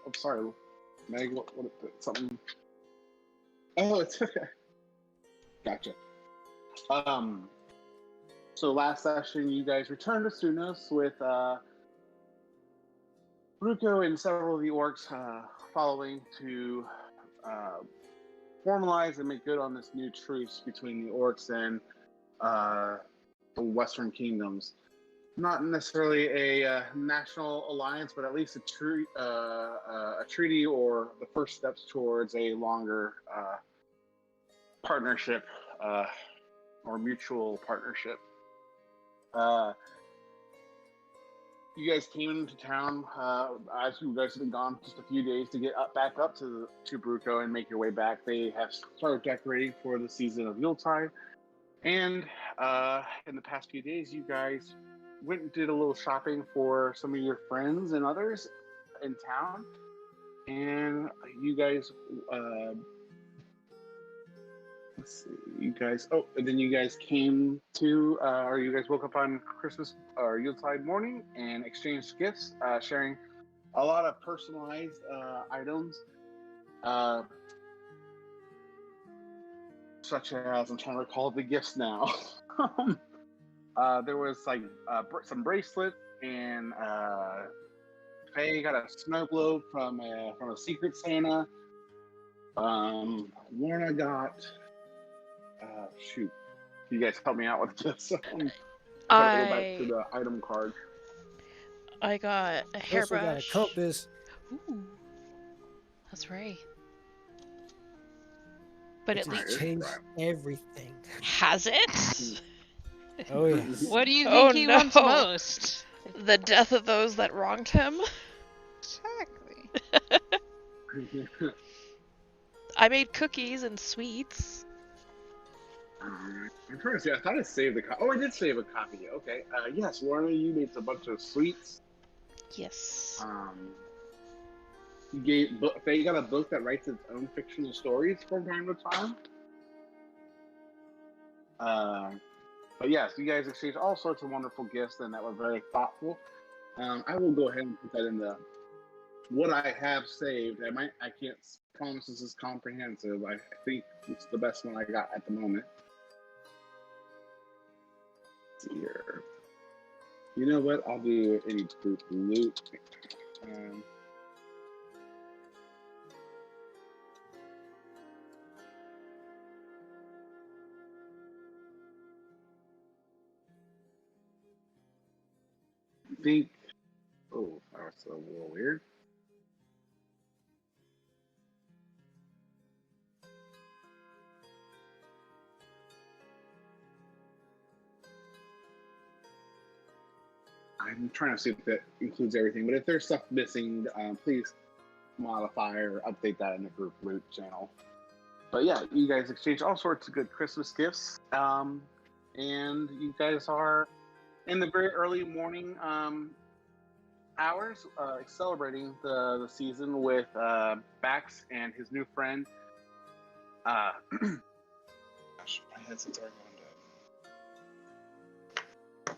I'm sorry, Meg. What something? Oh, it's okay. Gotcha. So last session, you guys returned to Sunos with Ruko and several of the orcs following to formalize and make good on this new truce between the orcs and the Western Kingdoms. Not necessarily a national alliance, but at least a treaty or the first steps towards a longer partnership or mutual partnership. You guys came into town as you guys have been gone just a few days to get back up to Bruco and make your way back. They have started decorating for the season of Yuletide, and in the past few days, you guys went and did a little shopping for some of your friends and others in town, and you guys. Let's see, you guys. Oh, and then you guys came to, or you guys woke up on Christmas or Yuletide morning and exchanged gifts, sharing a lot of personalized items, such as I'm trying to recall the gifts now. There was like some bracelet, and Faye got a snow globe from a Secret Santa. Lorna got. Shoot. You guys help me out with this. I gotta go back to the item card. I got a hairbrush. I got a compass. Ooh. That's right. But It's at least changed everything. Has it? Oh yes. What do you think he wants most? The death of those that wronged him? Exactly. I made cookies and sweets. I'm trying to see. I thought I saved the copy. Oh, I did save a copy. Okay. Yes, Lorna, you made a bunch of sweets. Yes. You gave. Faye got a book that writes its own fictional stories from time to time. But yes, you guys exchanged all sorts of wonderful gifts, and that were very thoughtful. I will go ahead and put that in the what I have saved. I can't promise this is comprehensive. I think it's the best one I got at the moment. Let's see here. You know what? I'll do any group loot. I think. Oh, that's a little weird. I'm trying to see if that includes everything, but if there's stuff missing, please modify or update that in the group loot channel. But yeah, you guys exchange all sorts of good Christmas gifts, and you guys are in the very early morning hours celebrating the season with Bax and his new friend. Gosh, my headset's already going dead.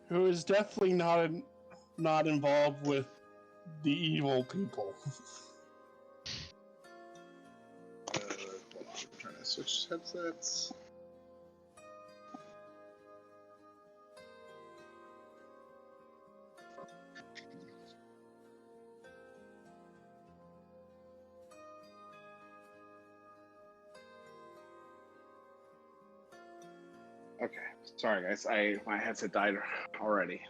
Who is definitely not involved with the evil people. Hold on, I'm trying to switch headsets. Okay, sorry guys, my headset died already.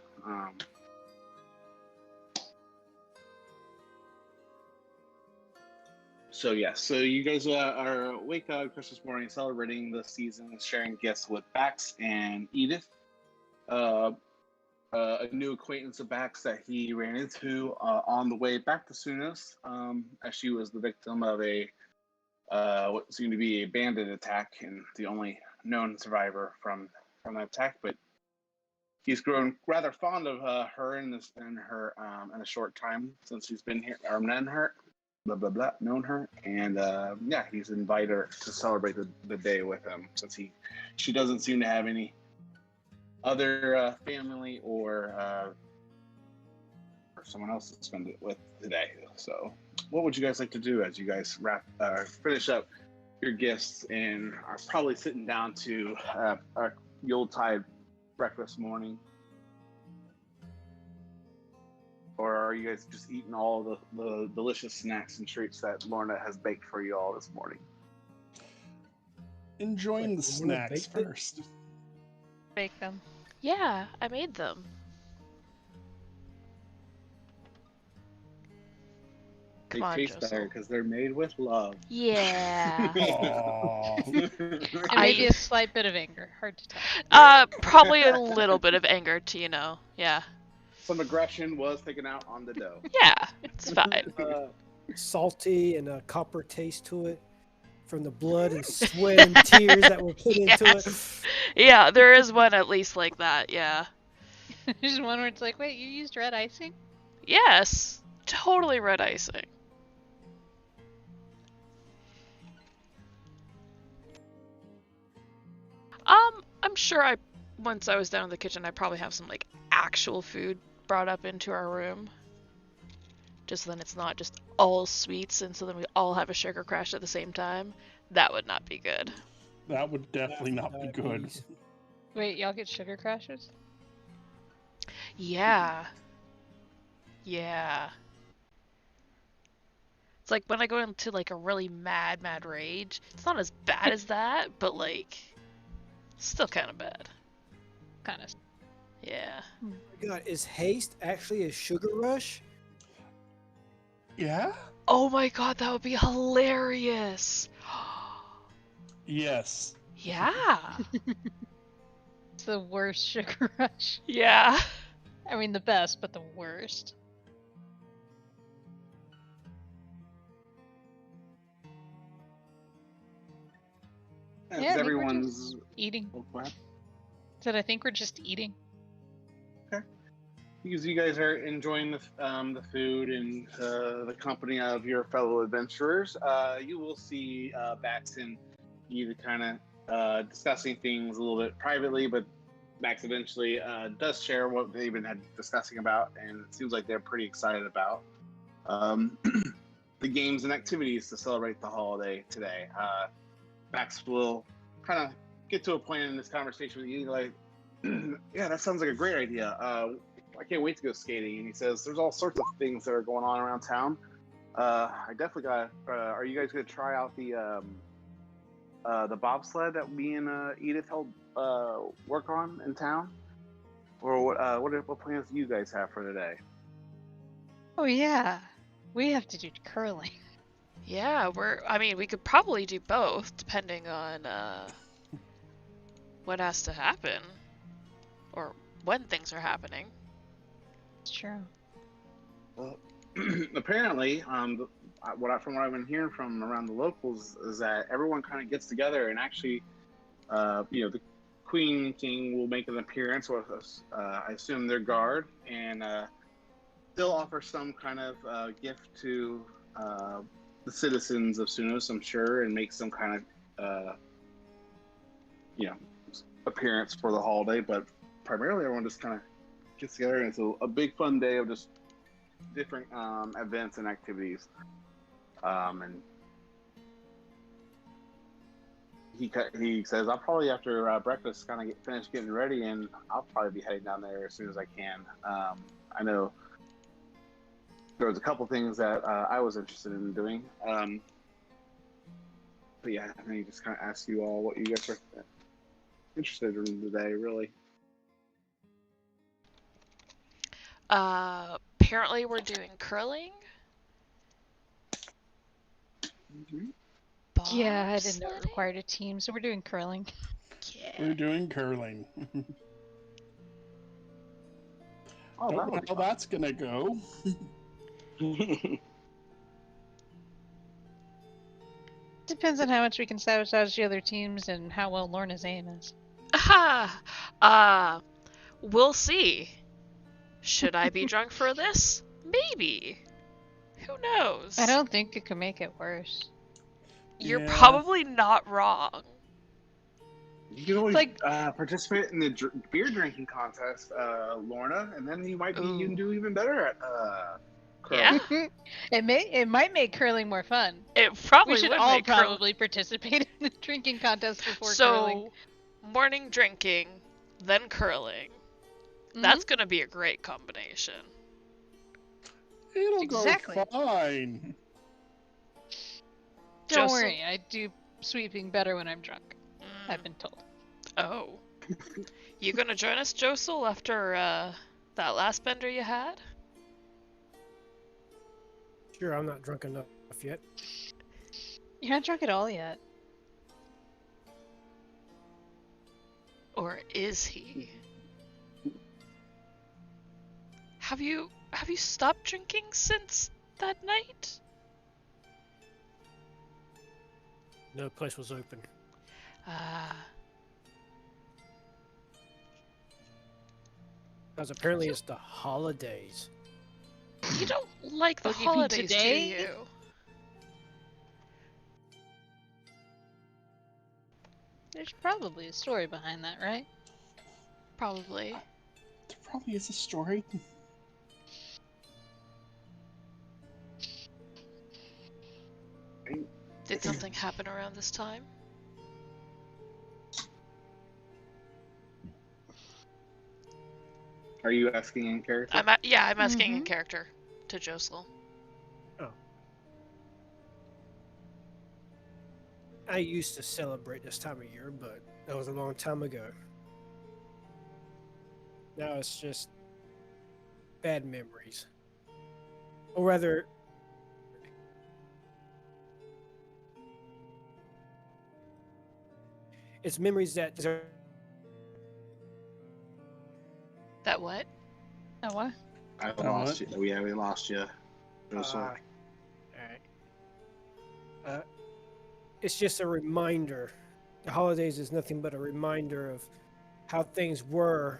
So yes, so you guys are awake on Christmas morning, celebrating the season, sharing gifts with Bax and Edith, a new acquaintance of Bax that he ran into on the way back to Sunos, as she was the victim of a what seemed to be a bandit attack and the only known survivor from that attack. But he's grown rather fond of her in a short time since he's been here, or known her, and yeah, he's invited her to celebrate the day with him since she doesn't seem to have any other family or someone else to spend it with today. So, what would you guys like to do as you guys finish up your gifts and are probably sitting down to a Yuletide breakfast morning? Or are you guys just eating all the delicious snacks and treats that Lorna has baked for you all this morning? Enjoying the snacks first. Bake them. Yeah, I made them. They Come on, taste Joseph. better because they're made with love. Yeah. Aww. And maybe a slight bit of anger. Hard to tell. Probably a little bit of anger to, yeah. Some aggression was taken out on the dough. Yeah, it's fine. Salty and a copper taste to it from the blood and sweat and tears that were put into it. Yeah, there is one at least like that, yeah. There's one where it's like, wait, you used red icing? Yes, totally red icing. I'm sure once I was down in the kitchen, I probably have some, like, actual food brought up into our room. Just so then it's not just all sweets, and so then we all have a sugar crash at the same time. That would not be good. That would definitely not be good. Wait, y'all get sugar crashes? Yeah. Yeah. It's like when I go into, like, a really mad rage. It's not as bad as that, but, like, still kind of bad. Kind of. Yeah. Oh my God, is haste actually a sugar rush? Yeah? Oh my god, that would be hilarious. Yes. Yeah. It's the worst sugar rush. Yeah. I mean, the best, but the worst. As Yeah, I think we're everyone's Eating. oh, go ahead. Said I think we're just eating. Because you guys are enjoying the food and the company of your fellow adventurers, you will see Bax and Eva kind of discussing things a little bit privately, but Bax eventually does share what they've been discussing about, and it seems like they're pretty excited about the games and activities to celebrate the holiday today. Bax will kind of get to a point in this conversation with you, like, yeah, that sounds like a great idea. I can't wait to go skating. And he says, there's all sorts of things that are going on around town. I definitely got, are you guys going to try out the bobsled that me and Edith helped work on in town? Or what plans do you guys have for today? Oh yeah, we have to do curling. Yeah, we could probably do both, depending on what has to happen. Or when things are happening. It's true. Well, apparently, from what I've been hearing from around the locals is that everyone kind of gets together and actually, the Queen King will make an appearance with us. I assume their guard, and they'll offer some kind of gift to the citizens of Sunos, I'm sure, and make some kind of, appearance for the holiday. But primarily, everyone just kind of gets together, and it's a big fun day of just different events and activities. And he says, I'll probably after breakfast kind of finish getting ready, and I'll probably be heading down there as soon as I can. I know there was a couple things that I was interested in doing. But yeah, I think just kind of ask you all what you guys are interested in today, really. Apparently we're doing curling. Mm-hmm. Yeah, I didn't know it Bobsledding? required a team, so we're doing curling. Yeah. We're doing curling. Oh, Don't know how that's gonna go. Depends on how much we can sabotage the other teams and how well Lorna's aim is. We'll see. Should I be drunk for this? Maybe. Who knows? I don't think it could make it worse. You're Yeah. probably not wrong. You can always Like- participate in the beer drinking contest, Lorna, and then you might be you can do even better at curling. Yeah. It might make curling more fun. It probably We should would all make curl- probably participate in the drinking contest before So, curling. morning drinking, then curling. That's gonna be a great combination. It'll Exactly. go fine. Don't Just- worry, I do sweeping better when I'm drunk. I've been told. Oh. You gonna join us, Josel, after that last bender you had? Sure, I'm not drunk enough yet. You're not drunk at all yet. Or is he? Have you stopped drinking since that night? No place was open. Ah. Because apparently it's the holidays. You don't like the Oh, you mean holidays, do today? you? There's probably a story behind that, right? Probably. There probably is a story. Did something happen around this time? Are you asking in character? I'm asking in character to Josel. I used to celebrate this time of year, but that was a long time ago. Now it's just bad memories. Or rather, it's memories that deserve. That what? Oh, what? I lost you. Yeah, we lost you. Alright. It's just a reminder. The holidays is nothing but a reminder of how things were,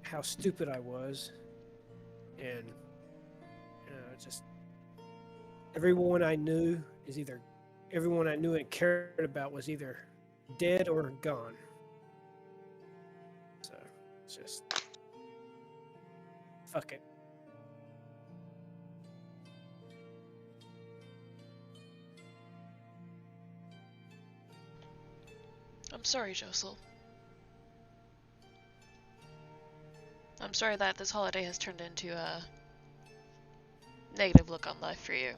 how stupid I was, and just everyone I knew and cared about was either dead or gone. So it's just fuck it. I'm sorry, Josel. I'm sorry that this holiday has turned into a negative look on life for you.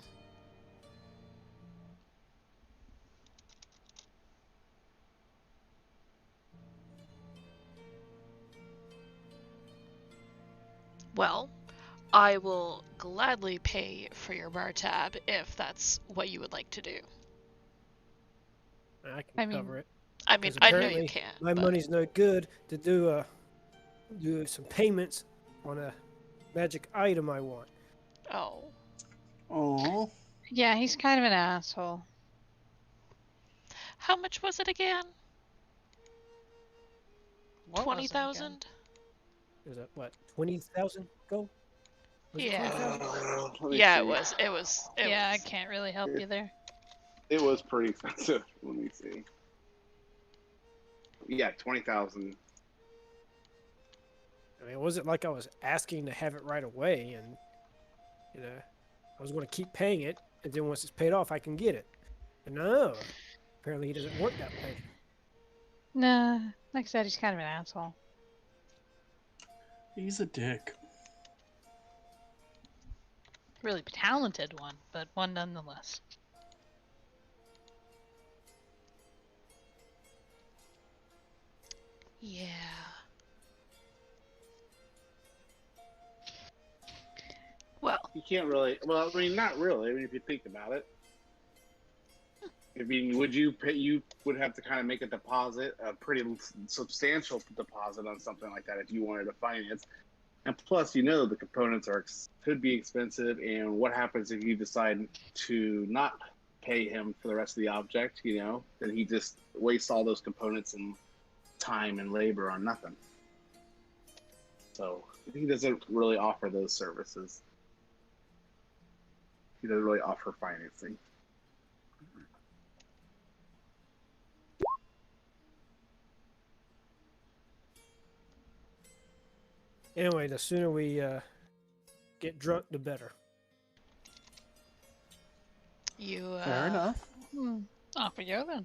Well, I will gladly pay for your bar tab if that's what you would like to do. I can I mean- cover it. I mean, 'Cause I know you apparently can. My but- money's no good to do some payments on a magic item I want. Oh. Oh, Yeah, he's kind of an asshole. How much was it again? What was it again? 20,000? Is that what 20,000 gold? Was it Yeah. 20,000? Let me Yeah, see. it was. It was. It Yeah, I was. can't really help you there. It was pretty expensive. Let me see. Yeah, 20,000. I mean, it wasn't like I was asking to have it right away, and I was going to keep paying it, and then once it's paid off, I can get it. But no, apparently he doesn't work that way. Nah, like I said, he's kind of an asshole. he's a dick. Really talented one, but one nonetheless. Yeah. Well, You can't really. Well, I mean, not really. I mean, if you think about it. I mean, would you pay? You would have to kind of make a deposit, a pretty substantial deposit on something like that if you wanted to finance. And plus, the components could be expensive. And what happens if you decide to not pay him for the rest of the object? Then he just wastes all those components and time and labor on nothing. So he doesn't really offer those services. He doesn't really offer financing. Anyway, the sooner we get drunk, the better. You, Fair enough. Off we go then.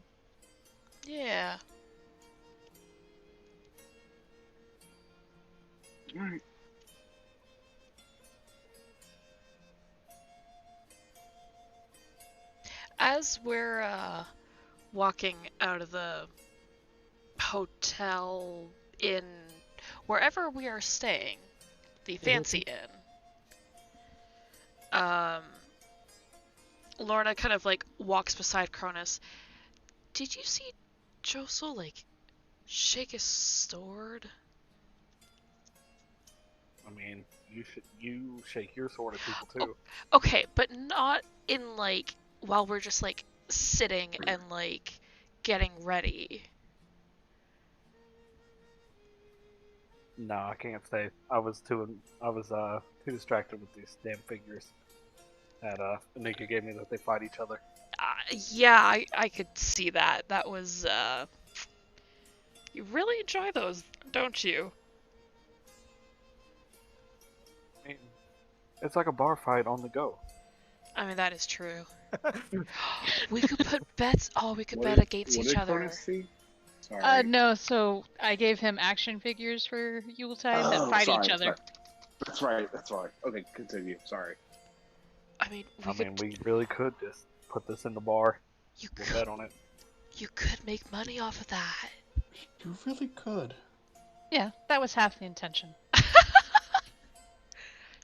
Yeah. All right. As we're walking out of the hotel, inn, wherever we are staying, the fancy inn, Lorna kind of like walks beside Cronus. Did you see Josel like shake his sword? I mean, you shake your sword at people too. Okay, but not in like while we're just like sitting and like getting ready. No, I can't say. I was too distracted with these damn figures that Anika gave me that they fight each other. Yeah, I could see that. That was you really enjoy those, don't you? I mean, it's like a bar fight on the go. I mean, that is true. We could put bets. Oh, we could What bet did- against what each did other. Cronus see? Sorry. No, so I gave him action figures for Yuletide that fight sorry, each other. sorry. That's right. Okay, continue. Sorry. I mean, We really could just put this in the bar. you We'll could, bet on it. you could make money off of that. You really could. Yeah, that was half the intention.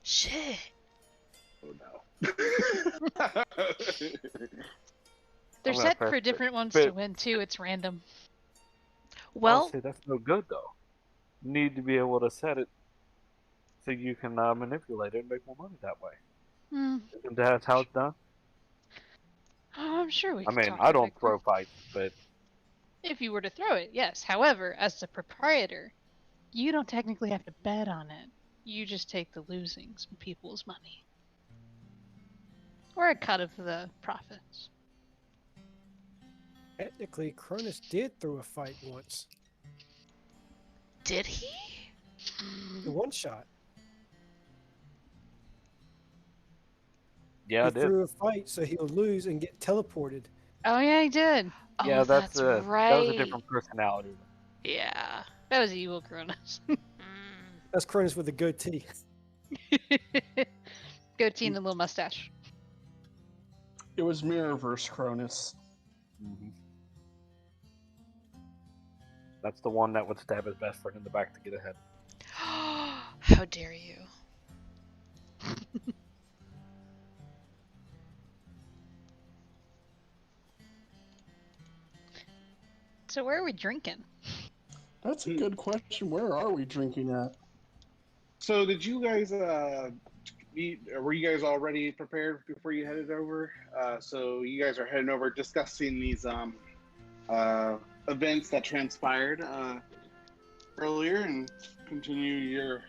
Shit. Oh no. They're I'm gonna set press for it. different ones But- to win too. It's random. Well, see, that's no good though. You need to be able to set it so you can manipulate it and make more money that way. Isn't that how it's done? Oh, I'm sure we I could mean, talk I it don't out. throw fights, but If you were to throw it, yes. However, as the proprietor, you don't technically have to bet on it. You just take the losings from people's money. Or a cut of the profits. Technically, Cronus did throw a fight once. did he? The one shot. yeah, I He did. threw a fight so he'll lose and get teleported. Oh yeah, he did. Yeah, Oh, that's right. that was a different personality. Yeah. That was evil Cronus. That's Cronus with a goatee. Goatee and a little mustache. It was Mirrorverse Cronus. That's the one that would stab his best friend in the back to get ahead. How dare you? So where are we drinking? That's a good question. Where are we drinking at? So, did you guys were you guys already prepared before you headed over? So you guys are heading over, discussing these events that transpired earlier, and continue your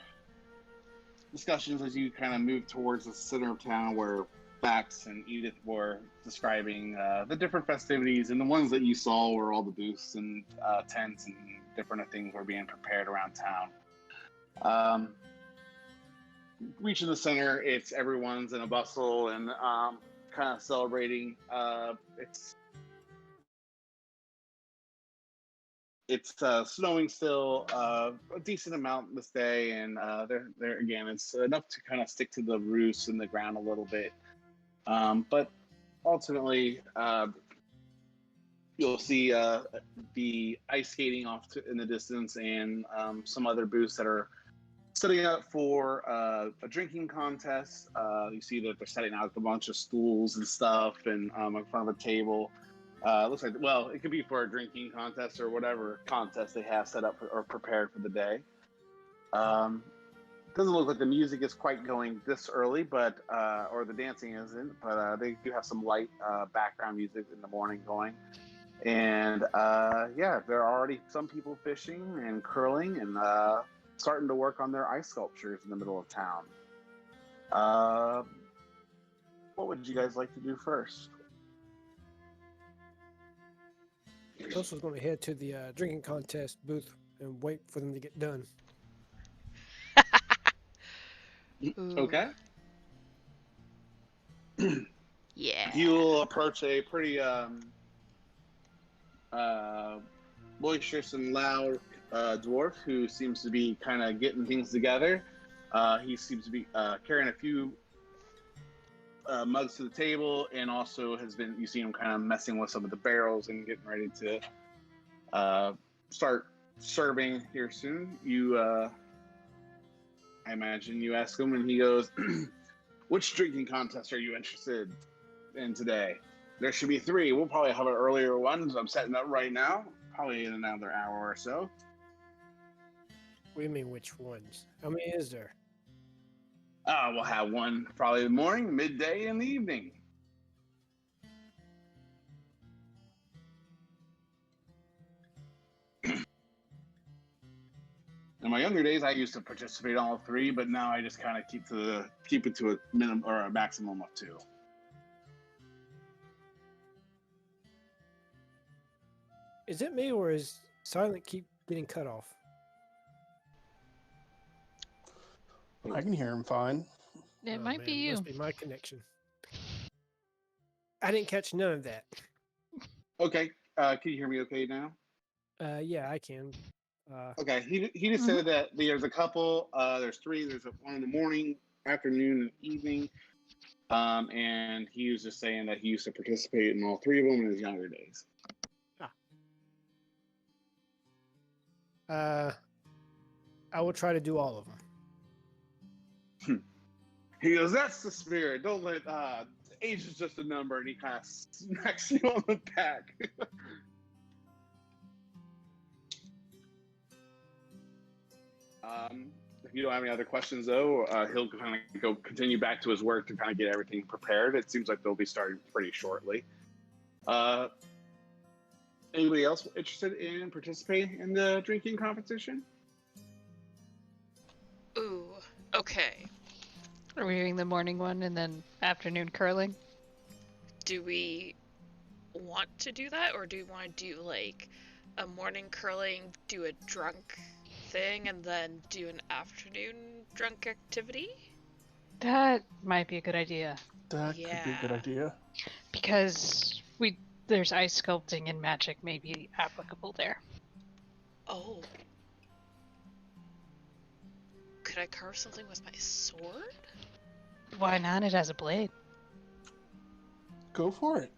discussions as you kind of move towards the center of town, where Bax and Edith were describing the different festivities, and the ones that you saw were all the booths and tents and different things were being prepared around town. Reaching the center, it's everyone's in a bustle and kind of celebrating. It's snowing still a decent amount this day, and there again, it's enough to kind of stick to the roost and the ground a little bit. But ultimately, you'll see the ice skating off in the distance, and some other booths that are setting up for a drinking contest. You see that they're setting out a bunch of stools and stuff, and in front of a table. Looks like, well, it could be for a drinking contest or whatever contest they have set up or prepared for the day. Doesn't look like the music is quite going this early, but or the dancing isn't, but they do have some light background music in the morning going. And yeah, there are already some people fishing and curling and starting to work on their ice sculptures in the middle of town. What would you guys like to do first? Josel's going to head to the drinking contest booth and wait for them to get done. Ooh. Okay. Yeah. You'll approach a pretty boisterous and loud dwarf who seems to be kind of getting things together. He seems to be carrying a few mugs to the table, and also you see him kind of messing with some of the barrels and getting ready to start serving here soon. I imagine you ask him, and he goes, "Which drinking contest are you interested in today? There should be 3. We'll probably have an earlier one. I'm setting up right now, probably in another hour or so." What do you mean, which ones? How many is there? We'll have one probably in the morning, midday, and the evening. In my younger days, I used to participate in all 3, but now I just kind of keep it to a minimum or a maximum of 2. Is it me or is Silent keep getting cut off? I can hear him fine. It Oh, might man, be you. Must be my connection. I didn't catch none of that. Okay, can you hear me okay now? Yeah, I can. Okay, he just said that there's a couple. There's 3. There's one in the morning, afternoon, and evening. And he was just saying that he used to participate in all 3 of them in his younger days. I will try to do all of them. He goes, "That's the spirit. Don't let age is just a number," and he kind of smacks you on the back. If you don't have any other questions, though, he'll kind of continue back to his work to kind of get everything prepared. It seems like they'll be starting pretty shortly. Anybody else interested in participating in the drinking competition? Ooh. Okay. Are we doing the morning one and then afternoon curling? Do we want to do that, or do we want to do like a morning curling, do a drunk thing, and then do an afternoon drunk activity? That might be a good idea. That could be a good idea. Because there's ice sculpting and magic may be applicable there. Oh. Could I carve something with my sword? Why not? It has a blade. Go for it.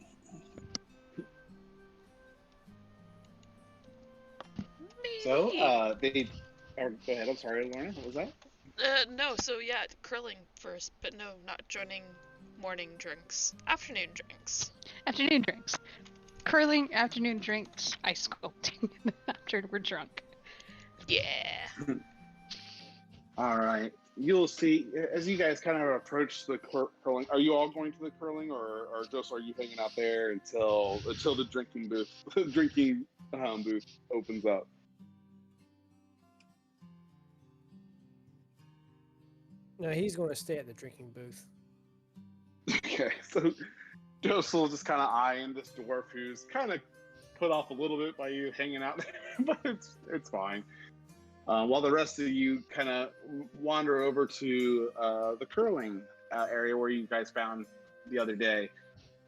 Maybe. So, go ahead. I'm sorry, Lorna. What was that? No, so yeah, curling first, but no, not joining morning drinks. Afternoon drinks. Afternoon drinks. Curling, afternoon drinks, ice sculpting after we're drunk. Yeah. All right. You'll see as you guys kind of approach the curling. Are you all going to the curling, or just are you hanging out there until the drinking booth booth opens up? No, he's going to stay at the drinking booth. Okay, so Joseph will just kind of eyeing this dwarf who's kind of put off a little bit by you hanging out there, but it's fine. While the rest of you kind of wander over to the curling area where you guys found the other day.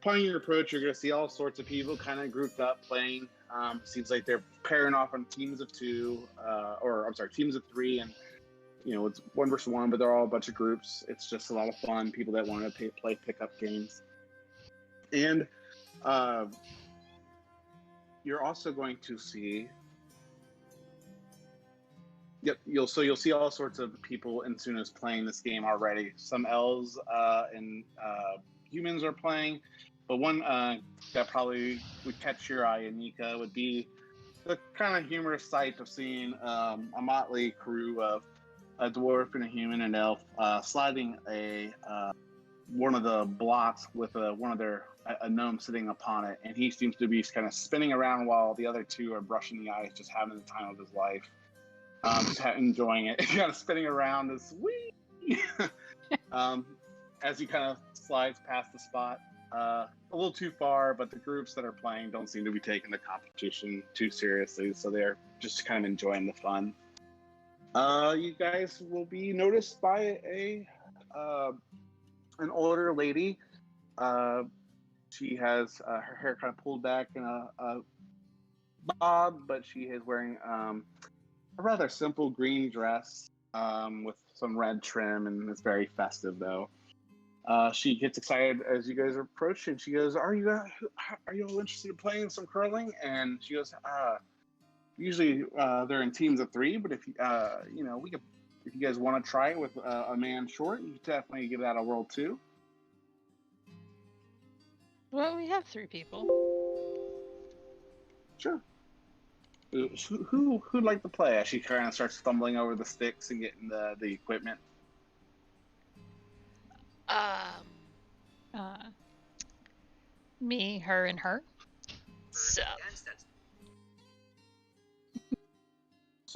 Upon your approach, you're going to see all sorts of people kind of grouped up playing. Seems like they're pairing off on teams of 2, teams of 3, and it's 1 versus 1, but they're all a bunch of groups. It's just a lot of fun. People that want to play pickup games, and you're also going to see. Yep, you'll see all sorts of people in Suna's playing this game already. Some elves and humans are playing, but one that probably would catch your eye, Anika, would be the kind of humorous sight of seeing a motley crew of a dwarf and a human and elf sliding one of the blocks with a gnome sitting upon it, and he seems to be kind of spinning around while the other 2 are brushing the ice, just having the time of his life. Just enjoying it, kind of spinning around as as he kind of slides past the spot, a little too far. But the groups that are playing don't seem to be taking the competition too seriously, so they're just kind of enjoying the fun. You guys will be noticed by a an older lady. She has her hair kind of pulled back in a bob, but she is wearing a rather simple green dress with some red trim, and it's very festive though. She gets excited as you guys approach, and she goes, "Are you all interested in playing some curling?" And she goes, "Usually they're in teams of 3, but if we could, if you guys want to try it with a man short, you could definitely give that a whirl too." Well, we have 3 people. Sure. Who'd like to play? As she kind of starts stumbling over the sticks and getting the equipment. Me, her, and her. So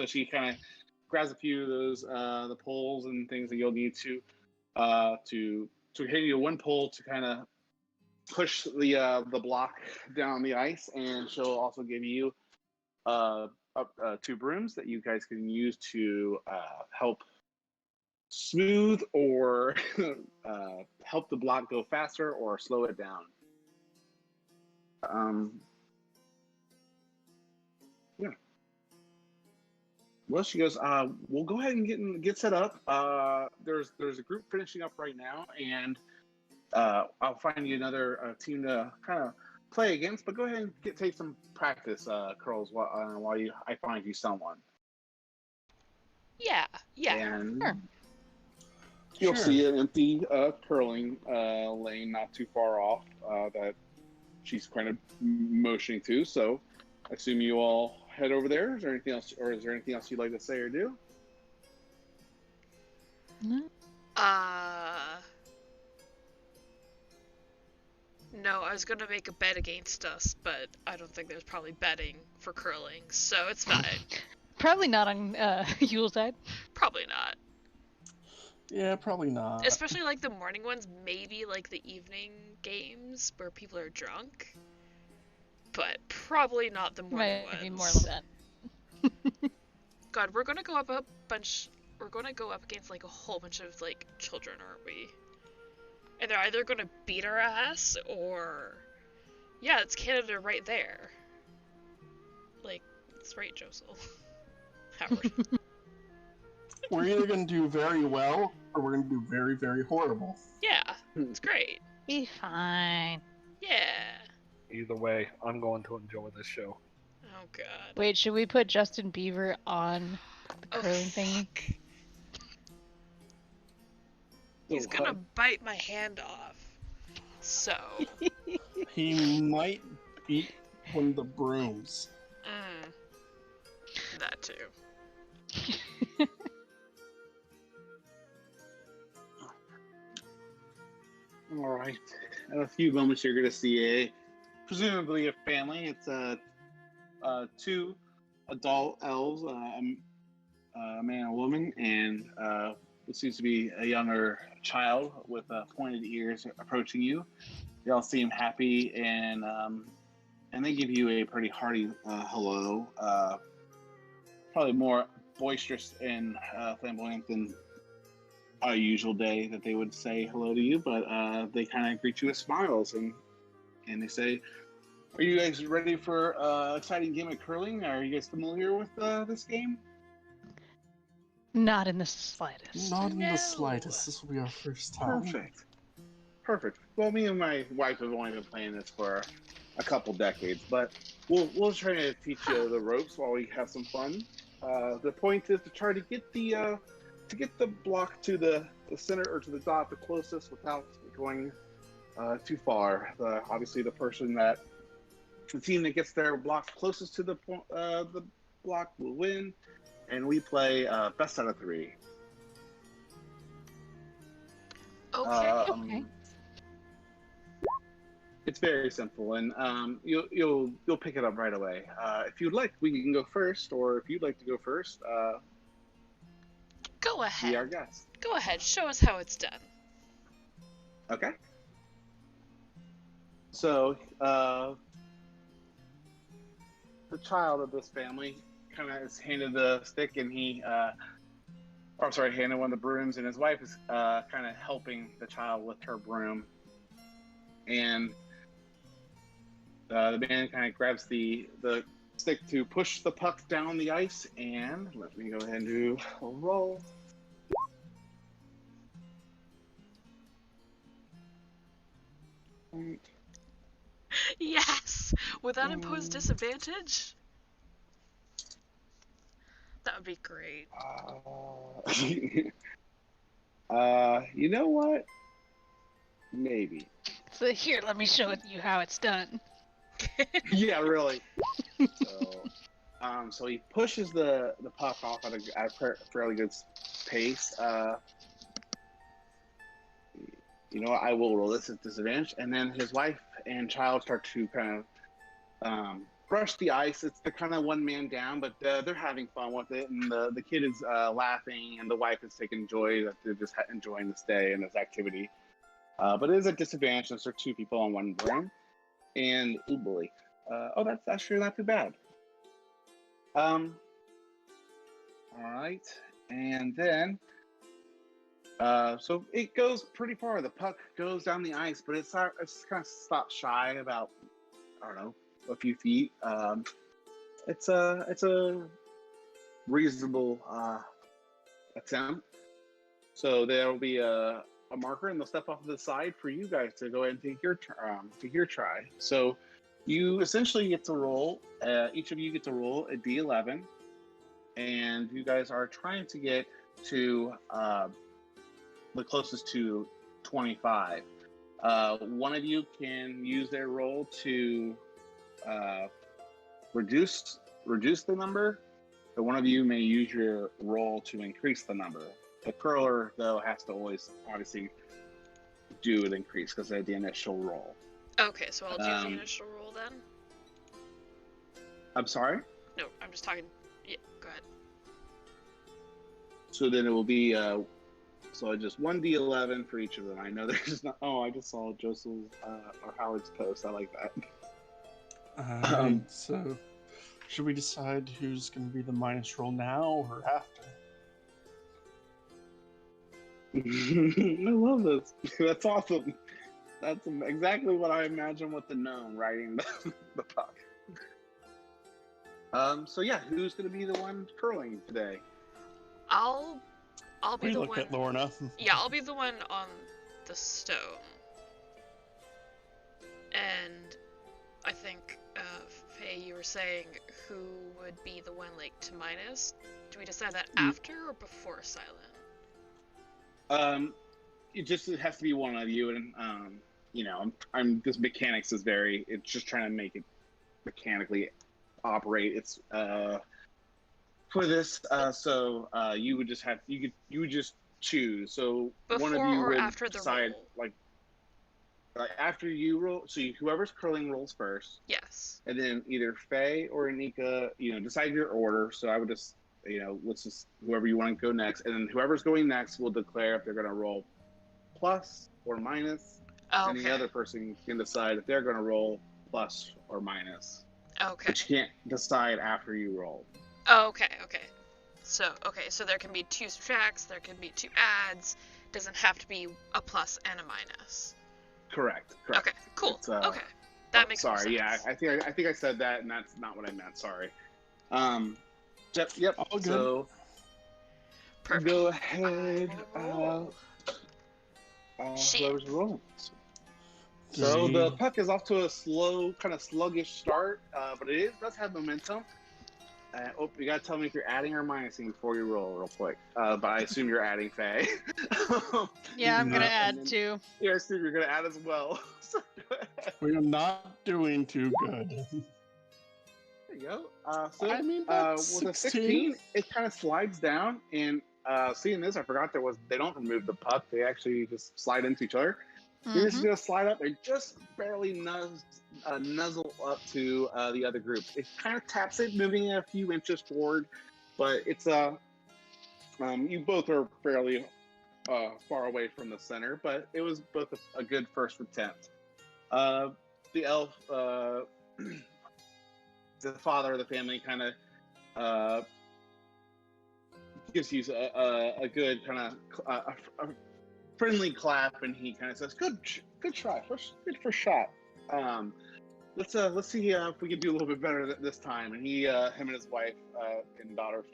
she kind of grabs a few of those the poles and things that you'll need to hit you one pole to kind of push the block down the ice, and she'll also give you 2 brooms that you guys can use to help smooth or help the block go faster or slow it down. Yeah. Well, she goes, we'll go ahead and get set up. There's a group finishing up right now, and I'll find you another team to kind of play against. But go ahead and take some practice, curls, while I find you someone. Yeah. And Sure. you'll see an empty curling lane not too far off that she's kind of motioning to. So I assume you all head over there. Is there anything else, you'd like to say or do? No, I was gonna make a bet against us, but I don't think there's probably betting for curling, so it's fine. Probably not on Yuletide. Probably not. Yeah, probably not. Especially like the morning ones, maybe like the evening games where people are drunk. But probably not the morning ones. Maybe more like that. God, we're gonna go up against like a whole bunch of like children, aren't we? And they're either gonna beat our ass or... Yeah, it's Canada right there. Like, it's right, Josel. Howard. We're either going to do very well, or we're going to do very, very horrible. Yeah, it's great. Be fine. Yeah. Either way, I'm going to enjoy this show. Oh god. Wait, should we put Justin Bieber on the curling thingy? Fuck. He's gonna bite my hand off. So. He might beat one of the brooms. That too. All right. In a few moments, you're going to see presumably a family. It's 2 adult elves, a man and a woman, and what seems to be a younger child with pointed ears approaching you. They all seem happy, and they give you a pretty hearty hello. Probably more boisterous and flamboyant than a usual day that they would say hello to you, but they kind of greet you with smiles, and they say, "Are you guys ready for an exciting game of curling? Are you guys familiar with this game?" Not in the slightest. Not in the slightest. This will be our first time. Perfect. Well, me and my wife have only been playing this for a couple decades, but we'll try to teach you the ropes while we have some fun. The point is to try to get the block to the center or to the dot the closest without going too far. Obviously, the team that gets their block closest to the block will win, and we play best out of 3. Okay. It's very simple, and you'll pick it up right away. If you'd like, we can go first, or if you'd like to go first, Go ahead. be our guest. Go ahead. Show us how it's done. Okay. So, the child of this family kind of is handed the stick, and he or sorry, handing one of the brooms, and his wife is kind of helping the child with her broom. And the man kind of grabs the stick to push the puck down the ice, and let me go ahead and do a roll. Yes! Without imposed disadvantage? That would be great. You know what? Maybe. So here, let me show you how it's done. Yeah, really. So he pushes the puck off at a fairly good pace. You know what? I will roll this at disadvantage. And then his wife and child start to kind of brush the ice. It's the kind of one man down, but they're having fun with it. And the kid is laughing, and the wife is taking joy that they're just enjoying this day and this activity. But it is a disadvantage since there are two people on one broom. And, oh boy. That's actually not too bad. All right. And then, so it goes pretty far. The puck goes down the ice, but it's kind of stopped shy about, I don't know, a few feet. It's a reasonable attempt. So there will be a marker, and they'll step off to the side for you guys to go ahead and take your try. So you essentially get to roll. Each of you get to roll a d11, and you guys are trying to get to the closest to 25. One of you can use their roll to reduce the number, but one of you may use your roll to increase the number. The curler, though, has to always obviously do an increase because of the initial roll. Okay, so I'll do the initial roll then? I'm sorry? No, I'm just talking. Yeah, go ahead. So then it will be, so just 1d11 for each of them. I know there's not, I just saw Joseph's or Howard's post. I like that. So, should we decide who's going to be the minus roll now or after? I love this. That's awesome. That's exactly what I imagine with the gnome riding the puck. So yeah, who's going to be the one curling today? I'll be the look one. at Lorna. Yeah, I'll be the one on the stone. And I think, Faye, you were saying who would be the one to minus. Do we decide that after or before Silent? It has to be one of you, and I'm this mechanics is it's just trying to make it mechanically operate. It's for this, so you would just you would just choose. So before one of you or would after the decide roll? like after you roll. So whoever's curling rolls first. Yes. And then either Faye or Anika, decide your order. So I would just, let's just whoever you want to go next, and then whoever's going next will declare if they're going to roll plus or minus. Okay. And the other person can decide if they're going to roll plus or minus. Okay. But you can't decide after you roll. Okay. So there can be 2 subtracts, there can be 2 adds. Doesn't have to be a plus and a minus. Correct. Okay, cool. Okay. That makes more sense. Sorry, yeah, I think I said that, and that's not what I meant. Sorry. Yep. All good. So Perfect. go ahead. Whoever's rolling. So the puck is off to a slow, kind of sluggish start, but it does have momentum. You gotta tell me if you're adding or minusing before you roll, real quick. But I assume you're adding, Faye. Yeah, I'm gonna add too. Yeah, I assume you're gonna add as well. So go ahead. We are not doing too good. There you go. So I mean, with a 16, it kind of slides down. And seeing this, I forgot they don't remove the puck. They actually just slide into each other. You're just gonna slide up and just barely nuzzle up to the other group. It kind of taps it, moving it a few inches forward, but it's you both are fairly far away from the center, but it was both a good first attempt. The elf, the father of the family, kind of gives you a good kind of a friendly clap, and he kind of says, "Good try, good shot. Let's see if we can do a little bit better this time." And him and his wife and daughter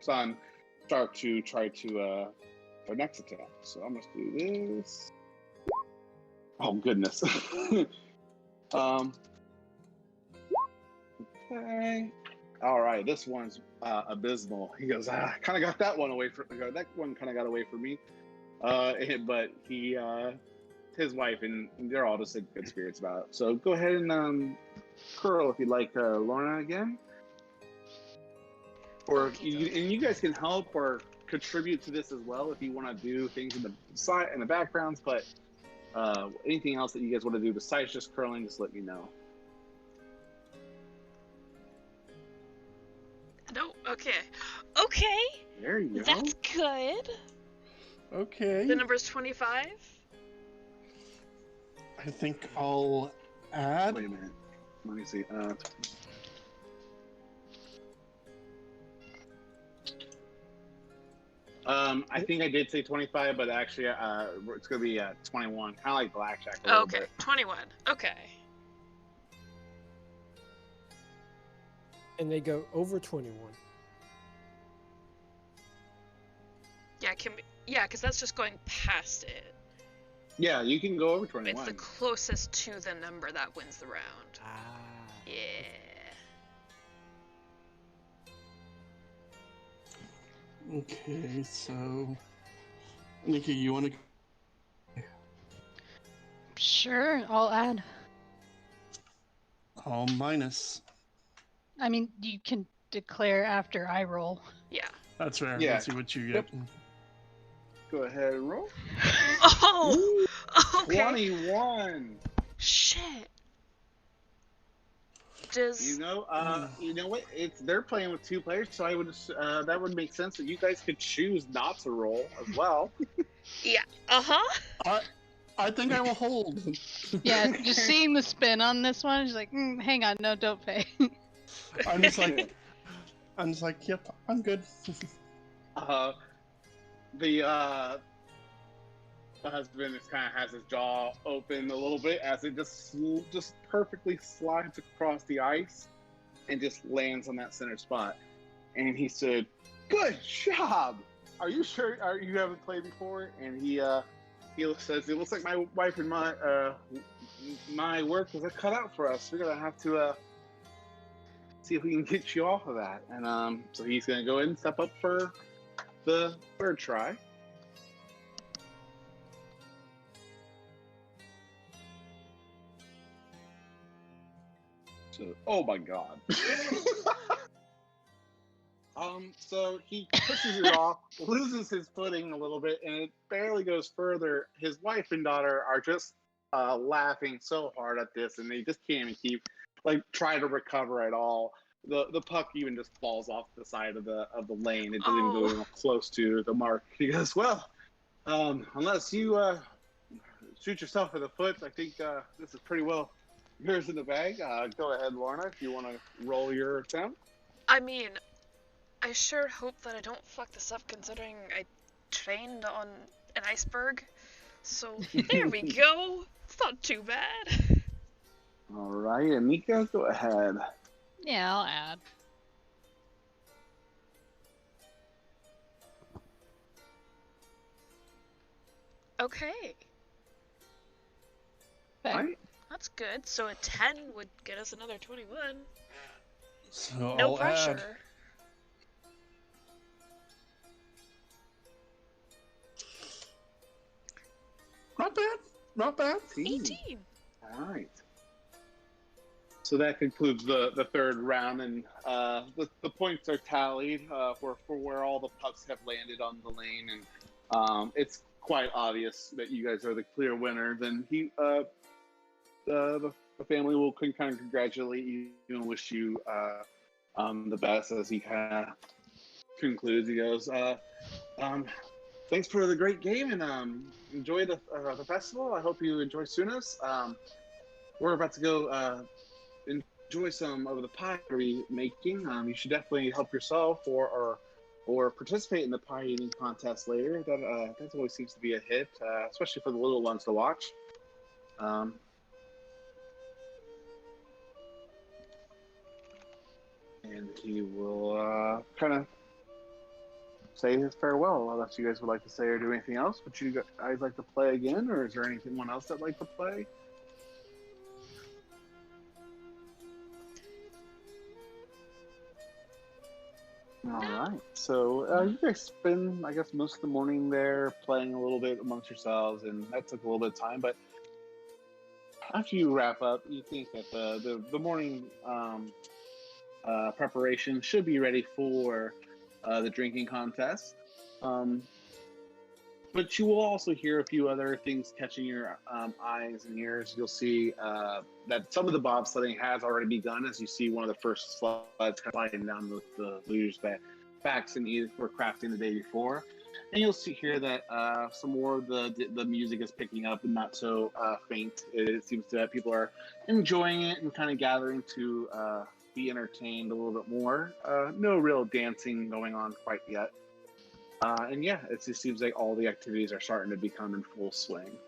son start to try to their next attack. So I'm gonna do this. Oh goodness. Okay. All right, this one's abysmal. He goes, kind of got that one away from. That one kind of got away from me. But he, his wife, and they're all just in good spirits about it. So go ahead and curl if you'd like, Lorna again. Or you guys can help or contribute to this as well if you want to do things in the side and the backgrounds. But anything else that you guys want to do besides just curling, just let me know. No, okay. Okay. There you go. That's good. Okay. The number's 25. I think I'll add. Wait a minute. Let me see. I think I did say 25, but actually, it's gonna be 21. Kind of like blackjack. A little Okay, bit. 21. Okay. And they go over 21. Yeah, because that's just going past it. Yeah, you can go over 21. It's the closest to the number that wins the round. Ah. Yeah. Okay, so Nikki, you want to? Sure, I'll add. I'll minus. I mean, you can declare after I roll. Yeah. That's fair. Yeah. Let's see what you get. Go ahead and roll. Oh! Okay. 21. Shit. Does... You know what? They're playing with 2 players, so I would that would make sense that you guys could choose not to roll as well. Yeah. Uh-huh. I think I will hold. Yeah, just seeing the spin on this one, she's like, hang on, no, don't pay. I'm just like, yep, I'm good. The husband kind of has his jaw open a little bit as it just perfectly slides across the ice and just lands on that center spot. And he said, "Good job. Are you sure? You haven't played before?" And he says, "It looks like my wife and my work was cut out for us. We're gonna have to see if we can get you off of that." And so he's gonna go ahead and step up for the 3rd try. So, oh my god. So he pushes it off, loses his footing a little bit, and it barely goes further. His wife and daughter are just laughing so hard at this, and they just can't even try to recover at all. The puck even just falls off the side of the lane. It doesn't even go even close to the mark. He goes, "Well, unless you shoot yourself in the foot, I think this is pretty well yours in the bag. Go ahead, Lorna, if you want to roll your attempt." I mean, I sure hope that I don't fuck this up considering I trained on an iceberg. So there we go. It's not too bad. All right, Amika, go ahead. Yeah, I'll add. Okay. Fair. Right. That's good. So a 10 would get us another 21. So No I'll pressure. add. Not bad. Not bad. 18. All right. So that concludes the 3rd round, and the points are tallied for where all the pucks have landed on the lane, and it's quite obvious that you guys are the clear winner. Then the family will kind of congratulate you and wish you the best as he kind of concludes. He goes, "Thanks for the great game, and enjoy the festival. I hope you enjoy Sunos. We're about to go enjoy some of the pottery making. You should definitely help yourself or or participate in the pie eating contest later, that always seems to be a hit, especially for the little ones to watch. And he will kind of say his farewell, unless you guys would like to say or do anything else. Would you guys like to play again, or is there anyone else that'd like to play? All right. So you guys spend, I guess, most of the morning there playing a little bit amongst yourselves, and that took a little bit of time. But after you wrap up, you think that the morning preparation should be ready for the drinking contest. But you will also hear a few other things catching your eyes and ears. You'll see that some of the bobsledding has already begun, as you see one of the first sleds sliding down the luge that Bax and Edith were crafting the day before. And you'll see here that some more of the music is picking up and not so faint. It seems that people are enjoying it and kind of gathering to be entertained a little bit more. No real dancing going on quite yet. And yeah, it just seems like all the activities are starting to become in full swing.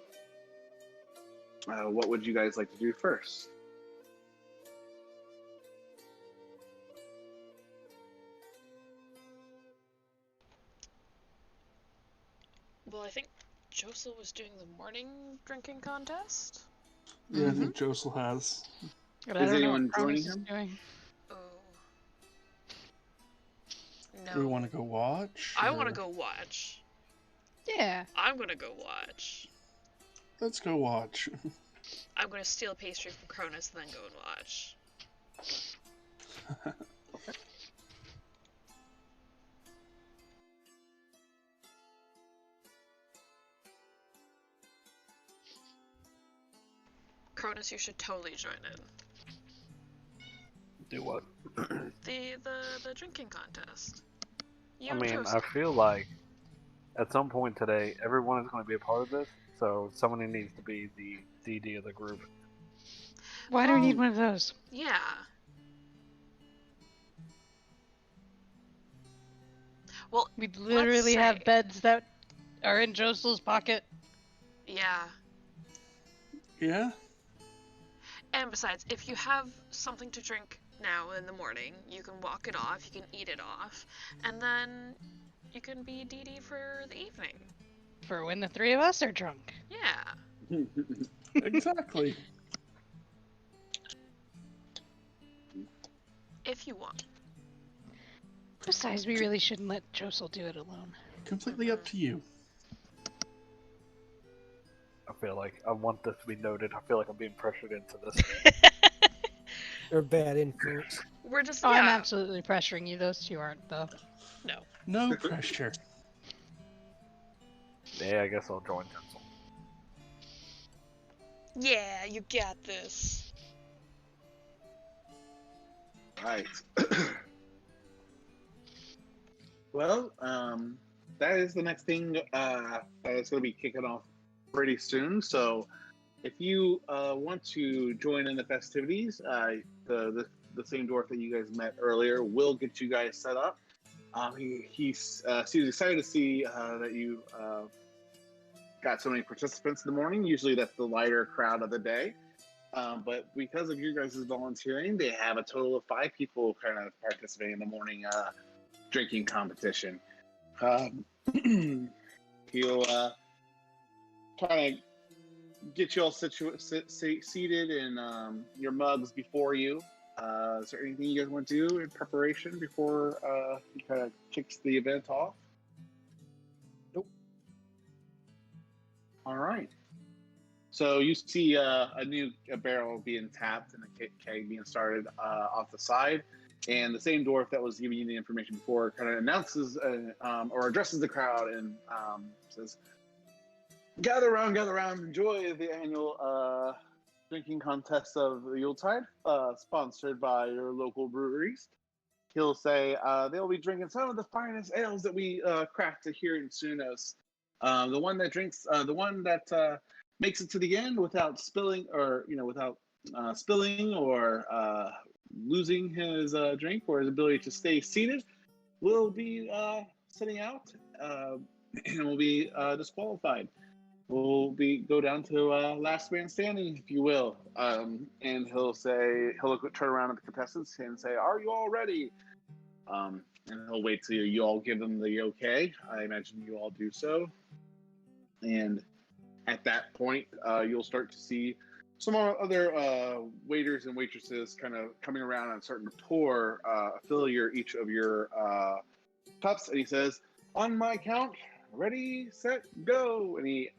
What would you guys like to do first? Well, I think Josel was doing the morning drinking contest. Yeah, I think Josel has. But Is I don't know anyone what Cronus joining is him? doing. Oh. Do we No. want to go watch? I want or- to go watch. Yeah. I'm gonna go watch. Let's go watch. I'm gonna steal pastry from Cronus and then go and watch. Cronus, you should totally join in. Do what? The drinking contest. You I and mean, Joseph. I feel like at some point today, everyone is going to be a part of this, so someone needs to be the DD of the group. Why do we need one of those? Yeah. Well, We literally have say- beds that are in Josel's pocket. yeah. Yeah? And besides, if you have something to drink now in the morning, you can walk it off, you can eat it off, and then you can be DD for the evening. For when the three of us are drunk. Yeah. Exactly. If you want. Besides, we really shouldn't let Josel do it alone. Completely up to you. I feel like I want this to be noted. I feel like I'm being pressured into this. Or bad influence. We're just, Oh, I'm yeah. absolutely pressuring you. Those two aren't, though. No. No pressure. Yeah, I guess I'll join Tinsel. Yeah, you got this. Right. Well, that is the next thing that is going to be kicking off pretty soon. So, if you want to join in the festivities, the same dwarf that you guys met earlier will get you guys set up. He's excited to see that you got so many participants in the morning. Usually, that's the lighter crowd of the day. But because of you guys' volunteering, they have a total of 5 people kind of participating in the morning drinking competition. He'll kind of get you all seated in your mugs before you. Is there anything you guys want to do in preparation before he kind of kicks the event off? Nope. All right. So you see a new barrel being tapped and a keg being started off the side. And the same dwarf that was giving you the information before kind of announces or addresses the crowd and says, gather around, enjoy the annual drinking contest of the Yuletide, sponsored by your local breweries. He'll say they'll be drinking some of the finest ales that we crafted here in Sunos. The one that makes it to the end without spilling or losing his drink or his ability to stay seated will be sitting out and will be disqualified. Will go down to last man standing, if you will. And he'll turn around at the contestants and say, "Are you all ready?" And he'll wait till you all give them the okay. I imagine you all do so. And at that point, you'll start to see some other waiters and waitresses kind of coming around and starting to pour fill each of your cups. And he says, "On my count, ready, set, go." And he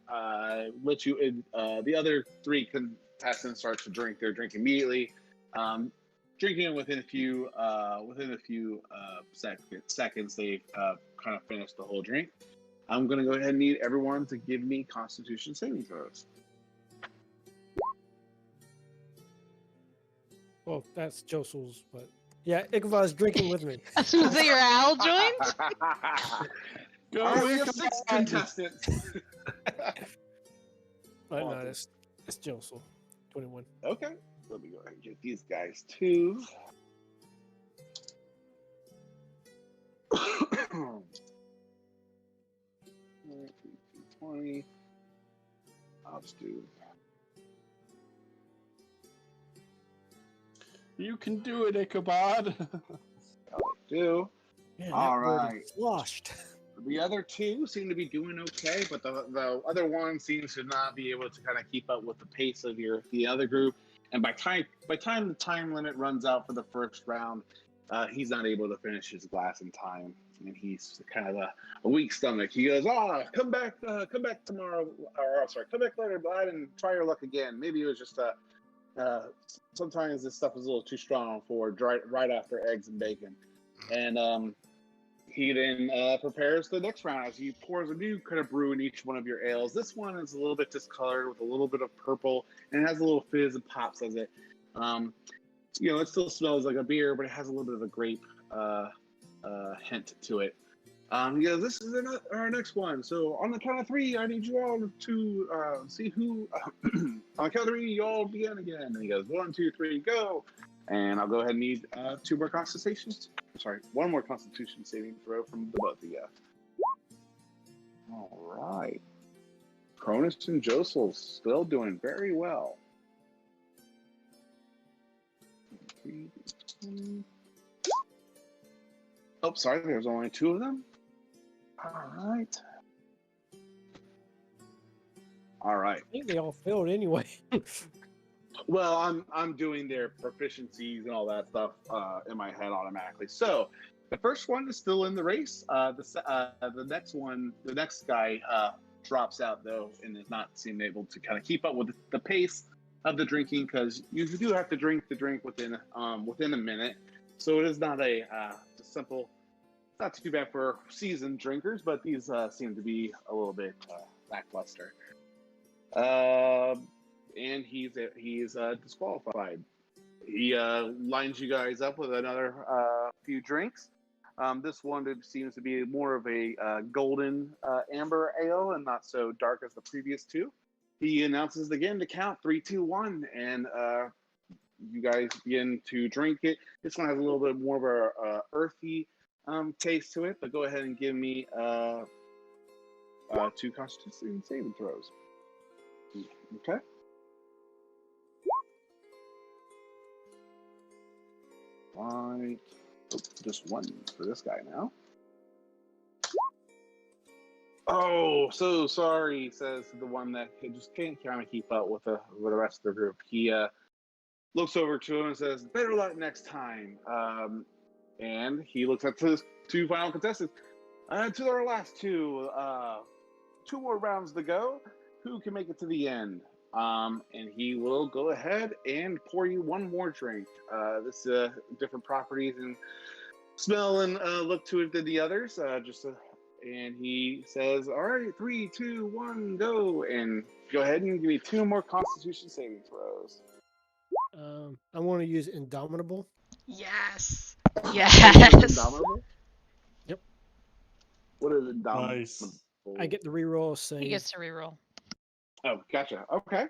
lets you in. The other three contestants start to drink their drink immediately, drinking within a few seconds. They've kind of finished the whole drink. I'm going to go ahead and need everyone to give me Constitution saving throws. Well, that's Josel's, but yeah, Ichabod's drinking with me. As soon as your owl joins? Go All right, we have Ichabod! 6 contestants. But no, it's Josel. 21. Okay, let me go ahead and get these guys too. 20. I'll just do. You can do it, Ichabod. I'll do. Man, All that bird right. is sloshed. The other two seem to be doing okay, but the other one seems to not be able to kind of keep up with the pace of the other group. And by time the time limit runs out for the first round, he's not able to finish his glass in time, and he's kind of a weak stomach. He goes, come back tomorrow, or sorry, come back later, Vlad, and try your luck again. Maybe it was just sometimes this stuff is a little too strong for right after eggs and bacon. And he then prepares the next round as he pours a new kind of brew in each one of your ales. This one is a little bit discolored with a little bit of purple, and it has a little fizz and pops as it. It still smells like a beer, but it has a little bit of a grape hint to it. He goes, "This is our next one. So on the count of 3, I need you all to see who. On the count of 3, you all begin again." And he goes, 1, 2, 3, go. And I'll go ahead and need 2 more constitutions. Sorry, 1 more Constitution saving throw from the both of you. All right. Cronus and Josel still doing very well. 3, 20. Oh, sorry, there's only 2 of them. All right. I think they all failed anyway. Well, I'm doing their proficiencies and all that stuff in my head automatically. So the first one is still in the race. The next guy drops out though, and is not seem able to kind of keep up with the pace of the drinking, because you do have to drink the drink within a minute. So it is not a simple. Not too bad for seasoned drinkers, but these seem to be a little bit lackluster. And he's disqualified. He lines you guys up with another few drinks. This one seems to be more of a golden amber ale and not so dark as the previous 2. He announces again to count 3, 2, 1, and you guys begin to drink it. This one has a little bit more of a earthy taste to it, but go ahead and give me 2 Constitution saving throws. Okay. Right. Oh, just 1 for this guy now. Oh, so sorry, says the one that just can't kind of keep up with the rest of the group. He looks over to him and says, "Better luck next time." And he looks at the 2 final contestants. To our last 2, 2 more rounds to go. Who can make it to the end? And he will go ahead and pour you 1 more drink. This different properties and smell and look to it than the others. And he says, "All right, 3, 2, 1, go!" And go ahead and give me 2 more Constitution saving throws. I want to use Indomitable. Yes. Indomitable? Yep. What is Indomitable? Nice. I get the reroll save. He gets to reroll. Oh, gotcha. Okay.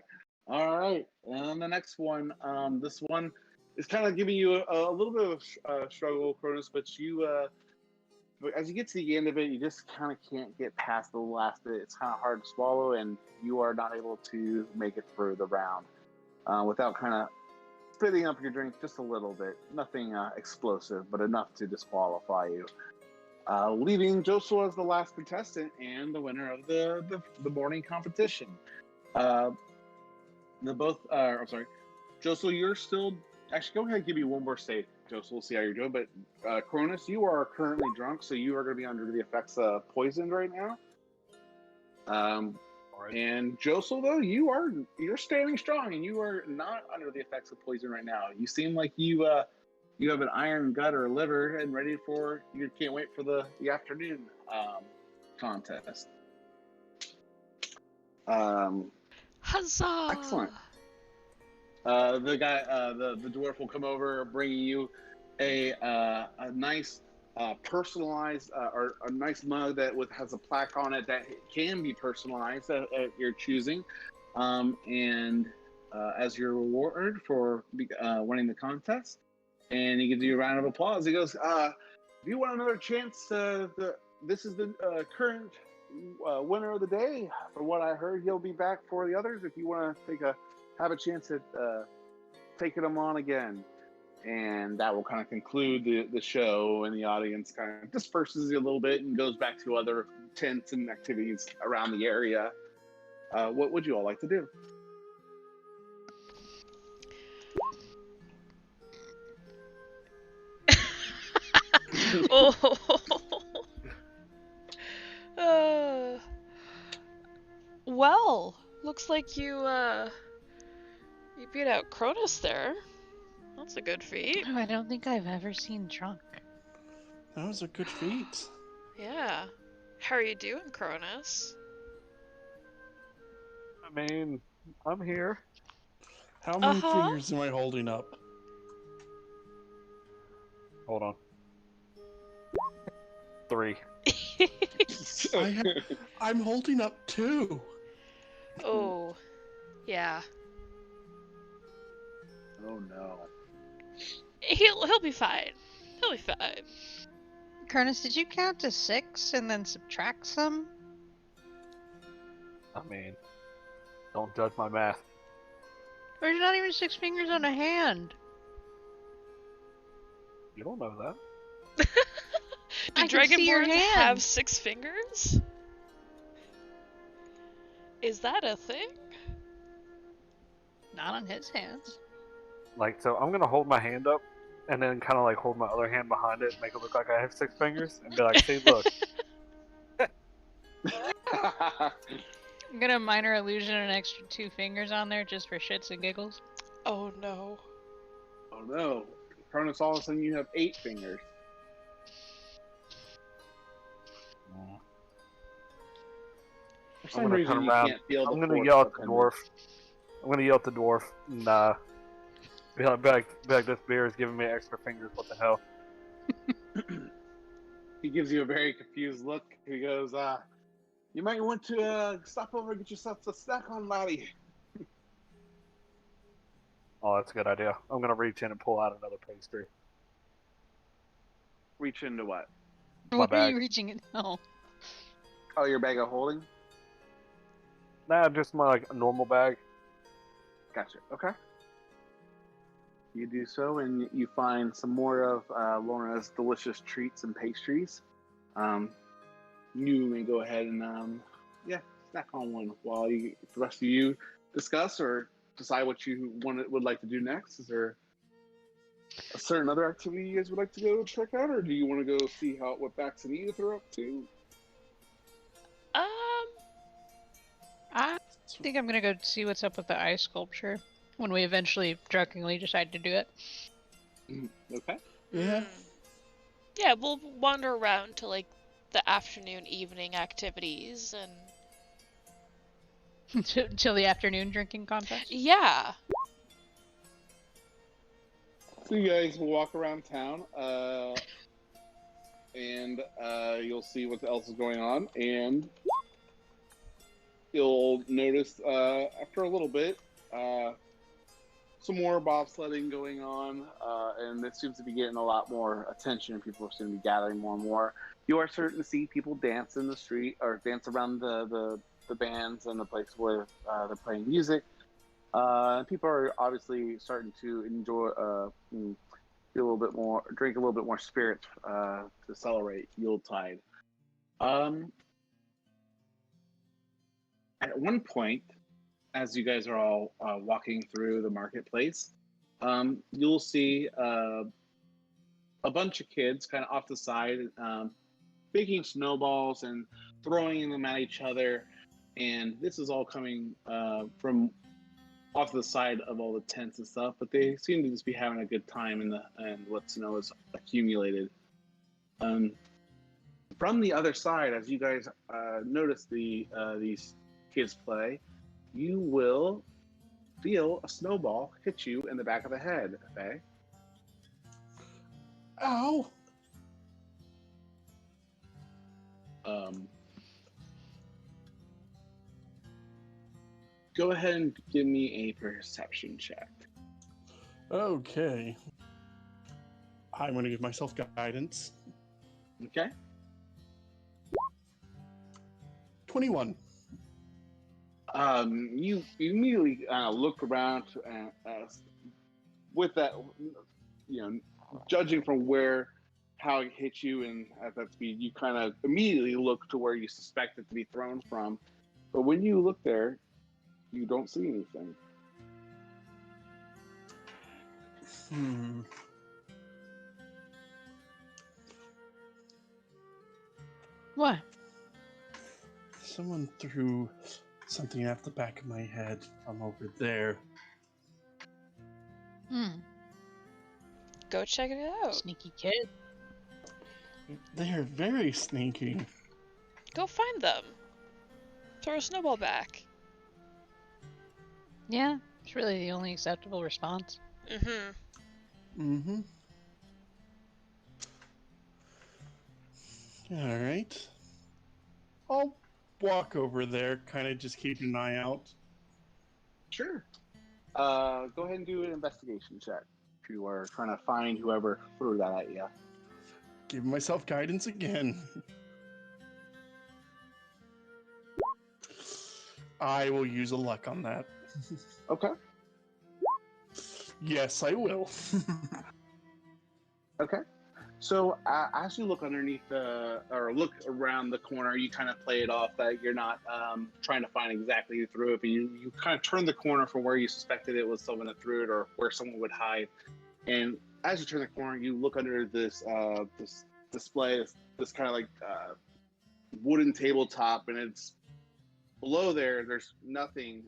All right. And the next one, this one is kind of giving you a little bit of struggle, Cronus, but you but as you get to the end of it, you just kind of can't get past the last bit. It's kind of hard to swallow, and you are not able to make it through the round without kind of spitting up your drink just a little bit. Nothing explosive, but enough to disqualify you. Leaving Joshua as the last contestant and the winner of the morning competition. I'm sorry, Joshua, you're still... Actually, go ahead and give me one more save, Joseph. We'll see how you're doing. But Cronus, you are currently drunk, so you are going to be under the effects of poison right now. Right. And Joseph, though, you're standing strong, and you are not under the effects of poison right now. You seem like you have an iron gut or liver and ready for... You can't wait for the afternoon contest. Huzzah! Excellent. The guy, the dwarf will come over, bringing you a nice personalized or a nice mug that has a plaque on it that can be personalized at your choosing, and as your reward for winning the contest. And he gives you a round of applause. He goes, "If you want another chance, this is the current winner of the day. From what I heard, he'll be back for the others. If you want to have a chance at taking them on again." And that will kind of conclude the show, and the audience kind of disperses a little bit and goes back to other tents and activities around the area. What would you all like to do? Oh. Well, looks like you beat out Cronus there. That's a good feat. Oh, I don't think I've ever seen drunk. That was a good feat. Yeah. How are you doing, Cronus? I mean, I'm here. How many fingers am I holding up? Hold on. 3. I'm holding up 2. Oh, yeah. Oh no. He'll be fine. He'll be fine. Cronus, did you count to 6 and then subtract some? I mean, don't judge my math. There's not even 6 fingers on a hand. You don't know that. Do I can see your Dragonborn hand. have 6 fingers? Is that a thing? Not on his hands. Like, so I'm gonna hold my hand up, and then kind of like hold my other hand behind it, and make it look like I have 6 fingers, and be like, "See, look." I'm gonna minor illusion an extra 2 fingers on there just for shits and giggles. Oh no. Oh no. Cronus, all of a sudden you have 8 fingers. For some I'm gonna reason turn you around. can't feel the I'm gonna force yell of at the him. dwarf. I'm gonna yell at the dwarf, and be like, this beer is giving me extra fingers. What the hell? He gives you a very confused look. He goes, you might want to stop over and get yourself a snack on, laddie. Oh, that's a good idea. I'm gonna reach in and pull out another pastry. Reach into what? My What are bag. you reaching in? Oh. Oh, your bag of holding? Nah, just my like normal bag. Gotcha. Okay. You do so, and you find some more of Lorna's delicious treats and pastries. You may go ahead and, snack on one while the rest of you discuss or decide what you would like to do next. Is there a certain other activity you guys would like to go check out, or do you want to go see what Bax and Edith are up to? I think I'm gonna go see what's up with the ice sculpture when we eventually drunkenly decide to do it. Okay. Yeah. Yeah, we'll wander around to like the afternoon, evening activities and Till the afternoon drinking contest. yeah. So you guys will walk around town, and you'll see what else is going on, and you'll notice after a little bit, some more bobsledding going on, and it seems to be getting a lot more attention. People seem to be gathering more and more. You are starting to see people dance in the street or dance around the bands and the place where they're playing music. People are obviously starting to enjoy, feel a little bit more, drink a little bit more spirits to celebrate Yuletide. At one point, as you guys are all walking through the marketplace, you'll see a bunch of kids kind of off the side, making snowballs and throwing them at each other. And this is all coming from off the side of all the tents and stuff, but they seem to just be having a good time in what snow is accumulated. From the other side, as you guys notice these kids play, you will feel a snowball hit you in the back of the head, okay? Ow! Go ahead and give me a perception check. Okay. I'm going to give myself guidance. Okay? 21. You immediately look around with that, judging from how it hit you and at that speed, you kind of immediately look to where you suspect it to be thrown from. But when you look there, you don't see anything. What? Someone threw something at the back of my head from over there. Go check it out. Sneaky kid. They are very sneaky. Go find them. Throw a snowball back. Yeah, it's really the only acceptable response. Alright. I'll walk over there, kind of just keep an eye out. Sure. Go ahead and do an investigation check. If you are trying to find whoever threw that at you. Give myself guidance again. I will use a luck on that. Okay. Yes, I will. Okay. So as you look underneath or look around the corner, you kind of play it off that you're not trying to find exactly who threw it, but you kind of turn the corner from where you suspected it was someone that threw it or where someone would hide. And as you turn the corner, you look under this display, this kind of like wooden tabletop, and it's below there's nothing.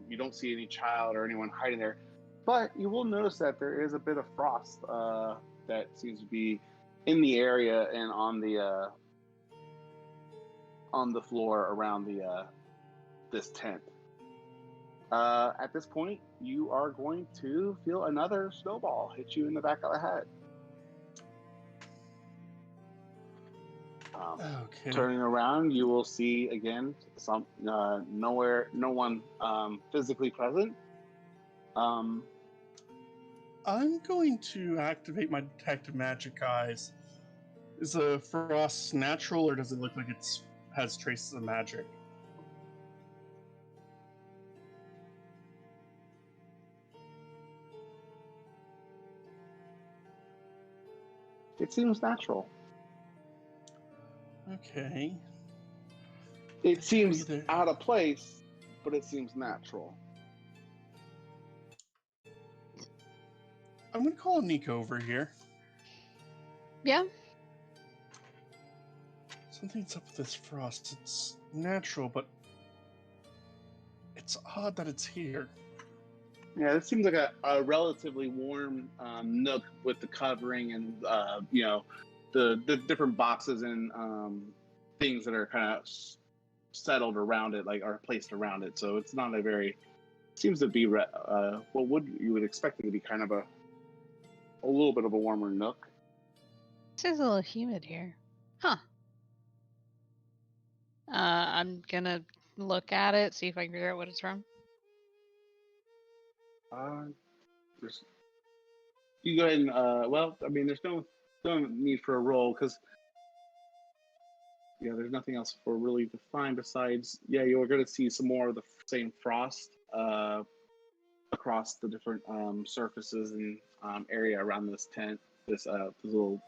You don't see any child or anyone hiding there, but you will notice that there is a bit of frost that seems to be in the area and on the floor around this tent. At this point, you are going to feel another snowball hit you in the back of the head. Okay. Turning around, you will see again no one physically present. I'm going to activate my detective magic eyes. Is the frost natural, or does it look like it has traces of magic? It seems natural. Okay. It seems out of place, but it seems natural. I'm going to call Nico over here. Yeah? Something's up with this frost. It's natural, but it's odd that it's here. Yeah, this seems like a relatively warm nook with the covering and the different boxes and things that are kind of settled around it, like are placed around it. So it's not seems to be you would expect it to be kind of a little bit of a warmer nook. This is a little humid here. Huh. I'm gonna look at it, see if I can figure out what it's from. You go ahead and well, I mean, there's no need for a roll because there's nothing else for really to find besides you're going to see some more of the same frost across the different surfaces and area around this tent, this little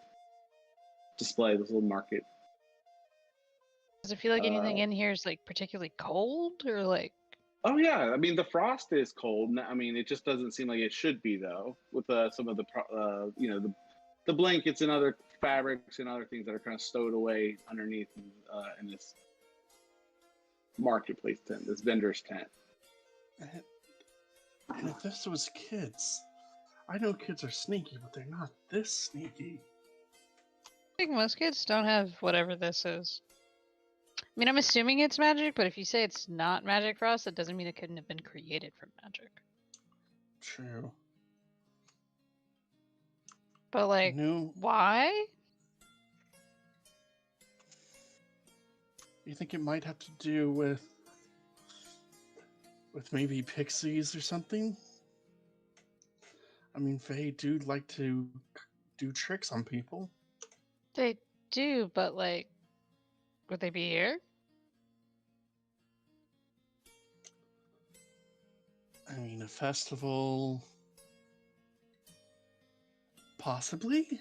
display, this little market. Does it feel like anything in here is like particularly cold or like? Oh yeah, I mean the frost is cold. I mean it just doesn't seem like it should be though. With some of the the blankets and other fabrics and other things that are kind of stowed away underneath in this marketplace tent, this vendor's tent. And if this was kids, I know kids are sneaky, but they're not this sneaky. I think most kids don't have whatever this is. I mean, I'm assuming it's magic, but if you say it's not magic for us, that doesn't mean it couldn't have been created from magic. True. But like, why? You think it might have to do with maybe pixies or something? I mean, Fae do like to do tricks on people. They do, but like, would they be here? I mean, a festival... Possibly?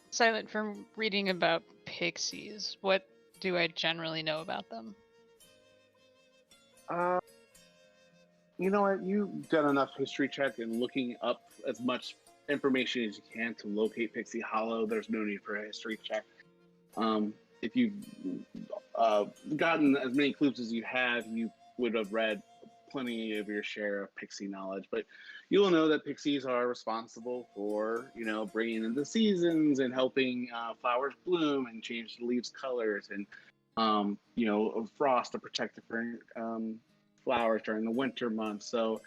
Silent, from reading about pixies, what do I generally know about them? You know what? You've done enough history check and looking up as much information as you can to locate Pixie Hollow. There's no need for a history check. If you've gotten as many clues as you have, you would have read plenty of your share of pixie knowledge. But you will know that pixies are responsible for, bringing in the seasons and helping flowers bloom and change the leaves' colors and, frost to protect different flowers during the winter months. So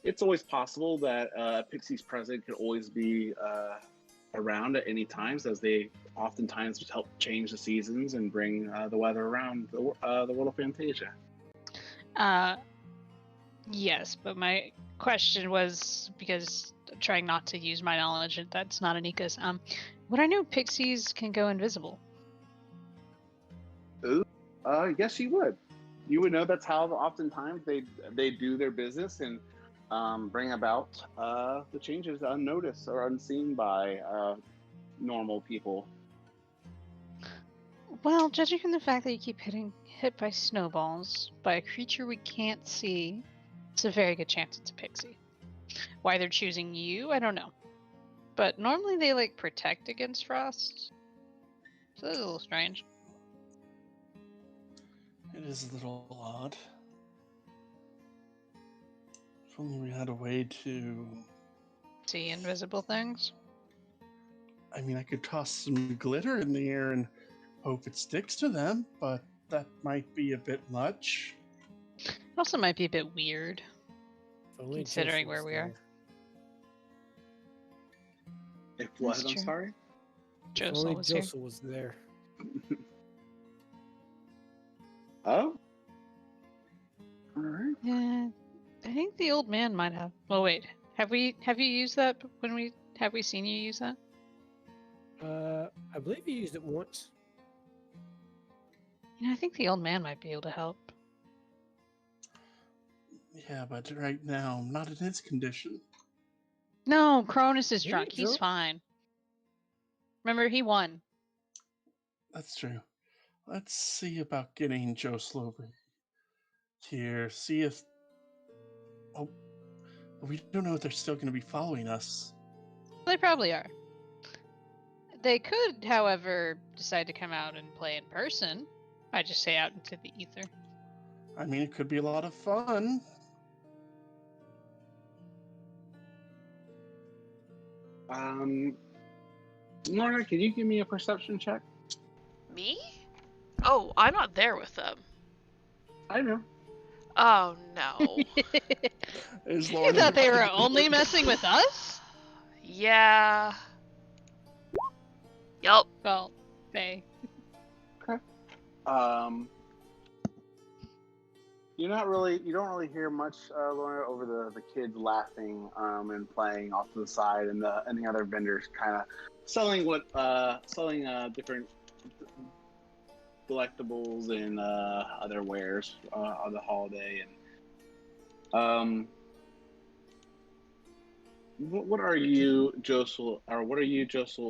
it's always possible that pixie's presence could always be around at any times, as they oftentimes help change the seasons and bring the weather around the world of Fantasia. Yes, but my question was, because I'm trying not to use my knowledge, that's not Anika's. Would I know pixies can go invisible? Yes, you would. You would know that's how oftentimes they do their business and bring about the changes unnoticed or unseen by normal people. Well, judging from the fact that you keep hit by snowballs by a creature we can't see, it's a very good chance it's a pixie. Why they're choosing you, I don't know. But normally they like protect against frost. So that's a little strange. It is a little odd. If only we had a way to see invisible things. I mean, I could toss some glitter in the air and hope it sticks to them, but that might be a bit much. It also might be a bit weird, considering where we are. If what? I'm sorry? Only Josel was there. Oh? Alright. Yeah, I think the old man might have. Well, wait. Have you used that have we seen you use that? I believe you used it once. I think the old man might be able to help. Yeah, but right now, I'm not in his condition. No, Cronus is drunk. He's fine. Remember, he won. That's true. Let's see about getting Josel over here. See if... Oh, we don't know if they're still going to be following us. They probably are. They could, however, decide to come out and play in person. I just say out into the ether. I mean, it could be a lot of fun. Lorna, can you give me a perception check? Me? Oh, I'm not there with them. I know. Oh, no. You thought they were only messing with us? Yeah. Yup. Well, they. Okay. you don't really hear much, Lorna, over the kids laughing and playing off to the side, and the other vendors kind of selling different collectibles and other wares on the holiday. And what are you, Josel,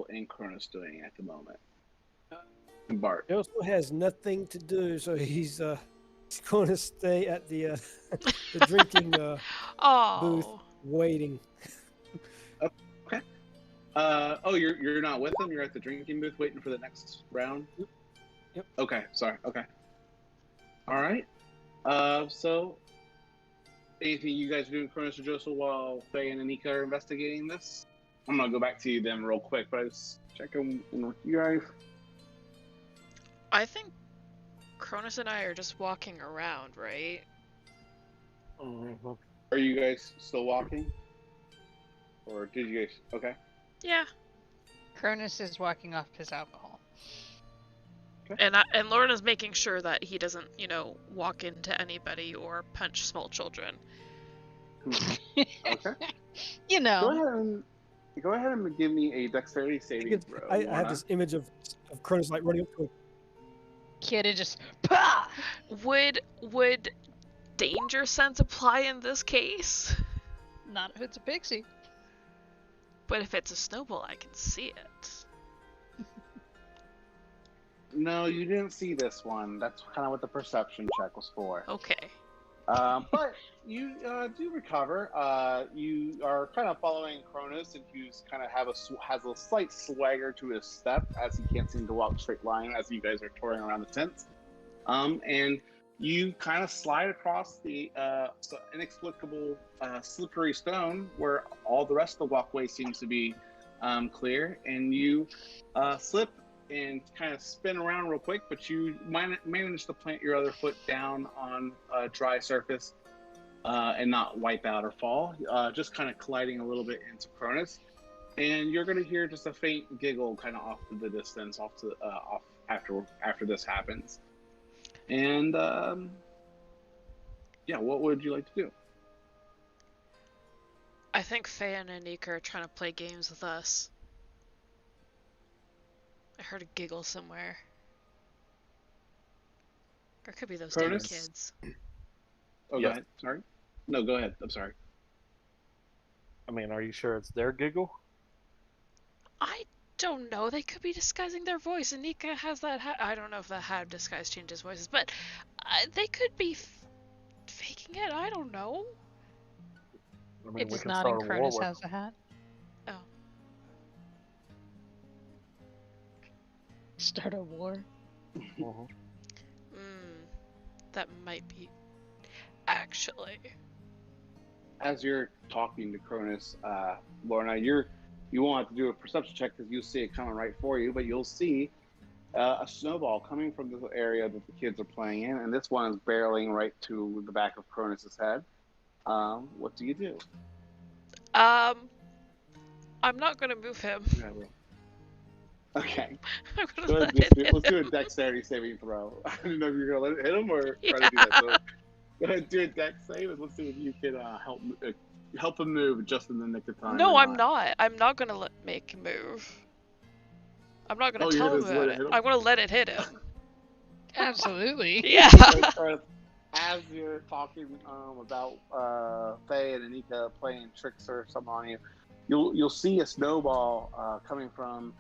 and Cronus doing at the moment? And Bart. He also has nothing to do, so he's going to stay at the the drinking booth Oh, waiting. Okay. You're not with them. You're at the drinking booth waiting for the next round. Yep. Okay. Sorry. Okay. All right. So, anything you guys are doing, Cronus or Josel, while Faye and Anika are investigating this? I'm gonna go back to them real quick, but I was checking in with you guys. I think Cronus and I are just walking around, right? Mhm. Are you guys still walking? Or did you guys? Okay. Yeah. Cronus is walking off his alcohol. And Lorna's making sure that he doesn't, walk into anybody or punch small children. Okay. You know. Go ahead and give me a dexterity saving throw. I have this image of Cronus like running up to a Kid is just pah! Would danger sense apply in this case? Not if it's a pixie. But if it's a snowball, I can see it. No, you didn't see this one. That's kind of what the perception check was for. Okay. But you do recover. You are kind of following Cronus, and he's kind of has a slight swagger to his step as he can't seem to walk straight line as you guys are touring around the tents. And you kind of slide across the inexplicable slippery stone where all the rest of the walkway seems to be clear, and you slip and kind of spin around real quick, but you manage to plant your other foot down on a dry surface and not wipe out or fall, just kind of colliding a little bit into Cronus. And you're going to hear just a faint giggle kind of off to the distance, off after this happens. And what would you like to do? I think Faye and Anika are trying to play games with us. I heard a giggle somewhere. Or it could be those damn Cronus? kids. Oh, Yes. Go ahead. Sorry. No, go ahead. I'm sorry. I mean, are you sure it's their giggle? I don't know. They could be disguising their voice. Anika has that I don't know if the hat disguise changes voices, but they could be faking it. I don't know. I mean, It we does can not, start and a war Cronus with has a hat. Oh. Start a war. Mhm. That might be. Actually. As you're talking to Cronus, Lorna, you won't have to do a perception check because you'll see it coming right for you, but you'll see a snowball coming from the area that the kids are playing in, and this one is barreling right to the back of Cronus's head. What do you do? I'm not gonna move him. Okay. I'm gonna Go ahead, let it let's do a dexterity saving throw. I don't know if you're gonna let it hit him or try to do that. So go ahead and do a dex save, and let's see if you can help him move just in the nick of time. No, or I'm not. I'm not gonna make him move. I'm not gonna Oh, you're tell him gonna about let it it. hit him? I'm gonna let it hit him. Absolutely. Yeah. As you're talking about Faye and Anika playing tricks or something on you, you'll see a snowball coming from,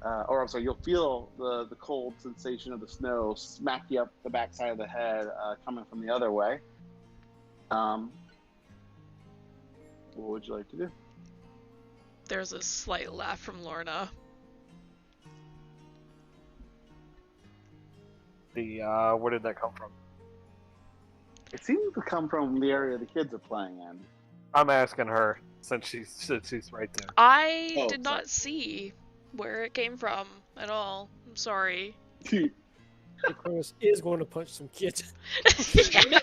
you'll feel the cold sensation of the snow smack you up the backside of the head coming from the other way. What would you like to do? There's a slight laugh from Lorna. Where did that come from? It seems to come from the area the kids are playing in. I'm asking her since she's right there. I did sorry. not see where it came from at all. I'm sorry. Cronus is going to punch some kids. Yeah.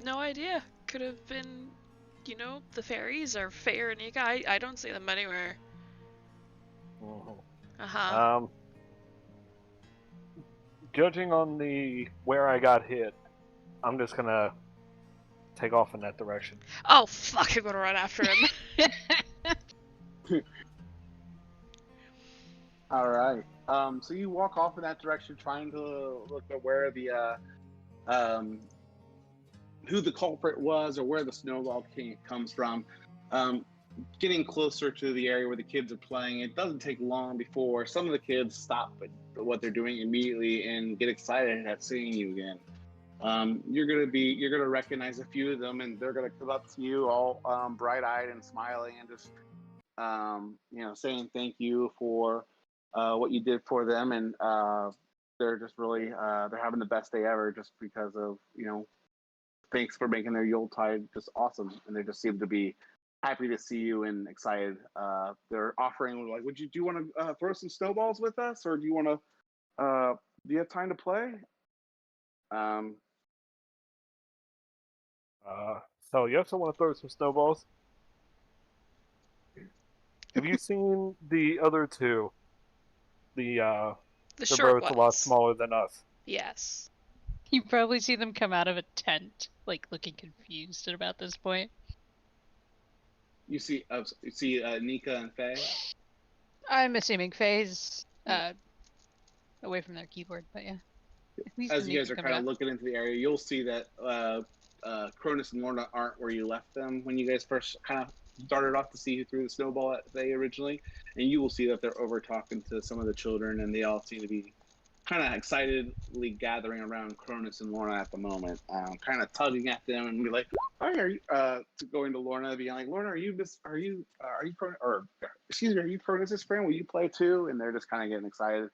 No idea. Could have been, the fairies or Faye or Anika. I don't see them anywhere. Mhm. Uh-huh. judging on where I got hit, I'm just gonna take off in that direction. Oh fuck! I'm gonna run after him. All right. So you walk off in that direction, trying to look at where who the culprit was or where the snowball comes from. Getting closer to the area where the kids are playing, it doesn't take long before some of the kids stop what they're doing immediately and get excited at seeing you again. You're gonna recognize a few of them, and they're gonna come up to you all bright-eyed and smiling, and just saying thank you for what you did for them, and they're just really they're having the best day ever just because of thanks for making their Yuletide just awesome, and they just seem to be happy to see you and excited. They're offering like, do you want to throw some snowballs with us, or do you want to? Do you have time to play? So you also want to throw some snowballs? Have you seen the other two? The They're short both ones. a lot smaller than us. Yes. You probably see them come out of a tent, like looking confused at about this point. You see Nika and Faye. I'm assuming Faye's away from their keyboard, but yeah. As you guys are kind of looking into the area, you'll see that Cronus and Lorna aren't where you left them when you guys first kind of started off to see who threw the snowball at Faye originally, and you will see that they're over talking to some of the children, and they all seem to be kind of excitedly gathering around Cronus and Lorna at the moment, kind of tugging at them and be like, "Hi, are you?" Going to Lorna, being like, "Lorna, are you Cronus's friend? Will you play too?" And they're just kind of getting excited.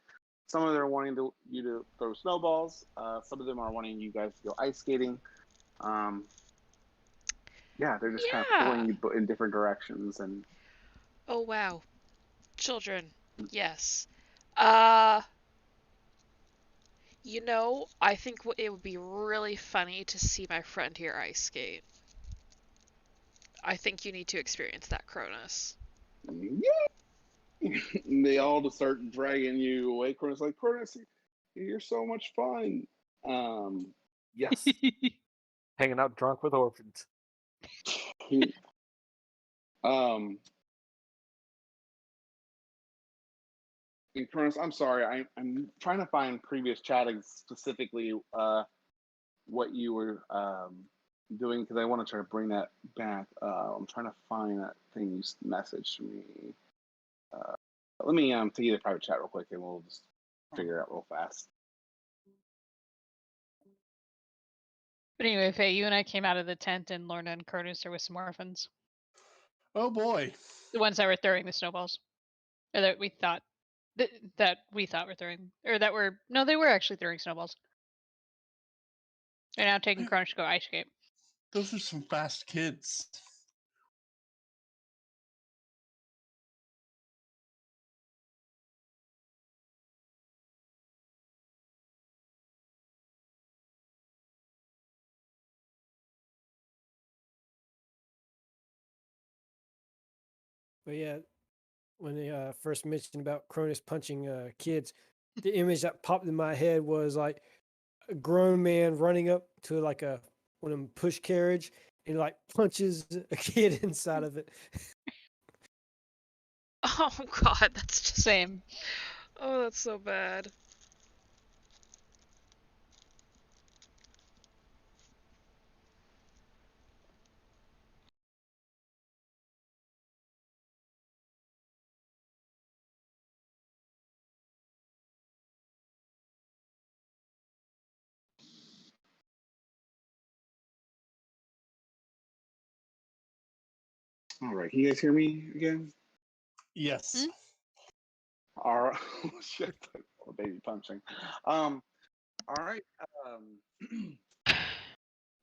Some of them are wanting you to throw snowballs. Some of them are wanting you guys to go ice skating. They're just kind of pulling you in different directions. And oh wow, children, yes. I think it would be really funny to see my friend here ice skate. I think you need to experience that, Cronus. Yeah. They all just start dragging you away. Cronus like, Cronus, you're so much fun. Yes. Hanging out drunk with orphans. And Cronus, I'm sorry, I'm trying to find previous chatting specifically what you were doing, because I want to try to bring that back. I'm trying to find that thing you messaged me. Let me take you to private chat real quick, and we'll just figure it out real fast. But anyway, Faye, you and I came out of the tent, and Lorna and Cronus are with some orphans. Oh boy. The ones that were throwing the snowballs. Or that we thought were throwing, or that were, no, they were actually throwing snowballs. They're now taking Cronus to go ice skate. Those are some fast kids. But yeah, when they first mentioned about Cronus punching kids, the image that popped in my head was like a grown man running up to like one of them push carriage and like punches a kid inside of it. Oh god, that's just... Same. Oh, that's so bad. All right, can you guys hear me again? Yes. All right. Oh, shit. Poor baby punching. All right.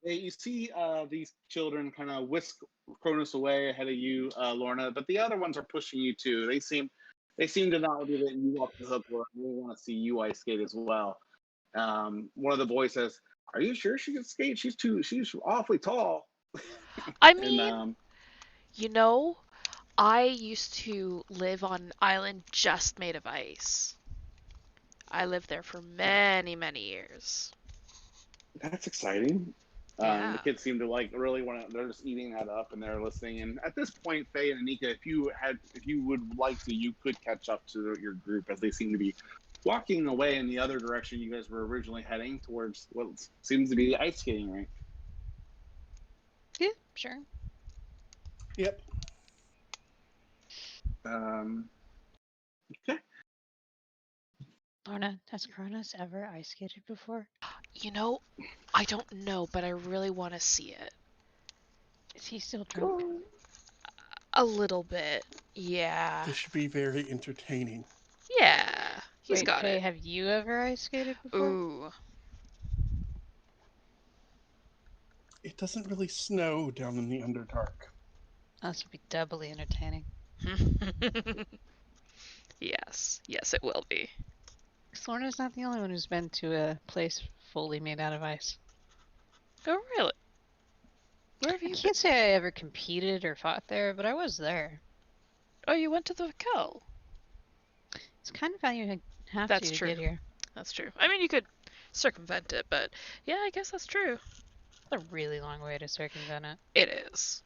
You see these children kind of whisk Cronus away ahead of you, Lorna, but the other ones are pushing you too. They seem to not be letting you off the hook, or they want to see you ice skate as well. One of the boys says, "Are you sure she can skate? She's awfully tall." I mean, And, I used to live on an island just made of ice. I lived there for many, many years. That's exciting. Yeah. The kids seem to like really want to. They're just eating that up and they're listening. And at this point, Faye and Anika, if you would like to, you could catch up to your group as they seem to be walking away in the other direction you guys were originally heading towards what seems to be the ice skating rink. Yeah, sure. Yep. Okay. Lorna, has Cronus ever ice skated before? You know, I don't know, but I really want to see it. Is he still drunk? A little bit. Yeah. This should be very entertaining. Yeah. He's Wait, got Faye, it. have you ever ice skated before? Ooh. It doesn't really snow down in the Underdark. This would be doubly entertaining. Yes. Yes, it will be. Lorna's not the only one who's been to a place fully made out of ice. Oh, really? Where have I you been? can't say I ever competed or fought there, but I was there. Oh, you went to the Kel. It's kind of how you have That's to true. get here. That's true. I mean, you could circumvent it, but yeah, I guess that's true. It's a really long way to circumvent it. It is.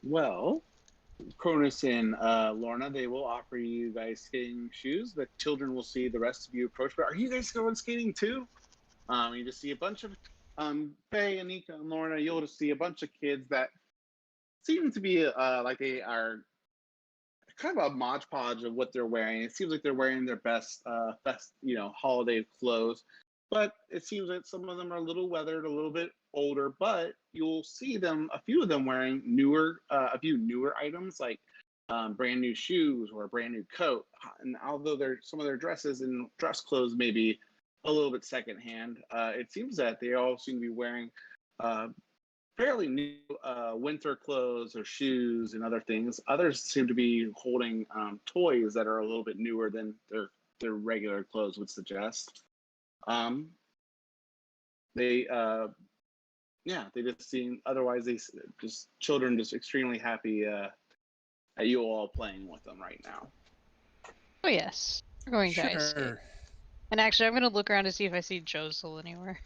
Well, Cronus and Lorna, they will offer you guys skating shoes. The children will see the rest of you approach. But are you guys going skating too? You just see a bunch of Faye, Anika, and Lorna. You'll just see a bunch of kids that seem to be like they are kind of a modge podge of what they're wearing. It seems like they're wearing their best, holiday clothes. But it seems that some of them are a little weathered, a little bit older. But you'll see a few of them wearing a few newer items like brand new shoes or a brand new coat. And although some of their dresses and dress clothes may be a little bit secondhand, it seems that they all seem to be wearing fairly new winter clothes or shoes and other things. Others seem to be holding toys that are a little bit newer than their regular clothes would suggest. They just seem, otherwise they just children just extremely happy at you all playing with them right now. Oh yes, we're going to ice skate. Sure. And actually, I'm gonna look around to see if I see Josel anywhere.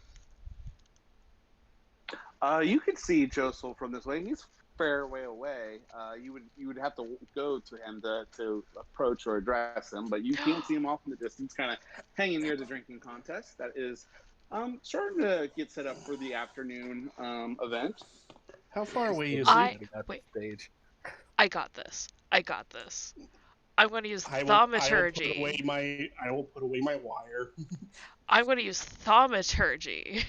You can see Josel from this way. He's a fair way away. You would have to go to him to approach or address him, but you can see him off in the distance, kind of hanging near the drinking contest. That is starting to get set up for the afternoon event. How far away is I- it? Getting at the wait. stage. I got this. I'm going to use I thaumaturgy. will put away my wire. I'm going to use thaumaturgy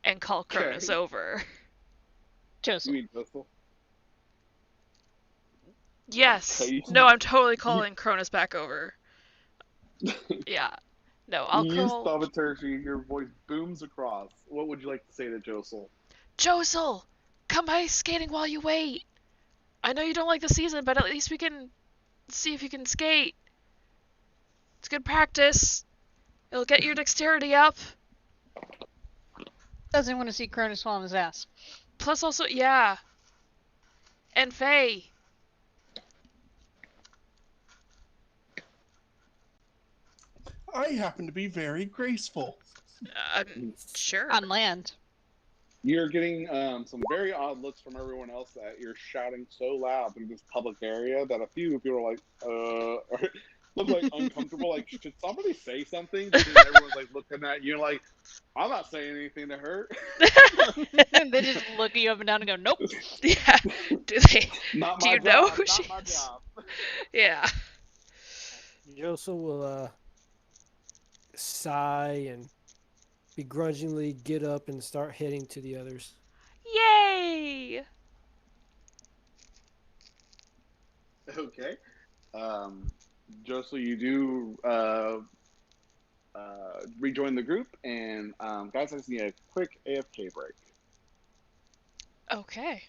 and call Cronus Okay. over. You Josel. mean Josel? Yes. Okay. No, I'm totally calling Cronus back over. Yeah. No, I'll You use call... thaumaturgy, your voice booms across. What would you like to say to Josel? Josel! Come ice skating while you wait! I know you don't like the season, but at least we can see if you can skate. It's good practice. It'll get your dexterity up. Doesn't want to see Cronus fall on his ass. Plus also, yeah. And Faye. I happen to be very graceful. Sure. On land. You're getting some very odd looks from everyone else that you're shouting so loud through this public area that a few people are like, look like uncomfortable. Like, should somebody say something? But then everyone's like looking at you like, I'm not saying anything to her. And they just look at you up and down and go, nope. Yeah. Do they? Not Do my you job. know who Not she my is? job. Yeah. Josel will sigh and begrudgingly get up and start heading to the others. Yay! Okay. Josel, you do rejoin the group, and guys, I just need a quick AFK break. Okay.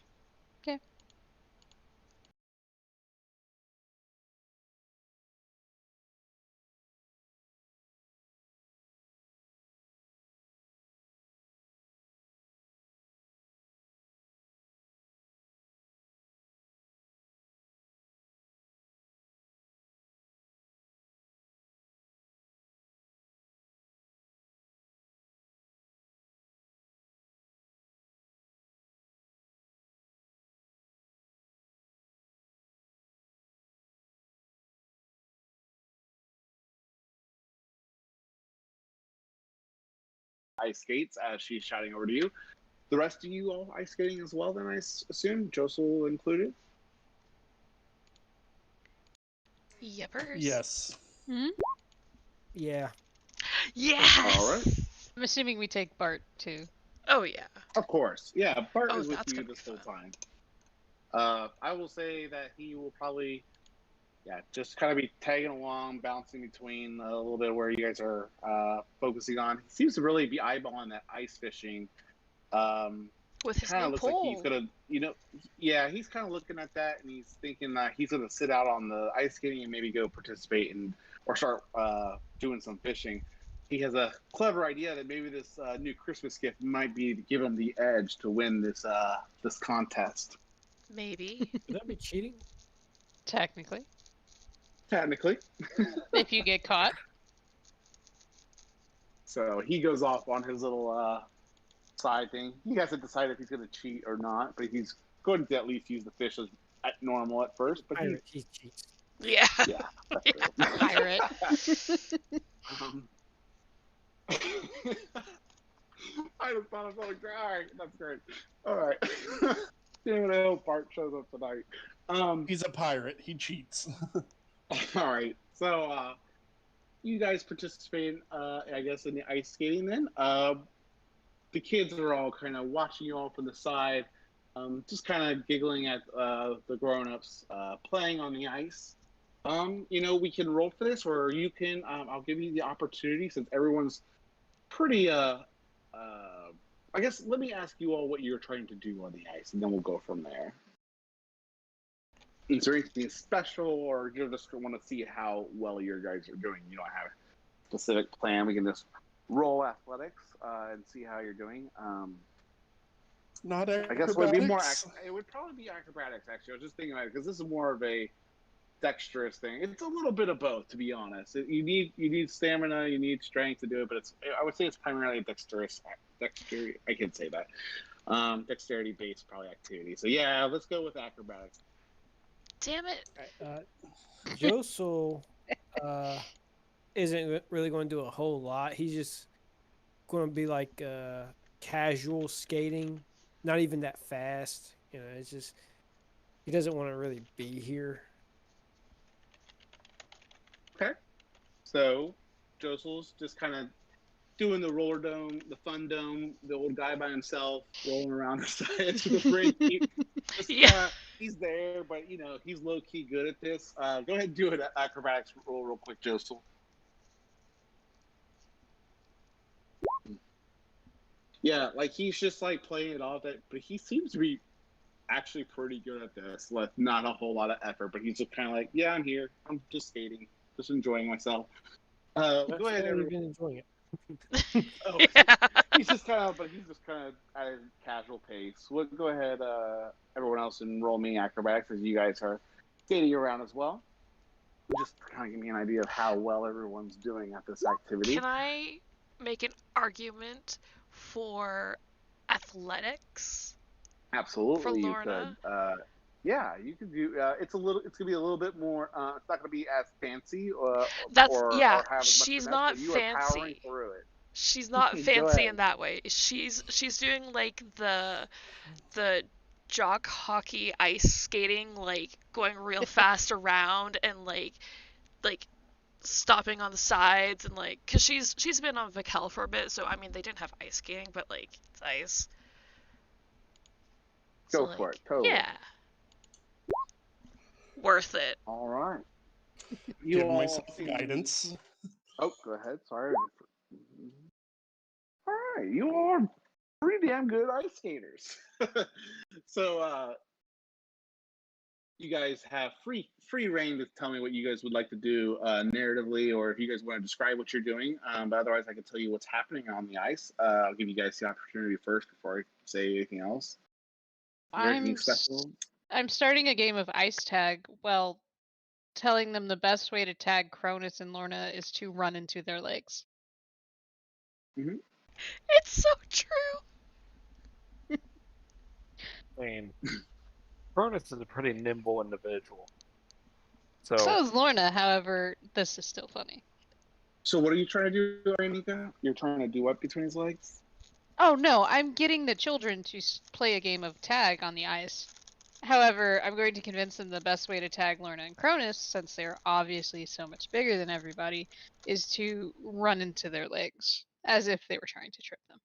ice skates as she's shouting over to you. The rest of you all ice skating as well, then I assume, Josel included? Yippers. Yes. Hmm? Yeah. Yes! All right. I'm assuming we take Bart too. Oh, yeah. Of course. Yeah, Bart Oh, is with that's you gonna be this whole fun. time. I will say that he will probably, just kind of be tagging along, bouncing between a little bit where you guys are focusing on. He seems to really be eyeballing that ice fishing. With his Kind new of looks pole. like he's gonna, he's kind of looking at that and he's thinking that he's gonna sit out on the ice skating and maybe go participate or start doing some fishing. He has a clever idea that maybe this new Christmas gift might be to give him the edge to win this contest. Maybe. Would that be cheating? Technically. Technically. If you get caught. So he goes off on his little side thing. He hasn't decided if he's going to cheat or not, but he's going to at least use the fish as normal at first. But He cheats. Yeah. yeah, Pirate. I just thought of something. All right, that's great. All right. Damn it, I hope Bart shows up tonight. He's a pirate. He cheats. All right. So you guys participate, I guess, in the ice skating then. The kids are all kind of watching you all from the side, just kind of giggling at the grown-ups playing on the ice. We can roll for this, or you can, I'll give you the opportunity since everyone's pretty, I guess, let me ask you all what you're trying to do on the ice, and then we'll go from there. Is there anything special, or you just want to see how well your guys are doing? You don't have a specific plan. We can just roll athletics and see how you're doing. Not acrobatics. I guess it would be more. It would probably be acrobatics. Actually, I was just thinking about it because this is more of a dexterous thing. It's a little bit of both, to be honest. You need stamina, you need strength to do it, but I would say it's primarily a dexterity. I can say that. Dexterity based probably activity. So yeah, let's go with acrobatics. Damn it. Josel isn't really going to do a whole lot. He's just going to be like casual skating, not even that fast. It's just he doesn't want to really be here. Okay. So Josel's just kind of doing the roller dome, the fun dome, the old guy by himself, rolling around the sides of the ring. Yeah. He's there, but he's low key good at this. Go ahead and do an acrobatics roll real quick, Josel. Yeah, like he's just like playing it off that, but he seems to be actually pretty good at this. Like not a whole lot of effort, but he's just kind of like, yeah, I'm here. I'm just skating, just enjoying myself. Go ahead, You've everyone. been enjoying it. Oh, Yeah. he's just kind of at a casual pace. We'll go ahead, everyone else, and roll me acrobatics as you guys are skating around as well. Just kind of give me an idea of how well everyone's doing at this activity. Can I make an argument for athletics? Absolutely, For you Lorna? could. Yeah, you could do. It's gonna be a little bit more. It's not gonna be as fancy. That's or yeah. have as much She's finesse, not but you are powering fancy. through it. She's not Go fancy ahead. in that way. She's doing like the jock hockey ice skating, like going real fast around and like stopping on the sides and like, cause she's been on Vakel for a bit, so I mean they didn't have ice skating, but like it's ice. Go So, for like, it. Totally. Yeah. Worth it. All right. Give myself guidance. Oh, go ahead. Sorry. All right, you are pretty damn good ice skaters. So, you guys have free reign to tell me what you guys would like to do narratively, or if you guys want to describe what you're doing. But otherwise, I can tell you what's happening on the ice. I'll give you guys the opportunity first before I say anything else. Is there anything special? I'm starting a game of ice tag. Well, telling them the best way to tag Cronus and Lorna is to run into their legs. Mm-hmm. It's so true. I mean, Cronus is a pretty nimble individual. So So is Lorna, however, this is still funny. So what are you trying to do, Anika? You're trying to do what between his legs? Oh no, I'm getting the children to play a game of tag on the ice. However, I'm going to convince them the best way to tag Lorna and Cronus, since they're obviously so much bigger than everybody, is to run into their legs, as if they were trying to trip them.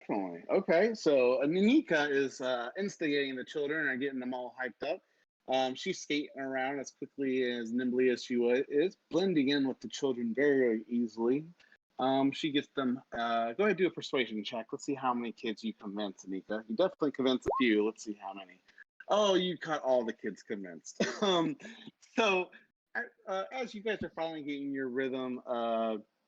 Definitely. Okay, so Anika is instigating the children and getting them all hyped up. She's skating around as quickly as nimbly as she is, blending in with the children very easily. She gets them. Go ahead and do a persuasion check. Let's see how many kids you convince, Anika. You definitely convince a few. Let's see how many. Oh, you got all the kids convinced. So as you guys are finally getting your rhythm,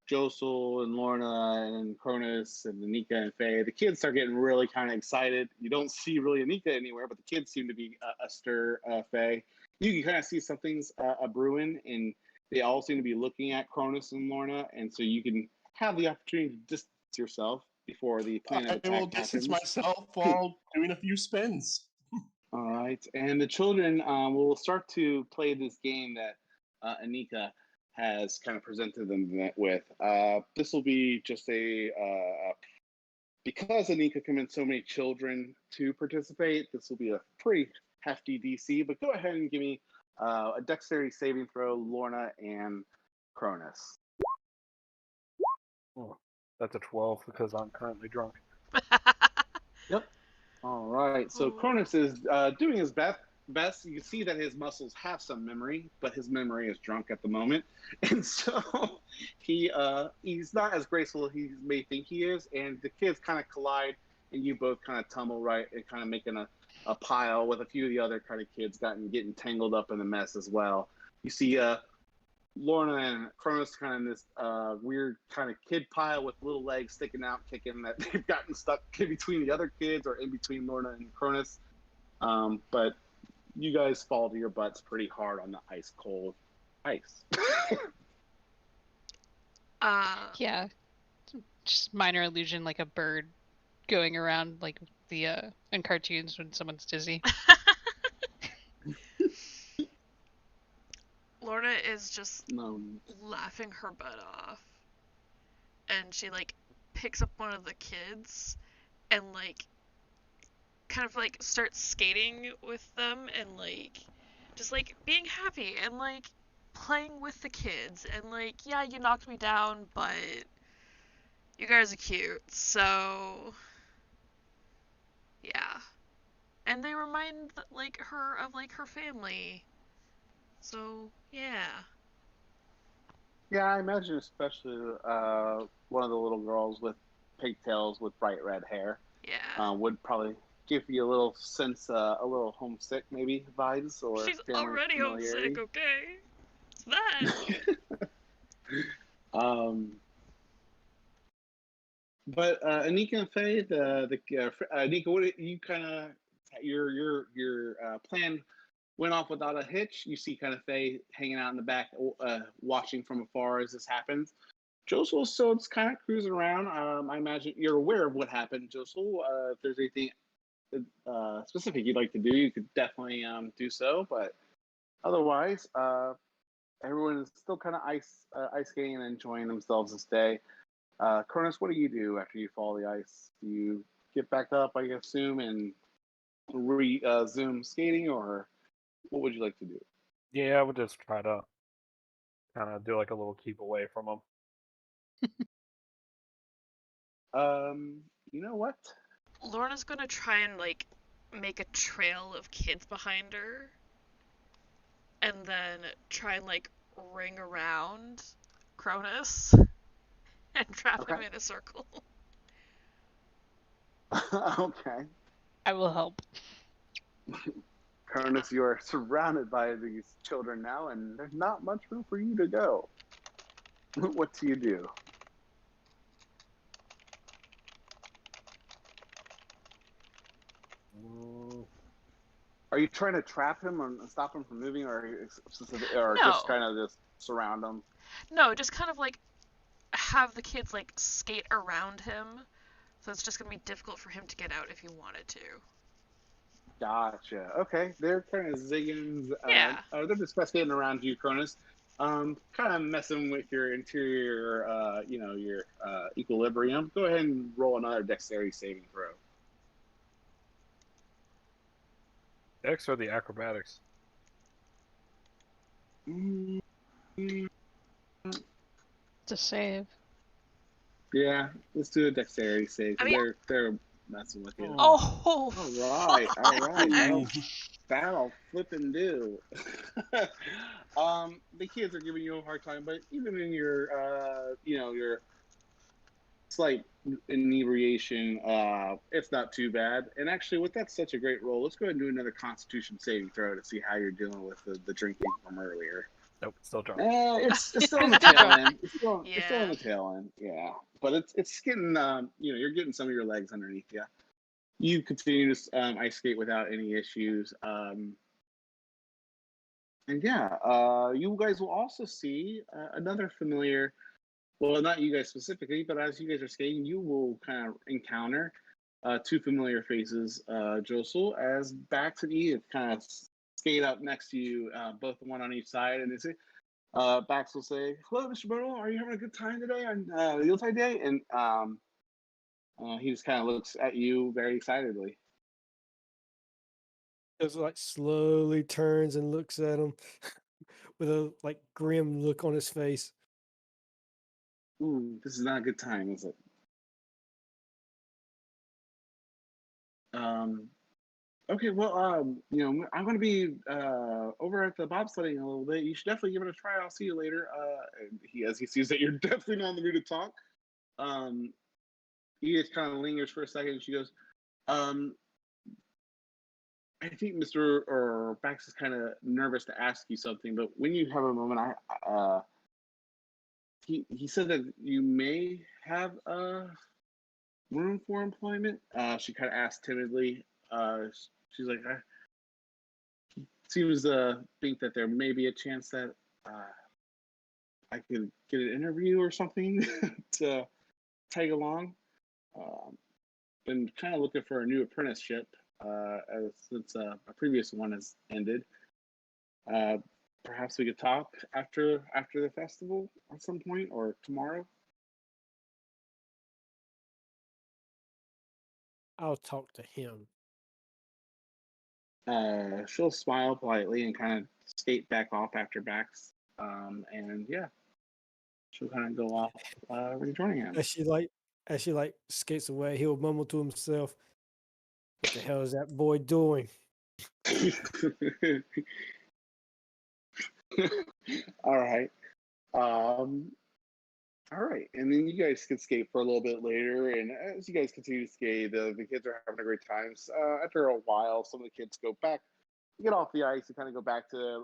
Josel and Lorna and Cronus and Anika and Faye, the kids start getting really kind of excited. You don't see really Anika anywhere, but the kids seem to be astir. Faye, you can kind of see something's brewing, and they all seem to be looking at Cronus and Lorna, and so you can have the opportunity to distance yourself before the plan of attack I will distance happens. myself while doing a few spins. All right, and the children will start to play this game that Anika has kind of presented them with. This will be just because Anika convinced so many children to participate, this will be a pretty hefty DC, but go ahead and give me a dexterity saving throw, Lorna and Cronus. Oh, that's a 12 because I'm currently drunk. Yep. All right, so Cronus is doing his best. You can see that his muscles have some memory, but his memory is drunk at the moment, and so he's not as graceful as he may think he is. And the kids kind of collide, and you both kind of tumble right and kind of making a pile with a few of the other kind of kids getting tangled up in the mess as well. You see Lorna and Cronus kind of in this weird kind of kid pile with little legs sticking out, kicking that they've gotten stuck in between the other kids or in between Lorna and Cronus, but you guys fall to your butts pretty hard on the ice cold ice. Yeah, just minor illusion, like a bird going around, like the in cartoons when someone's dizzy. Lorna is just laughing her butt off, and she like picks up one of the kids and like kind of like starts skating with them and like just like being happy and like playing with the kids and like, yeah, you knocked me down, but you guys are cute, so yeah. And they remind like her of like her family, so yeah. Yeah, I imagine especially one of the little girls with pigtails with bright red hair would probably give you a little sense, a little homesick maybe vibes, or she's family already familiarity. homesick, okay? It's that. But Anika and Faye, Anika, what you kind of your plan went off without a hitch. You see kind of Faye hanging out in the back, watching from afar as this happens. Josel still just kind of cruising around. I imagine you're aware of what happened, Josel. If there's anything specific you'd like to do, you could definitely do so. But otherwise, everyone is still kind of ice skating and enjoying themselves this day. Cronus, what do you do after you fall the ice? Do you get back up, I assume, and resume skating, or what would you like to do? Yeah, I would just try to kind of do like a little keep away from them. You know what? Lorna's gonna try and like make a trail of kids behind her, and then try and like ring around Cronus and trap him in a circle. Okay. I will help. Cronus, you are surrounded by these children now, and there's not much room for you to go. What do you do? Are you trying to trap him and stop him from moving, or just kind of just surround him? No, just kind of like have the kids like skate around him, so it's just gonna be difficult for him to get out if he wanted to. Gotcha. Okay, they're kind of zigging. Yeah. They're just skating around you, Cronus. kind of messing with your interior, your equilibrium. Go ahead and roll another dexterity saving throw. Dex or the acrobatics? It's a save. Yeah, let's do a dexterity save. I mean- They're messing with you. Oh, All right. Ooh. That'll flip and do. The kids are giving you a hard time, but even in your, your slight inebriation, it's not too bad. And actually, with that's such a great roll, let's go ahead and do another Constitution saving throw to see how you're dealing with the drinking from earlier. Nope, still drunk. It's still on the tail end. It's still on Yeah. the tail end. Yeah, but it's getting, you're getting some of your legs underneath you. You continue to ice skate without any issues. And yeah, you guys will also see another familiar. Well, not you guys specifically, but as you guys are skating, you will kind of encounter two familiar faces, Josel, as Bax and Edith kind of skate up next to you, both one on each side, and they say, Bax will say, "Hello, Mr. Burnell. Are you having a good time today on the Yuletide Day?" And he just kind of looks at you very excitedly. Just like slowly turns and looks at him with a like grim look on his face. Ooh, this is not a good time, is it? Okay, well, I'm going to be over at the bobsledding in a little bit. You should definitely give it a try. I'll see you later. And as he sees that you're definitely not in the mood to talk, he just kind of lingers for a second. And she goes, I think Mr. or Bax is kind of nervous to ask you something, but when you have a moment, he said that you may have room for employment. She kind of asked timidly. She's like, I seems to think that there may be a chance that I could get an interview or something to tag along. Been kind of looking for a new apprenticeship since a previous one has ended. Perhaps we could talk after the festival at some point or tomorrow. I'll talk to him. She'll smile politely and kind of skate back off after Bax. And yeah, she'll kind of go off, rejoining him. As she skates away, he'll mumble to himself, "What the hell is that boy doing?" All right. All right, and then you guys can skate for a little bit later, and as you guys continue to skate, the kids are having a great time. After a while, some of the kids go back, get off the ice, and kind of go back to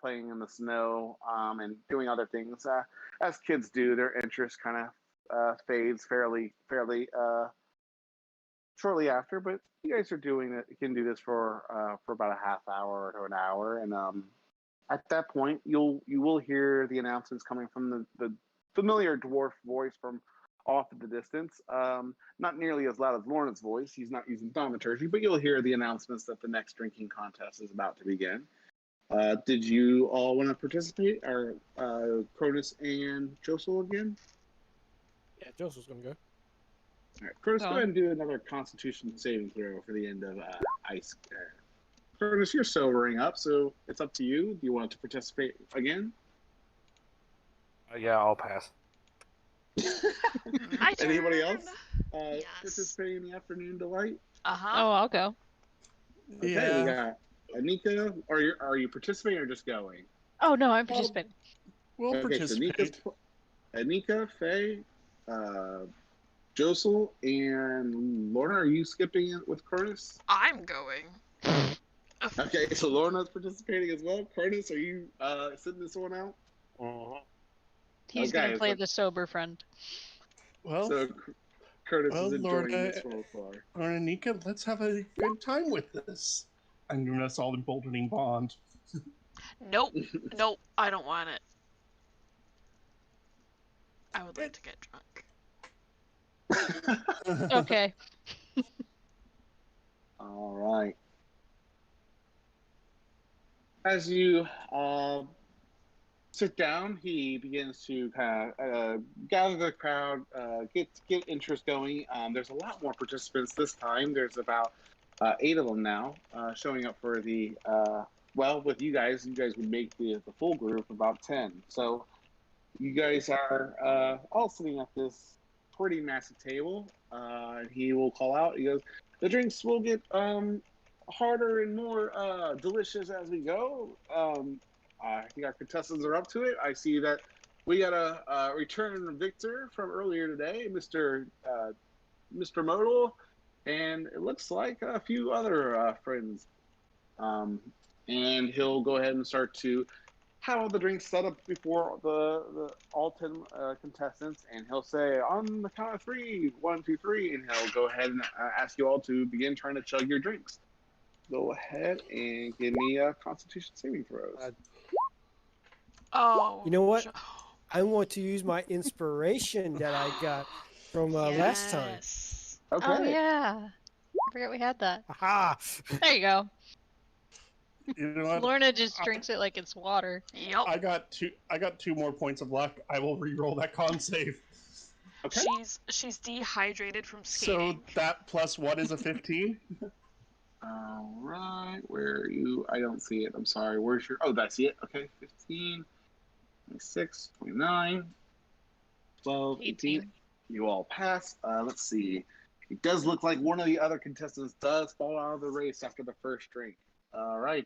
playing in the snow and doing other things. As kids do, their interest kind of fades fairly shortly after. But you guys are doing it. You can do this for about a half hour to an hour, and at that point, you will hear the announcements coming from the familiar dwarf voice from off in the distance. Not nearly as loud as Lorna's voice. He's not using thaumaturgy, but you'll hear the announcements that the next drinking contest is about to begin. Did you all want to participate? Or Cronus and Josel again? Yeah, Joseph's gonna go. All right, Cronus, go ahead and do another Constitution saving throw for the end of ice. Cronus, you're sobering up, so it's up to you. Do you want to participate again? Yeah, I'll pass. My turn. Anybody else Yes. participating in the afternoon delight? Uh-huh. Oh, I'll go. Okay, Yeah. we got Anika. Are you participating or just going? Oh no, I'm participating. We'll Okay, participate. so Anika, Faye, Josel, and Lorna. Are you skipping it with Curtis? I'm going. Okay, so Lorna's participating as well. Curtis, are you sitting this one out? Mhm. He's Okay, gonna play so- the sober friend. Well, So Curtis well, is enjoying Lorna, this so far. Anika, let's have a good time with this. I'm doing us all emboldening bond. Nope. Nope. I don't want it. I would like to get drunk. Okay. All right. As you sit down, he begins to kind of gather the crowd, get interest going. There's a lot more participants this time. There's about 8 of them now showing up for the. Well, with you guys would make the full group about 10. So you guys are all sitting at this pretty massive table. He will call out. He goes, "The drinks will get harder and more delicious as we go. I think our contestants are up to it. I see that we got a return victor from earlier today, Mr. Modal, and it looks like a few other friends." And he'll go ahead and start to have all the drinks set up before the all 10 contestants, and he'll say, "On the count of 3, 1, 2, 3," and he'll go ahead and ask you all to begin trying to chug your drinks. Go ahead and give me a Constitution saving throws. Oh. You know what? I want to use my inspiration that I got from last time. Yes. Okay. Oh yeah. I forgot we had that. Aha! There you go. You know what? Lorna just drinks it like it's water. Yep. I got 2 more points of luck. I will re-roll that con save. Okay. She's dehydrated from skating. So that plus 1 is a 15. All right. Where are you? I don't see it. I'm sorry. Where's your? Oh, I see it. Okay. 15, 26, 29, 12, 18. You all pass. Let's see. It does look like one of the other contestants does fall out of the race after the first drink. All right.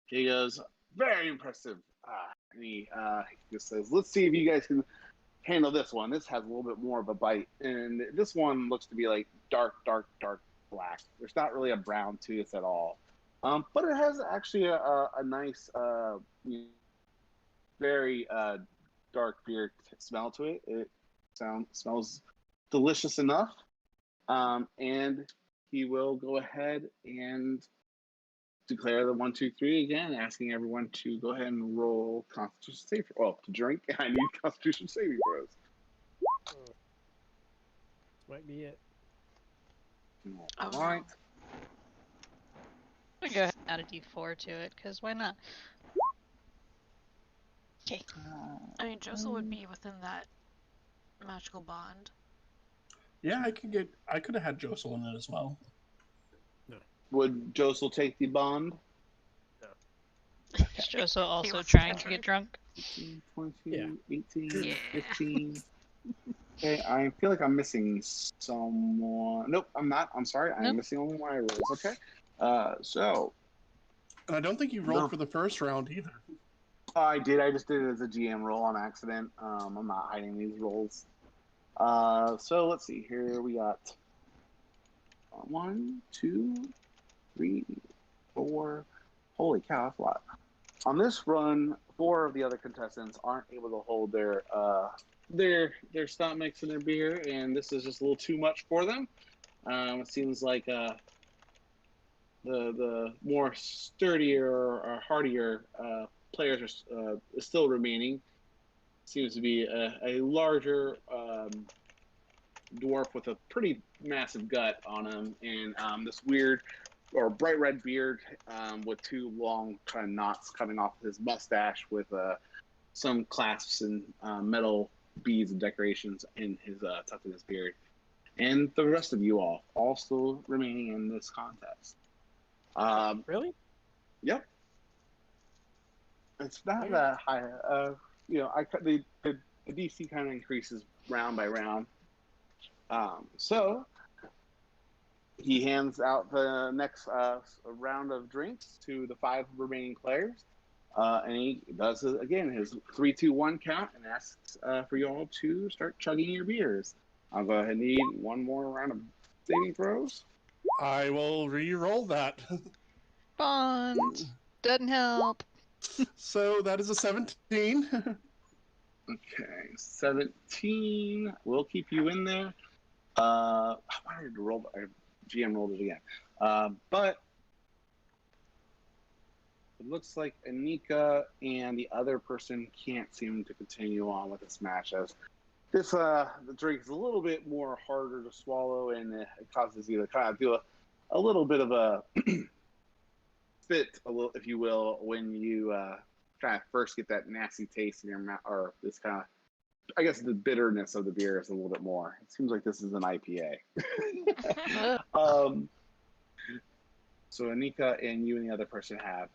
He goes, "Very impressive." And he just says, "Let's see if you guys can handle this one. This has a little bit more of a bite. And this one looks to be like dark black. There's not really a brown to this at all. But it has actually a nice, very dark beer smell to it. It smells delicious enough. And he will go ahead and declare the 1, 2, 3 again, asking everyone to go ahead and roll Constitution saving. Well, to drink, I need Constitution saving throws. Might be it. All right. I'm gonna go ahead and add a D4 to it, because why not? Okay. I mean, Josel would be within that magical bond. Yeah, I could have had Josel in it as well. Would Josel take the bond? Is Josel also wants trying to to get drunk? 18, 20, Yeah. 18, Yeah. 15. Okay, I feel like I'm missing someone. Nope, I'm not. I'm sorry. I'm Nope. missing only my rolls. Okay. So. And I don't think you rolled No. for the first round either. I did. I just did it as a GM roll on accident. I'm not hiding these rolls. So let's see. Here we got 1, 2, 3, 4. Holy cow, that's a lot. On this run, 4 of the other contestants aren't able to hold their stomachs and their beer, and this is just a little too much for them. It seems like the more sturdier or hardier players are still remaining. Seems to be a larger dwarf with a pretty massive gut on him, and this weird or bright red beard with 2 long kind of knots coming off his mustache with some clasps and metal beads and decorations in his tucked in his beard. And the rest of you all still remaining in this contest. Really? Yep. It's not that high. The DC kind of increases round by round. So he hands out the next round of drinks to the 5 remaining players. And he does, again, his 3, 2, 1 count and asks for you all to start chugging your beers. I'll go ahead and need 1 more round of saving throws. I will re-roll that. Bond doesn't help. So that is a 17. Okay, 17. We'll keep you in there. I wanted to roll. GM rolled it again. But it looks like Anika and the other person can't seem to continue on with this match, as this the drink is a little bit more harder to swallow, and it causes you to kind of do a little bit of a fit, if you will, when you kind of first get that nasty taste in your mouth, or this kind of, I guess the bitterness of the beer is a little bit more. It seems like this is an IPA. So Anika and you and the other person have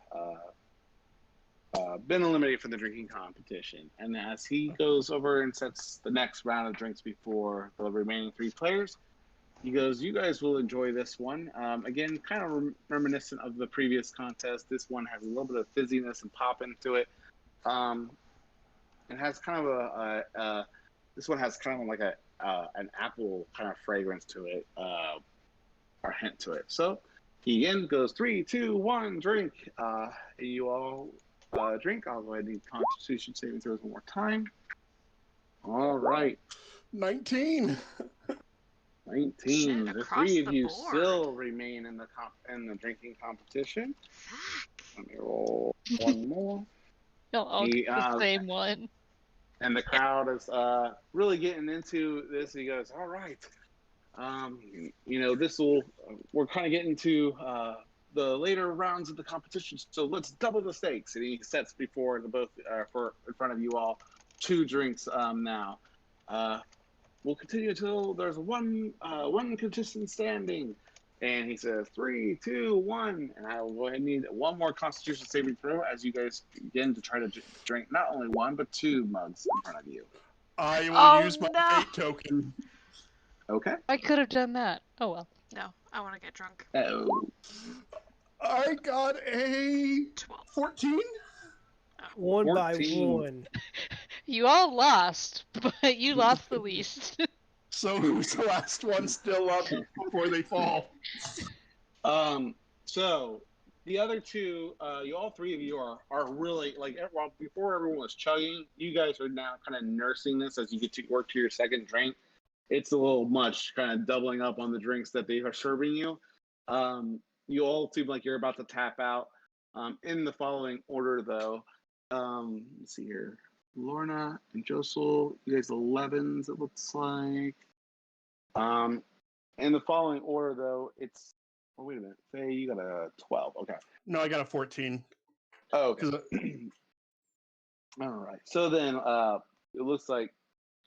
been eliminated from the drinking competition. And as he goes over and sets the next round of drinks before the remaining 3 players, he goes, you guys will enjoy this one. Again, kind of reminiscent of the previous contest. This one has a little bit of fizziness and pop into it. It has kind of this one has kind of like an apple kind of fragrance to it, or hint to it. So he again goes 3, 2, 1, drink. And you all drink. I'll go ahead and do Constitution saving throws one more time. All right. 19. 19. Shit, The across 3 of the you board. still remain in the drinking competition. Let me roll one more. No, I'll get the same one. And the crowd is really getting into this. He goes, all right. We're kind of getting to the later rounds of the competition, so let's double the stakes. And he sets before in front of you all 2 drinks now. We'll continue until there's one contestant standing. And he says 3, 2, 1, and I will go ahead and need one more Constitution saving throw as you guys begin to try to drink not only 1 but 2 mugs in front of you. I will use my fate token. Okay. I could have done that. Oh well. No, I want to get drunk. Oh. I got a 12. 14. 1 by 14. 1. You all lost, but you lost the least. So who's the last one still up before they fall? So the other 2, all 3 of you are really before everyone was chugging, you guys are now kind of nursing this as you get to work to your second drink. It's a little much, kind of doubling up on the drinks that they are serving you. You all seem like you're about to tap out. In the following order, though, let's see here. Lorna and Josel, you guys 11s, it looks like. In the following order, though, it's... Oh, wait a minute. Faye, you got a 12. Okay. No, I got a 14. Oh, okay. All right. So then it looks like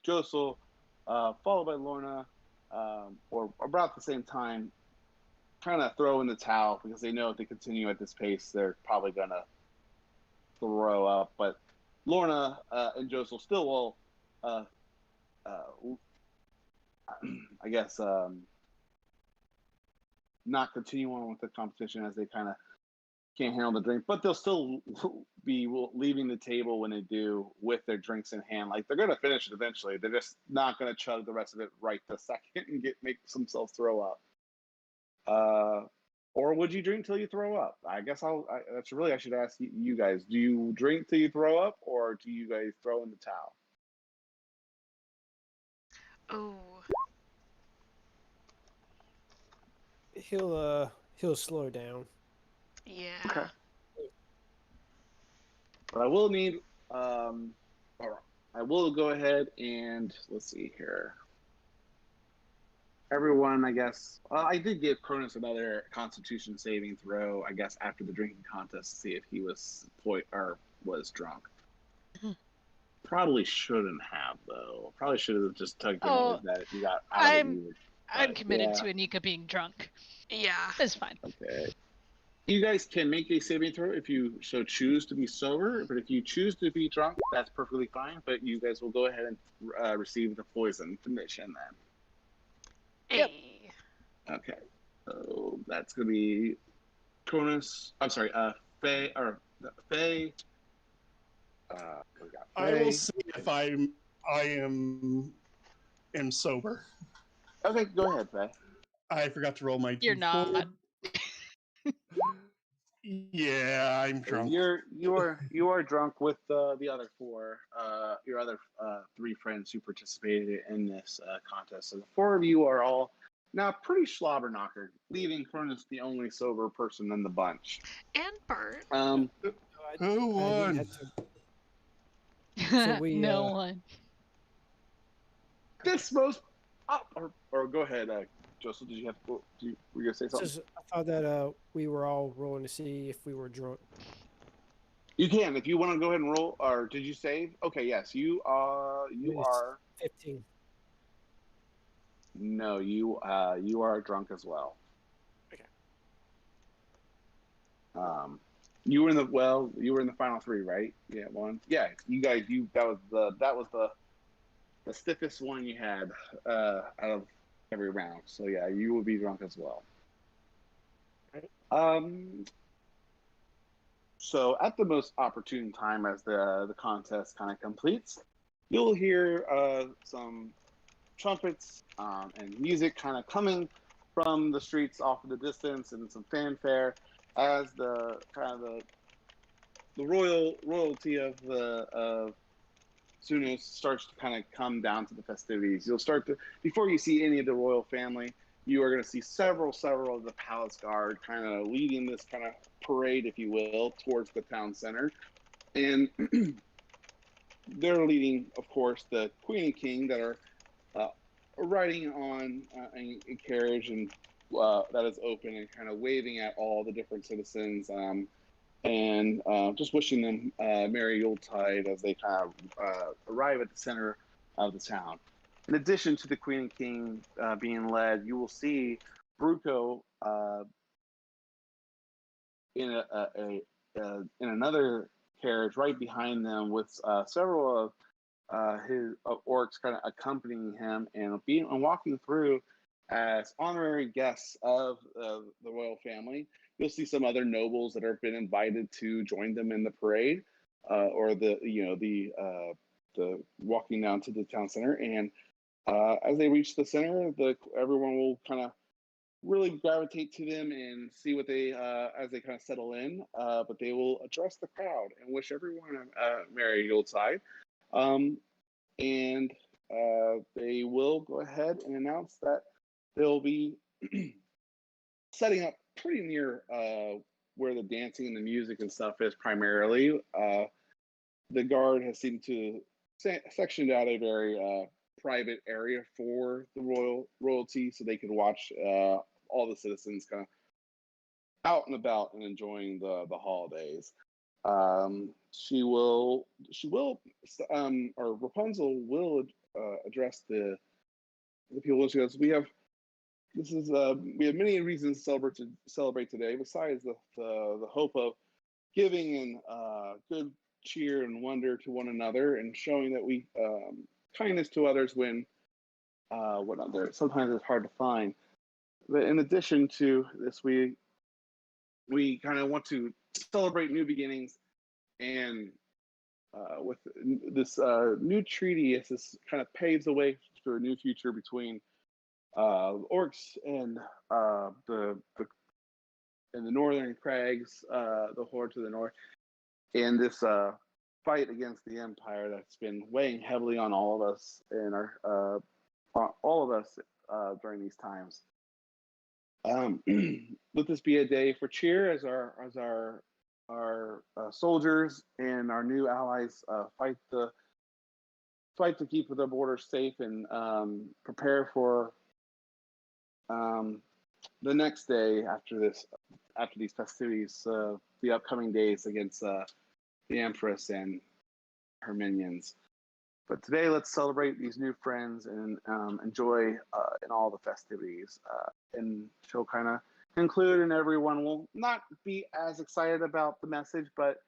Josel, followed by Lorna, or about the same time, kind of throw in the towel because they know if they continue at this pace, they're probably going to throw up. But Lorna and Josel still will, I guess, not continue on with the competition as they kind of can't handle the drink, but they'll still be leaving the table when they do with their drinks in hand. Like, they're going to finish it eventually. They're just not going to chug the rest of it right the second and make themselves throw up. Or would you drink till you throw up? I guess I should ask you guys. Do you drink till you throw up, or do you guys throw in the towel? Oh. He'll slow down. Yeah. Okay. But I will need, all right, I will go ahead and, let's see here. Everyone, I guess, I did give Cronus another Constitution saving throw, I guess, after the drinking contest to see if he was drunk. Probably shouldn't have, though. Probably should have just tugged in that if you got out of it. I'm committed to Anika being drunk. Yeah. It's fine. Okay. You guys can make a saving throw if you so choose to be sober, but if you choose to be drunk, that's perfectly fine. But you guys will go ahead and receive the poison condition then. Yep. Okay. So that's going to be Cronus. I'm sorry, Faye. Faye. I will see if I am sober. Okay, go ahead, Faye. I forgot to roll my. You're not. Yeah, I'm drunk. You are drunk with the other 4, your other 3 friends who participated in this contest. So the 4 of you are all now pretty slobber-knockered, leaving Cronus the only sober person in the bunch. And Bert. Who won? So we, no one. This most, or go ahead, Joseph. Did you have? Were you gonna say something? I thought that we were all rolling to see if we were drunk. You can if you want to go ahead and roll. Or did you save? Okay, yes, you are. You Minus are. 15. No, you are drunk as well. Okay. You were in the final three, right? Yeah, one. Yeah, you guys. That was the stiffest one you had out of every round. So yeah, you will be drunk as well. Right. So at the most opportune time, as the contest kind of completes, you'll hear some trumpets and music kind of coming from the streets off in the distance, and some fanfare as the kind of the royalty of Sunos starts to kind of come down to the festivities. You'll start to, before you see any of the royal family, you are going to see several of the palace guard kind of leading this kind of parade, if you will, towards the town center. And they're leading, of course, the queen and king that are riding on a carriage and that is open and kind of waving at all the different citizens and just wishing them Merry Yuletide as they kind of arrive at the center of the town. In addition to the Queen and King being led, you will see Bruco in in another carriage right behind them with several of his orcs kind of accompanying him and walking through as honorary guests of the royal family. You'll see some other nobles that have been invited to join them in the parade, or the walking down to the town center. And as they reach the center, everyone will kind of really gravitate to them and see what they as they kind of settle in. But they will address the crowd and wish everyone a Merry Yuletide. And they will go ahead and announce that they'll be setting up pretty near where the dancing and the music and stuff is primarily. The guard has seemed to sectioned out a very private area for the royalty, so they could watch all the citizens kind of out and about and enjoying the holidays. Or Rapunzel will address the people. She goes, we have many reasons to celebrate today, besides the hope of giving and good cheer and wonder to one another, and showing that we kindness to others when sometimes it's hard to find. But in addition to this, we kind of want to celebrate new beginnings, and with this new treaty, as this kind of paves the way for a new future between orcs and the northern crags, the horde to the north, and this fight against the empire that's been weighing heavily on all of us and all of us during these times. Let this be a day for cheer as our soldiers and our new allies fight to keep the borders safe and prepare for the next day after these festivities, the upcoming days against the Empress and her minions. But today, let's celebrate these new friends and enjoy in all the festivities. And she'll kind of conclude, and everyone will not be as excited about the message. But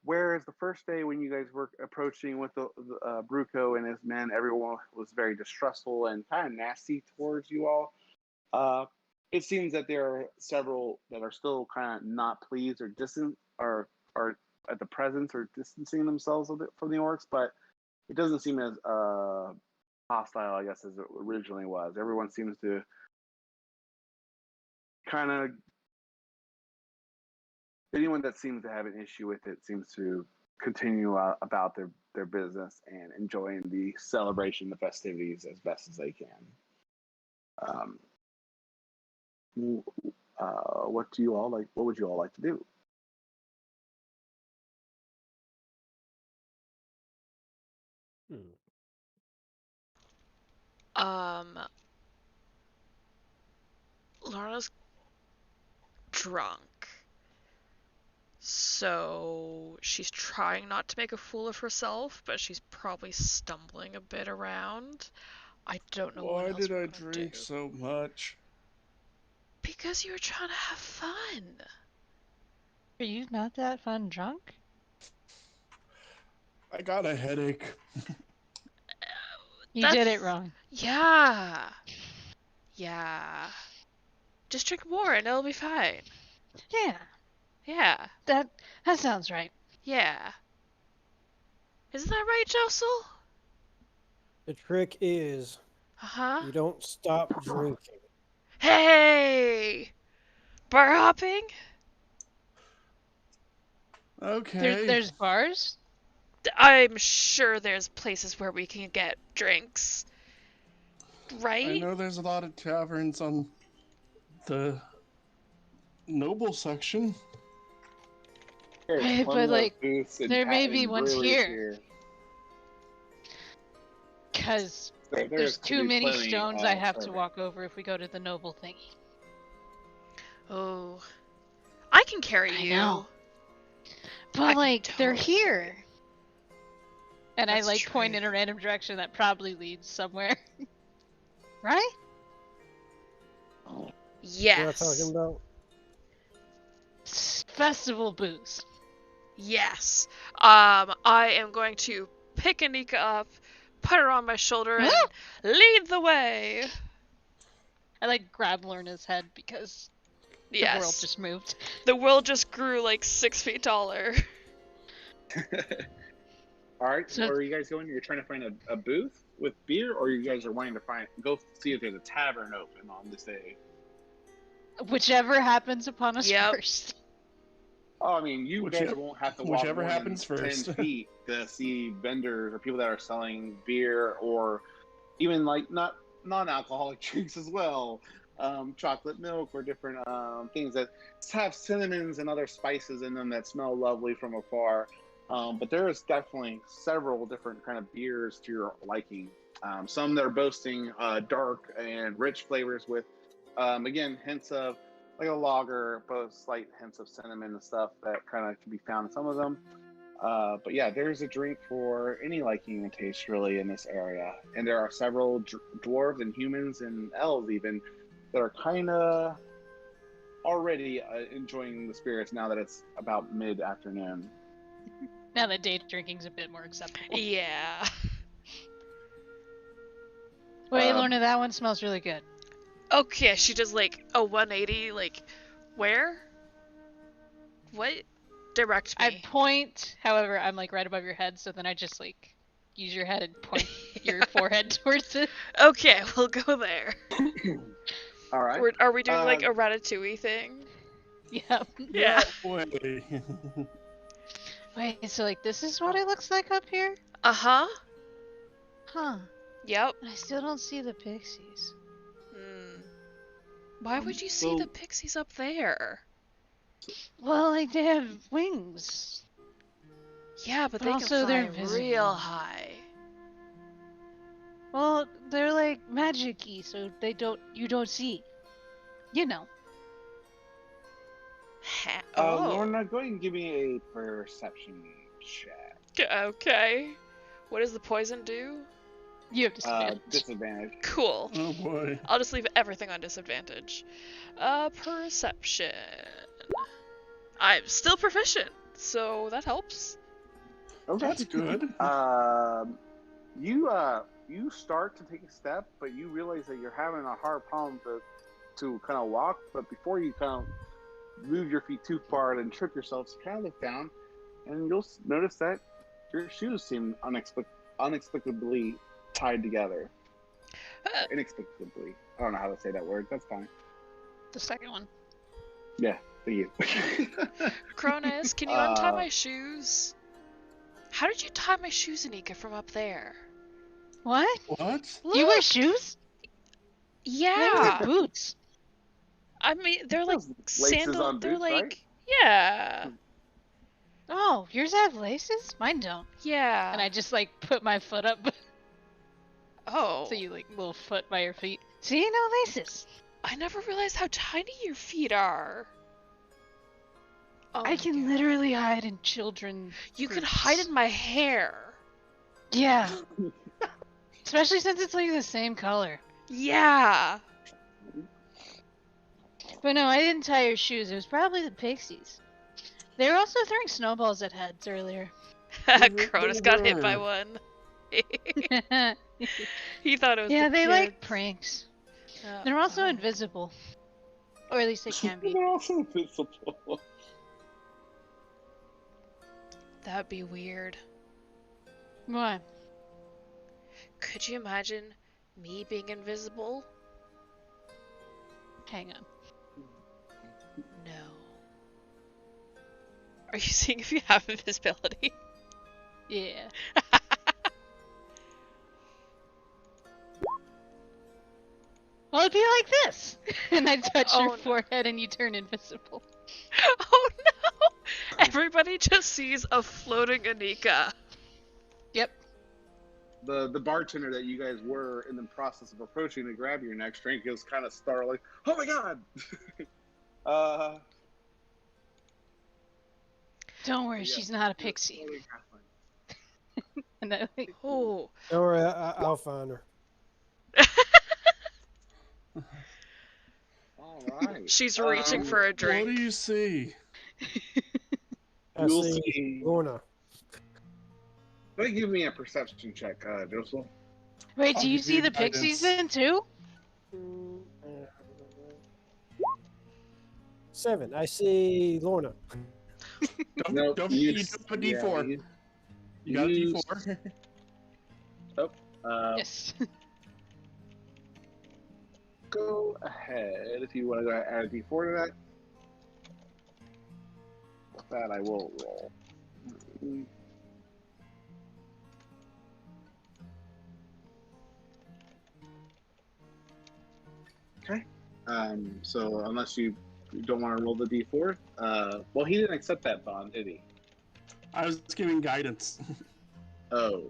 whereas the first day when you guys were approaching with the Bruco and his men, everyone was very distrustful and kind of nasty towards you all. It seems that there are several that are still kind of not pleased or distant, or at the presence or distancing themselves a bit from the orcs, but it doesn't seem as hostile, I guess, as it originally was. Everyone seems to kind of, anyone that seems to have an issue with it seems to continue about their business and enjoying the celebration, the festivities as best as they can. What do you all like? What would you all like to do? Laura's drunk. So she's trying not to make a fool of herself, but she's probably stumbling a bit around. I don't know what Why else did we're I gonna drink do. so much? Because you were trying to have fun. Are you not that fun drunk? I got a headache. You did it wrong. Yeah. Yeah. Just drink more and it'll be fine. Yeah, Yeah. that sounds right. Yeah. Isn't that right, Josel? The trick is Uh-huh. you don't stop drinking. Hey! Bar hopping? Okay. There's bars. I'm sure there's places where we can get drinks. Right? I know there's a lot of taverns on the noble section. There's Right, plenty but, of like, booths and there may and be ones breweries here. Because There's there's could too be many plenty stones of I have to serving. walk over if we go to the noble thingy. Oh. I can carry I you. know. I But, can like, they're totally here. And I, That's like, point true. in a random direction that probably leads somewhere. Right? We're not Yes. talking about. Festival booze. Yes. I am going to pick Anika up, put her on my shoulder, and lead the way. I, like, grab Lorna's head because the Yes. world just moved. The world just grew like 6 feet taller. All right, So- so where are you guys going? You're trying to find a booth with beer, or you guys are wanting to go see if there's a tavern open on this day? Whichever happens upon us Yep. first. Oh, I mean, you guys Whichever- won't have to walk whichever more happens than first. 10 feet to see vendors or people that are selling beer or even like not non-alcoholic drinks as well. Chocolate milk or different things that have cinnamons and other spices in them that smell lovely from afar. But there is definitely several different kind of beers to your liking. Some that are boasting dark and rich flavors with, again, hints of like a lager, but slight hints of cinnamon and stuff that kind of can be found in some of them. But yeah, there's a drink for any liking and taste really in this area. And there are several dwarves and humans and elves even that are kind of already enjoying the spirits now that it's about mid-afternoon. Now that day drinking's a bit more acceptable. Yeah. Wait, Lorna, that one smells really good. Okay, she does like a 180, like, where? What? Direct me. I point, however, I'm like right above your head, so then I just like use your head and point your forehead towards it. Okay, we'll go there. All right. Are we doing like a Ratatouille thing? Yeah. Yeah. Way. Wait, so like this is what it looks like up here? Uh-huh. Huh. Yep. I still don't see the pixies. Why would you see so- the pixies up there? Well, like they have wings. Yeah, but But they also can they're fly invisible. real high. Well, they're like magic-y, so you don't see. You know. Lorna, go ahead and give me a perception check. Okay. What does the poison do? You have disadvantage. Disadvantage. Cool. Oh boy. I'll just leave everything on disadvantage. Perception. I'm still proficient, so that helps. Okay. That's good. You start to take a step, but you realize that you're having a hard problem to kind of walk. But before you kind of move your feet too far and trip yourself, you kind of look down, and you'll notice that your shoes seem unexplicably tied together. Inexplicably. I don't know how to say that word. That's fine. The second one. Yeah, thank you. Cronus, can you untie my shoes? How did you tie my shoes, Anika, from up there? What? What? Do you wear Look! shoes? Yeah. They're boots. I mean, they're like Those laces sandal. on They're boots, like, right? yeah, Oh, yours have laces? Mine don't. yeah. And I just like put my foot up Oh, so you like little foot by your feet. See, no laces. I never realized how tiny your feet are. Oh I my can God. literally hide in children. You could groups. hide in my hair. Yeah. Especially since it's like the same color. Yeah. But no, I didn't tie your shoes. It was probably the pixies. They were also throwing snowballs at heads earlier. Cronus got hit by were. one. Yeah, He thought it was the they kids. like pranks. They're also Oh. invisible. Or at least they can be. They're also invisible. That'd be weird. Why? Could you imagine me being invisible? Hang on. No. Are you seeing if you have invisibility? Yeah. Well, it'd be like this. And I touch Oh, your no. forehead and you turn invisible. Oh no! Everybody just sees a floating Anika. Yep. The bartender that you guys were in the process of approaching to grab your next drink is kind of startled, like, oh my god! Don't worry, Yeah, she's not a you're pixie. totally halfling. And I, like, Oh. Don't worry, I'll find her. All right. She's reaching for a What do drink. you see? I You'll see see. Lorna. Go ahead and give me a perception check, Joseph. wait, I'll do you give see you the pixies guidance. then too? 7. I see Lorna. Don't you you have a D4. yeah, You got a you- D4. Yes. Go ahead if you want to go ahead and add a D4 to that. With that, I will roll. Okay. So unless you don't want to roll the D4, well, he didn't accept that bond, did he? I was giving guidance. Oh,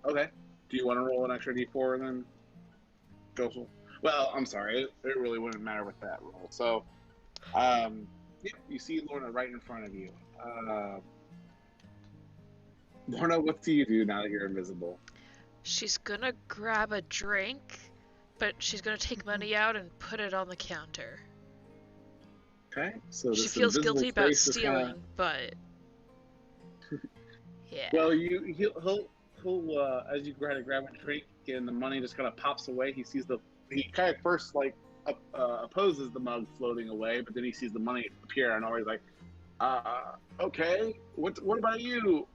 okay. Do you want to roll an extra D4 then, Joseph? Well, I'm sorry. It really wouldn't matter with that roll. So, yeah, you see Lorna right in front of you. Lorna, what do you do now that you're invisible? She's gonna grab a drink, but she's gonna take money out and put it on the counter. Okay, so She this feels invisible guilty about face is stealing, kinda- but yeah. Well, he'll as you try to grab a drink and the money just kind of pops away. He kind of first like opposes the mug floating away, but then he sees the money appear and always like, okay, what about you,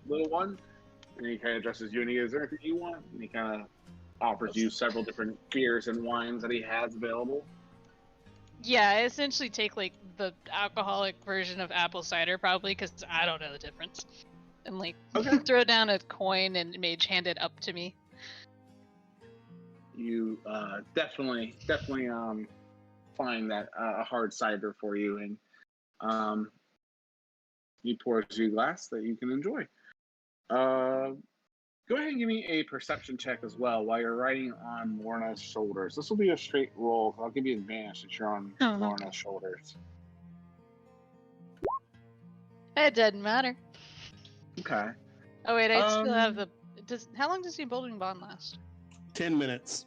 little one? And he kind of addresses you and he goes, is there anything you want? And he kind of offers you several different beers and wines that he has available. Yeah, I essentially take like the alcoholic version of apple cider probably because I don't know the difference. And like Okay. throw down a coin and mage hand it up to me. You definitely find that a hard cider for you, and he pours you a glass that you can enjoy. Go ahead and give me a perception check as well while you're riding on Lorna's shoulders. This will be a straight roll. I'll give you advantage since you're on Oh, okay. Lorna's shoulders. It doesn't matter. Okay. Oh wait, I still have Um, the. How long does the emboldening bond last? 10 minutes.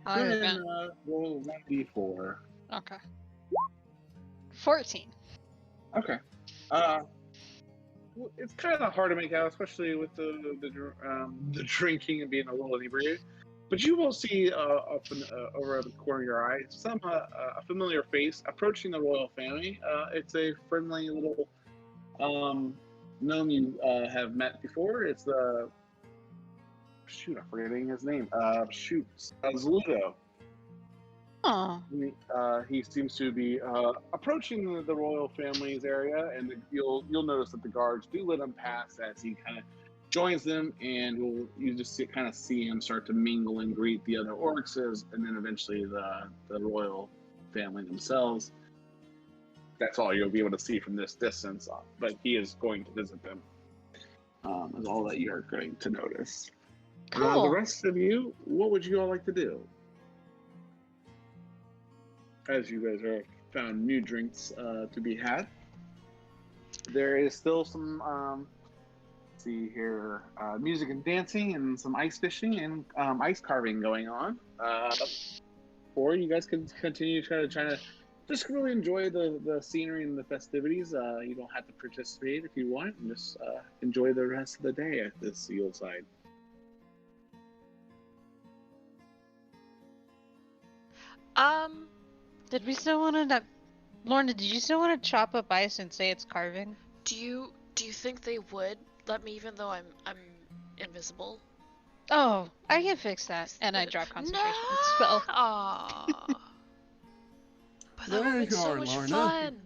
How Go long ahead is and it? roll 1d4. Okay. 14. Okay. Well, it's kind of hard to make out, especially with the drinking and being a little inebriated. But you will see over the corner of your eye a familiar face approaching the royal family. It's a friendly little gnome you have met before. It's the I'm forgetting his name. Zludo. Oh. He seems to be approaching the royal family's area, and you'll notice that the guards do let him pass as he kind of joins them, and you just kind of see him start to mingle and greet the other orcs, and then eventually the royal family themselves. That's all you'll be able to see from this distance, but he is going to visit them. Is all that you're going to notice. Cool. The rest of you, what would you all like to do? As you guys have found new drinks to be had. there is still some let's see here, music and dancing and some ice fishing and ice carving going on. Or you guys can continue trying to just really enjoy the scenery and the festivities. You don't have to participate if you want, and just enjoy the rest of the day at this Yule side. Did we still want to? Lorna, did you still want to chop up ice and say it's carving? Do you think they would let me, even though I'm invisible? Oh, I can fix that. And I drop concentration spell. Aww. But that There would be you so are, much Lorna. fun.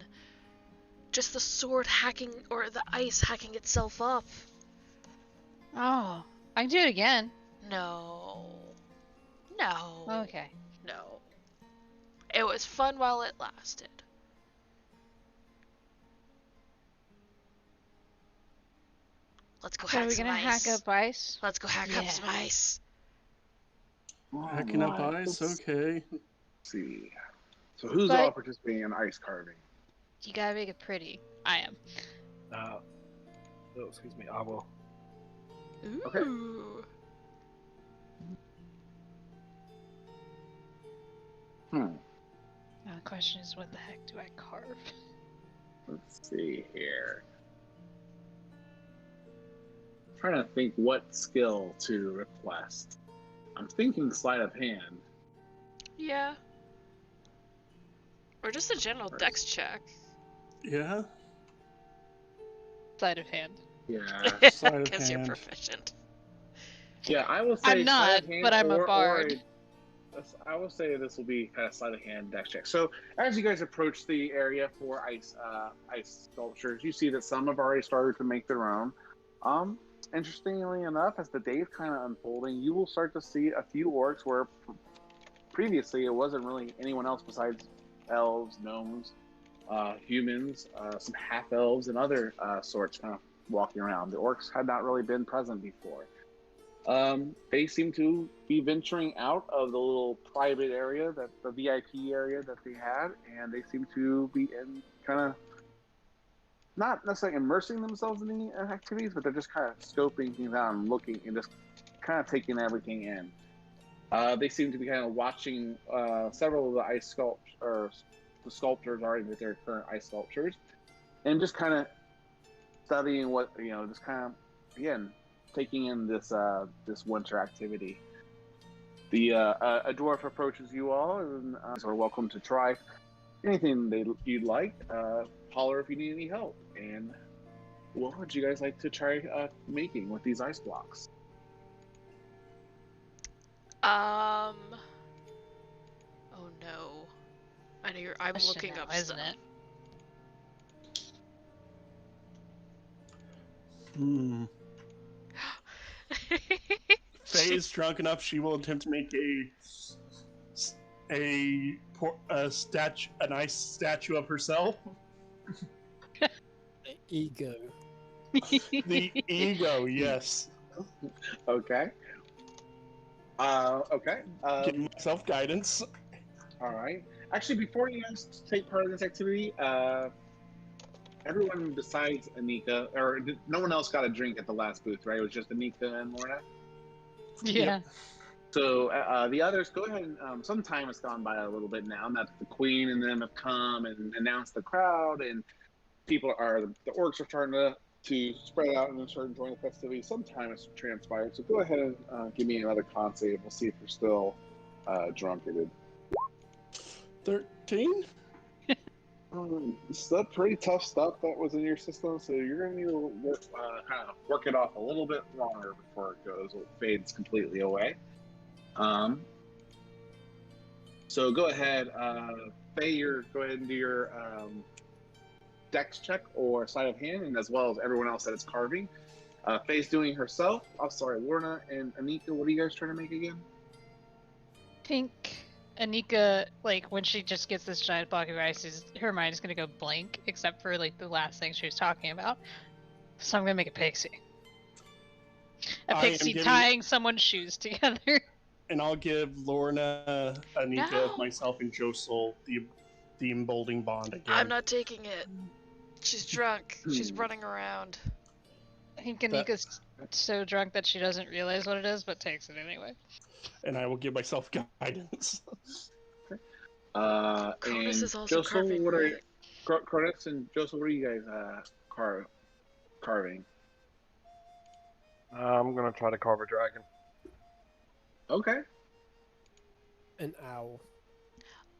Just the sword hacking, or the ice hacking itself up. Oh, I can do it again. No. No. Okay. No. It was fun while it lasted. Let's go So are hack we some gonna ice. hack up ice? Let's go hack up some Yeah. ice. Hacking up Alright, ice, let's okay. see. So who's But- all participating in ice carving? You gotta make it pretty. I am. Oh, excuse me. I will. Ooh. Okay. Now the question is, what the heck do I carve? Let's see here. I'm trying to think what skill to request. I'm thinking sleight of hand. Yeah. Or just a general dex check. Yeah? Sleight of hand. Yeah. Sleight of Because you're hand. proficient. Yeah, I will say I'm not, sleight of hand, but I'm a or bard. I will say this will be kind of sleight of hand dex check. So as you guys approach the area for ice sculptures, you see that some have already started to make their own. Interestingly enough, as the day is kind of unfolding, you will start to see a few orcs where previously it wasn't really anyone else besides elves, gnomes, humans, some half elves, and other sorts kind of walking around. The orcs had not really been present before. They seem to be venturing out of the little private area, that the VIP area that they had, and they seem to be in kind of not necessarily immersing themselves in the activities, but they're just kind of scoping things out and looking and just kind of taking everything in. They seem to be kind of watching several of the ice sculptures, or the sculptors already with their current ice sculptures, and just kind of studying what, just kind of, again, taking in this this winter activity. A dwarf approaches you all and are welcome to try anything you'd like. Holler if you need any help. And what would you guys like to try making with these ice blocks? Oh no. I know I'm Question looking now, up isn't stuff. Hmm. Faye is drunk enough, she will attempt to make a nice statue of herself. Ego. The ego, yes. Okay. Okay. Giving myself guidance. All right. Actually, before you guys take part in this activity, everyone besides Anika, or no one else got a drink at the last booth, right? It was just Anika and Lorna. Yeah. So the others, go ahead and some time has gone by a little bit now. Now that the queen and them have come and announced the crowd, and the orcs are starting to spread out and start enjoying the festivities. Some time has transpired. So go ahead and give me another con save. We'll see if you're still drunketed. 13? It's pretty tough stuff that was in your system, so you're going to need to kind of work it off a little bit longer before it fades completely away. So go ahead, Faye, go ahead and do your dex check or sleight of hand, and as well as everyone else that is carving. Faye's doing herself. Oh, sorry, Lorna and Anika, what are you guys trying to make again? Think Anika, when she just gets this giant block of ice, her mind is gonna go blank, except for the last thing she was talking about. So I'm gonna make a pixie. A pixie tying someone's shoes together. And I'll give Lorna, Anika, No. myself, and Josel the emboldening bond again. I'm not taking it. She's drunk. She's running around. I think Anika's so drunk that she doesn't realize what it is, but takes it anyway. And I will give myself guidance. Cronus And is also Joseph, carving, what are right? Cronus and Joseph? What are you guys carving? I'm gonna try to carve a dragon. Okay. An owl.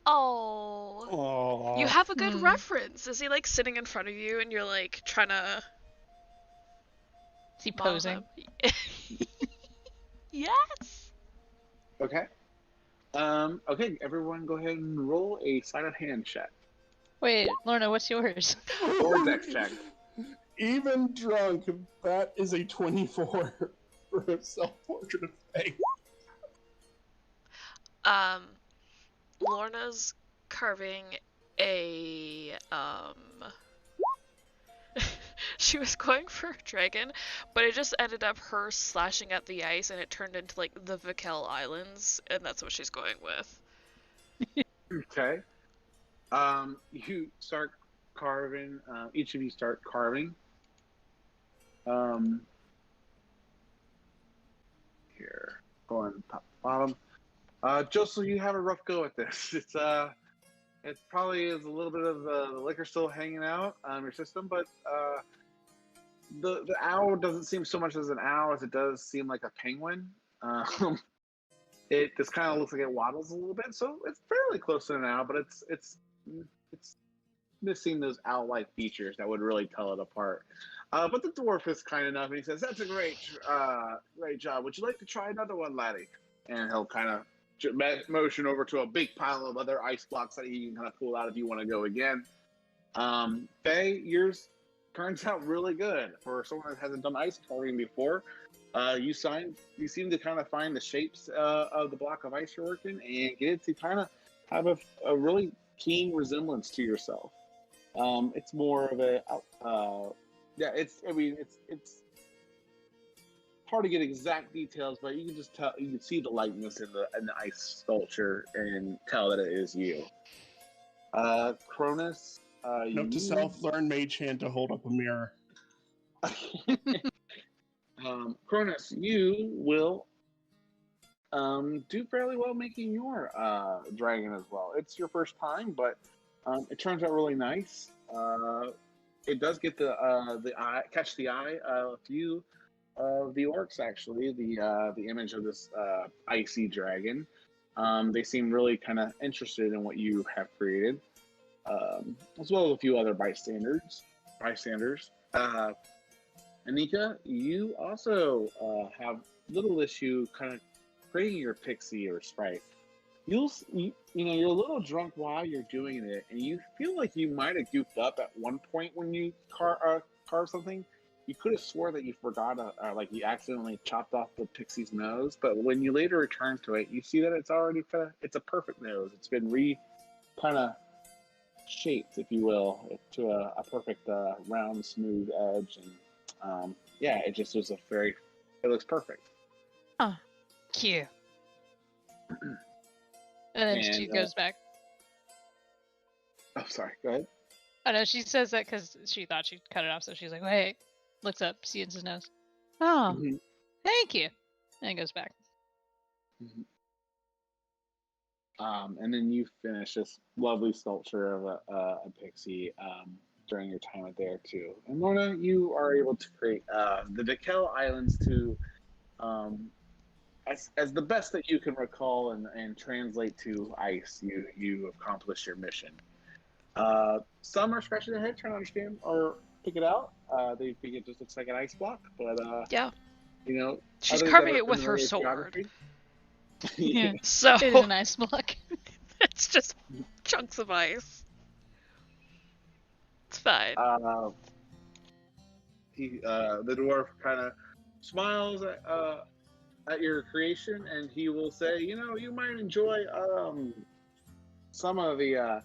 Oh. Aww. You have a good reference. Is he like sitting in front of you and you're like trying to Is he model posing? him? Yes. Okay. Okay, everyone go ahead and roll a sleight of hand check. Wait, Lorna, what's yours? Or dex check. Even drunk, that is a 24 for a self-portrait of Faye. Lorna's carving a she was going for a dragon, but it just ended up her slashing at the ice and it turned into like the Vikel Islands, and that's what she's going with. Okay. You start carving. Each of you start carving. Here, going top bottom. Joseph, you have a rough go at this. It probably is a little bit of the liquor still hanging out your system, but the owl doesn't seem so much as an owl as it does seem like a penguin. It just kind of looks like it waddles a little bit, so it's fairly close to an owl, but it's missing those owl-like features that would really tell it apart. But the dwarf is kind enough, and he says, "That's a great job. Would you like to try another one, laddie?" And he'll kind of motion over to a big pile of other ice blocks that he can kind of pull out if you want to go again. Faye, yours turns out really good for someone that hasn't done ice carving before. You seem to kind of find the shapes of the block of ice you're working and get it to kind of have a really keen resemblance to yourself. It's more of a it's hard to get exact details, but you can just tell, you can see the likeness in the ice sculpture and tell that it is you. Cronus, Note to self: learn Mage Hand to hold up a mirror. Cronus, you will do fairly well making your dragon as well. It's your first time, but it turns out really nice. It does get the eye, catch the eye of a few of the orcs, actually. The image of this icy dragon. They seem really kind of interested in what you have created, as well as a few other bystanders. Anika, you also have little issue kind of creating your pixie or sprite. You're a little drunk while you're doing it, and you feel like you might have goofed up at one point when you carve something. You could have swore that you forgot, like you accidentally chopped off the pixie's nose, but when you later return to it, you see that it's already it's a perfect nose. It's been kind of shaped, if you will, to a perfect round, smooth edge, and it just was it looks perfect. Oh, cute. And then she goes back. Oh, sorry. Go ahead. Oh no, she says that because she thought she'd cut it off, so she's like, "Wait," looks up, sees his nose. Oh, thank you. And goes back. Mm-hmm. And then you finish this lovely sculpture of a pixie during your time at there too. And Lorna, you are able to create the Vikel Islands to as the best that you can recall and translate to ice. You accomplished your mission. Some are scratching their head trying to understand or pick it out. They think it just looks like an ice block, but she's carving it with her sword. Yeah. So it is an ice block. It's just chunks of ice. It's fine. The dwarf kind of smiles at your creation, and he will say, you might enjoy some of the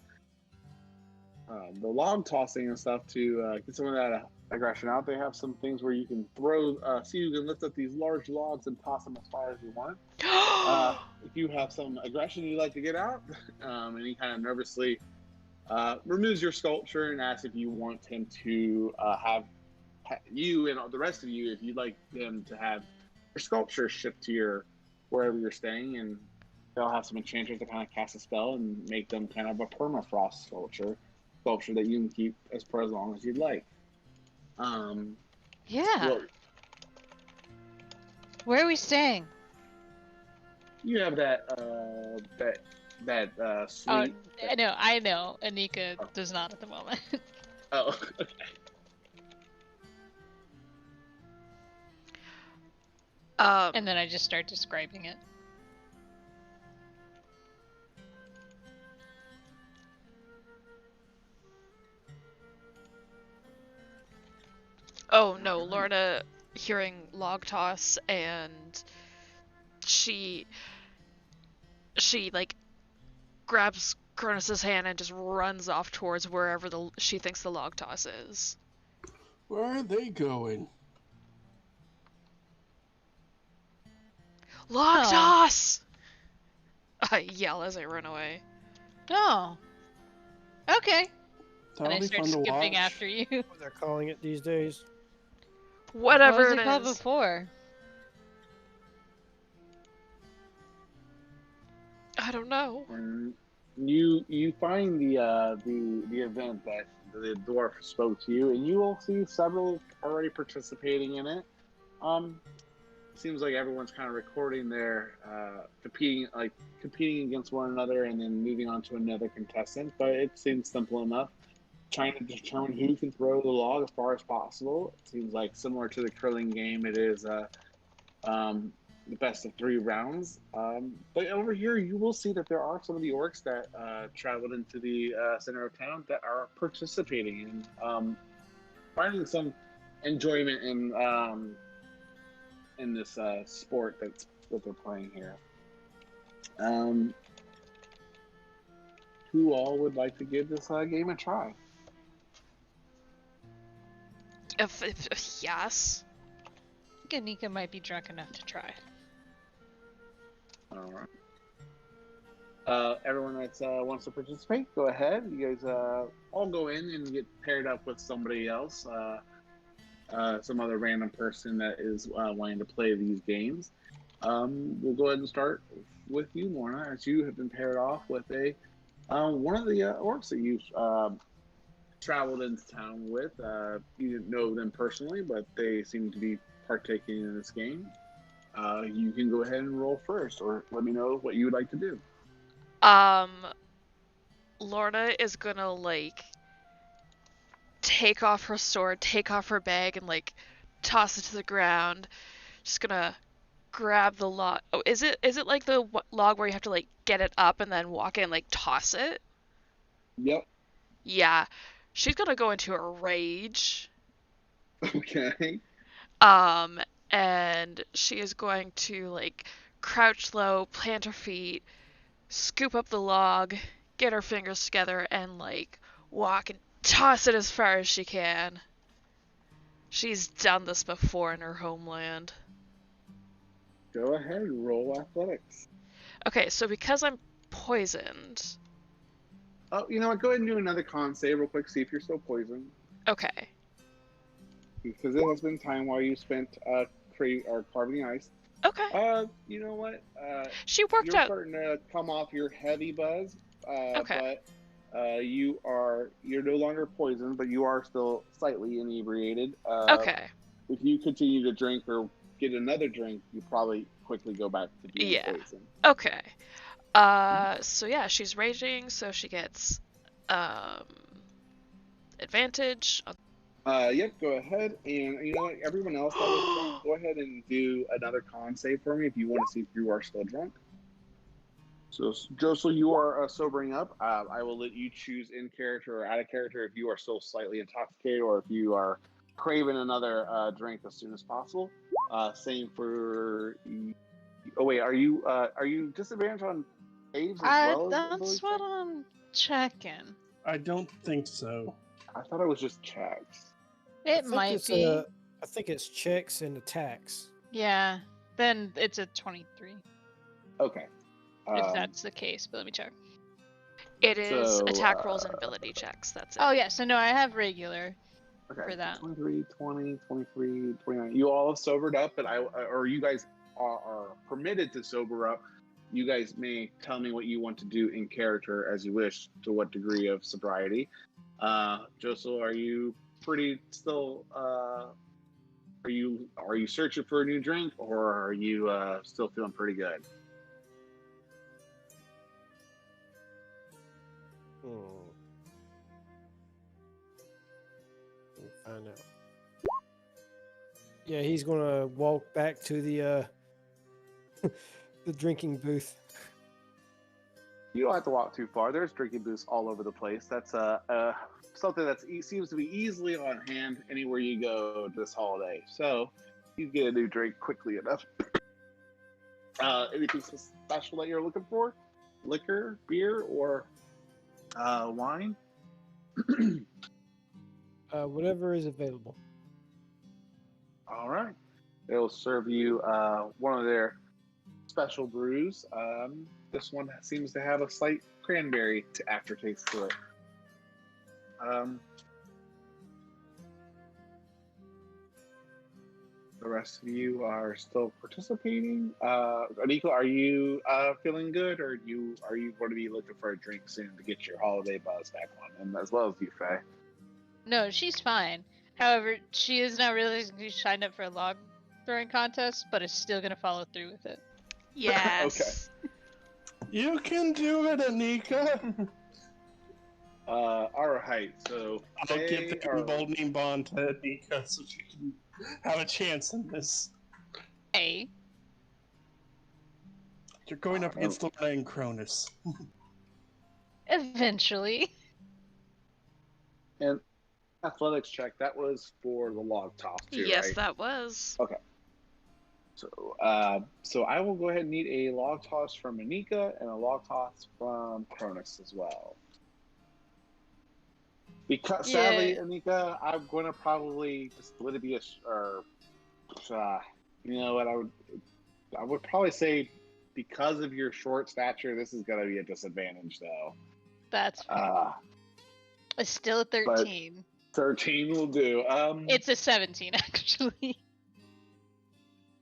log tossing and stuff to get some of that aggression out. They have some things where you can throw, you can lift up these large logs and toss them as far as you want. If you have some aggression you'd like to get out, and he kind of nervously removes your sculpture and asks if you want him to have you and the rest of you, if you'd like them to have your sculpture shipped to your wherever you're staying, and they'll have some enchanters to kind of cast a spell and make them kind of a permafrost sculpture that you can keep for as long as you'd like. Yeah. Well, Where are we staying? you have that suite. I know. Anika does not at the moment. Oh, okay. And then I just start describing it. Oh no, Lorna hearing log toss, and she like grabs Cronus's hand and just runs off towards wherever she thinks the log toss is. Where are they going? Log Oh. toss! I yell as I run away. Oh. Okay. That'll And I be start fun to skipping watch. after you. What they're calling it these days. Whatever What was it it called is. before? I don't know. And you find the event that the dwarf spoke to you, and you will see several already participating in it. Seems like everyone's kind of recording their competing against one another, and then moving on to another contestant. But it seems simple enough. Trying to determine who can throw the log as far as possible. It seems like similar to the curling game. It is the best of 3 rounds. But over here, you will see that there are some of the orcs that traveled into the center of town that are participating and finding some enjoyment in this sport that they're playing here. Who all would like to give this game a try? If yes. I think Anika might be drunk enough to try. All right. Everyone that wants to participate, go ahead. You guys all go in and get paired up with somebody else, some other random person that is wanting to play these games. We'll go ahead and start with you, Lorna, as you have been paired off with one of the orcs that you traveled into town with. You didn't know them personally, but they seem to be partaking in this game. You can go ahead and roll first, or let me know what you would like to do. Lorna is gonna like take off her sword, take off her bag, and like toss it to the ground. Just gonna grab the log. Oh, is it like the log where you have to like get it up and then walk in and like toss it? Yep. Yeah. She's gonna go into a rage. Okay. And she is going to like crouch low, plant her feet, scoop up the log, get her fingers together, and like walk and toss it as far as she can. She's done this before in her homeland. Go ahead, roll athletics. Okay, so because I'm poisoned. Oh, you know what? Go ahead and do another con save real quick. See if you're still poisoned. Okay. Because it has been time while you spent carving the ice. Okay. You know what? She worked You're out. starting to come off your heavy buzz. Okay. But you're no longer poisoned, but you are still slightly inebriated. Okay. If you continue to drink or get another drink, you probably quickly go back to being poisoned. Okay. So yeah, she's raging, so she gets advantage. Yep, go ahead. And you know what? Everyone else that was drunk, go ahead and do another con save for me if you want to see if you are still drunk. So, Josel, you are sobering up. I will let you choose in character or out of character if you are still slightly intoxicated or if you are craving another drink as soon as possible. Same for. Oh wait, are you disadvantaged on saves as well? That's what I'm checking. I don't think so. I thought it was just checks. It might be. I think it's checks and attacks. Yeah. Then it's a 23. Okay. If that's the case, but let me check. It is So, attack rolls and ability checks. That's it. Oh yeah, so no, I have regular Okay. for that. 23, 20, 23, 29. You all have sobered up, but or you guys are permitted to sober up. You guys may tell me what you want to do in character as you wish, to what degree of sobriety. Josel, are you pretty still? Are you searching for a new drink, or are you still feeling pretty good? Let me find out. Yeah, he's gonna walk back to the the drinking booth. You don't have to walk too far. There's drinking booths all over the place. That's something that seems to be easily on hand anywhere you go this holiday. So you get a new drink quickly enough. Anything special that you're looking for? Liquor, beer, or wine? Whatever is available. All right. They'll serve you one of their special brews. This one seems to have a slight cranberry aftertaste to it. The rest of you are still participating. Anika, are you feeling good, or are you going to be looking for a drink soon to get your holiday buzz back on, and as well as you, Faye? No, she's fine. However, she is now realizing she signed up for a log throwing contest, but is still gonna follow through with it. Yes. You can do it, Anika. All right. So I'll give the emboldening bond to Anika so she can have a chance in this. Hey. You're going up against Lorna and Cronus. Eventually. And athletics check. That was for the log toss too, Yes, right? that was. Okay. So I will go ahead and need a log toss from Anika and a log toss from Cronus as well. Because sadly, Anika, I'm going to probably just let it be you know what, I would probably say because of your short stature, this is going to be a disadvantage though. That's fine. It's still a 13. 13 will do. It's a 17 actually.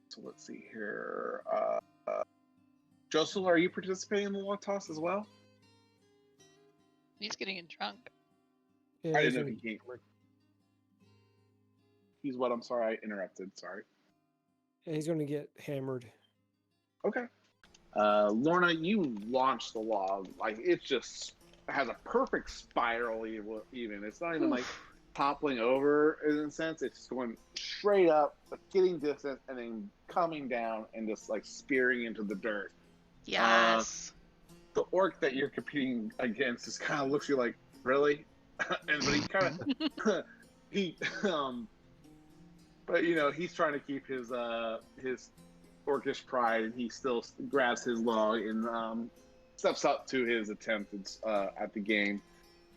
So let's see here. Josel, are you participating in the log toss as well? He's getting drunk. Yeah, I didn't know if he came. He's what? I'm sorry, I interrupted. Sorry. Yeah, he's going to get hammered. Okay. Lorna, you launch the log. Like, it just has a perfect spiral even. It's not even like toppling over in a sense. It's just going straight up, getting distance, and then coming down and just like spearing into the dirt. Yes. The orc that you're competing against just kind of looks at you like, really? But he kind of but you know, he's trying to keep his orcish pride, and he still grabs his log and steps up to his attempt at the game.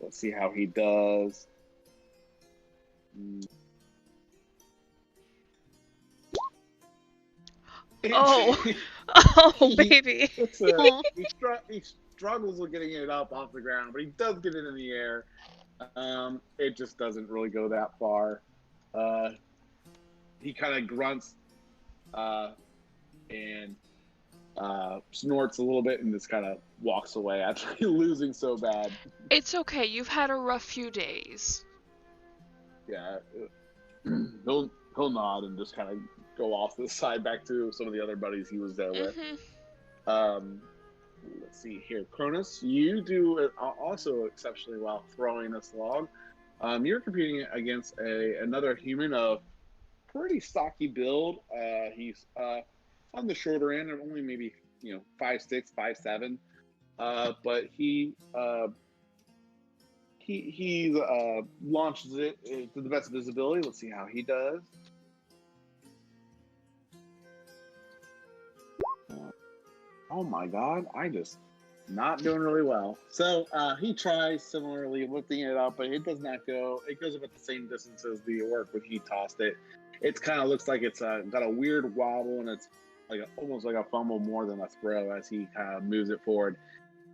Let's see how he does. Oh, baby. He struggles with getting it up off the ground, but he does get it in the air. It just doesn't really go that far. He kind of grunts and snorts a little bit and just kind of walks away after losing so bad. It's okay. You've had a rough few days. Yeah, he'll nod and just kind of go off to the side back to some of the other buddies he was there with. Let's see here. Cronus, you do also exceptionally well throwing this log. You're competing against another human of pretty stocky build. He's on the shorter end, of only maybe 5'6", 5'7", but he launches it to the best of his ability. Let's see how he does. Oh my god, I just not doing really well. So he tries similarly lifting it up, but it does not go. It goes about the same distance as the orc when he tossed it. It kind of looks like it's got a weird wobble, and it's like almost like a fumble more than a throw as he kind of moves it forward.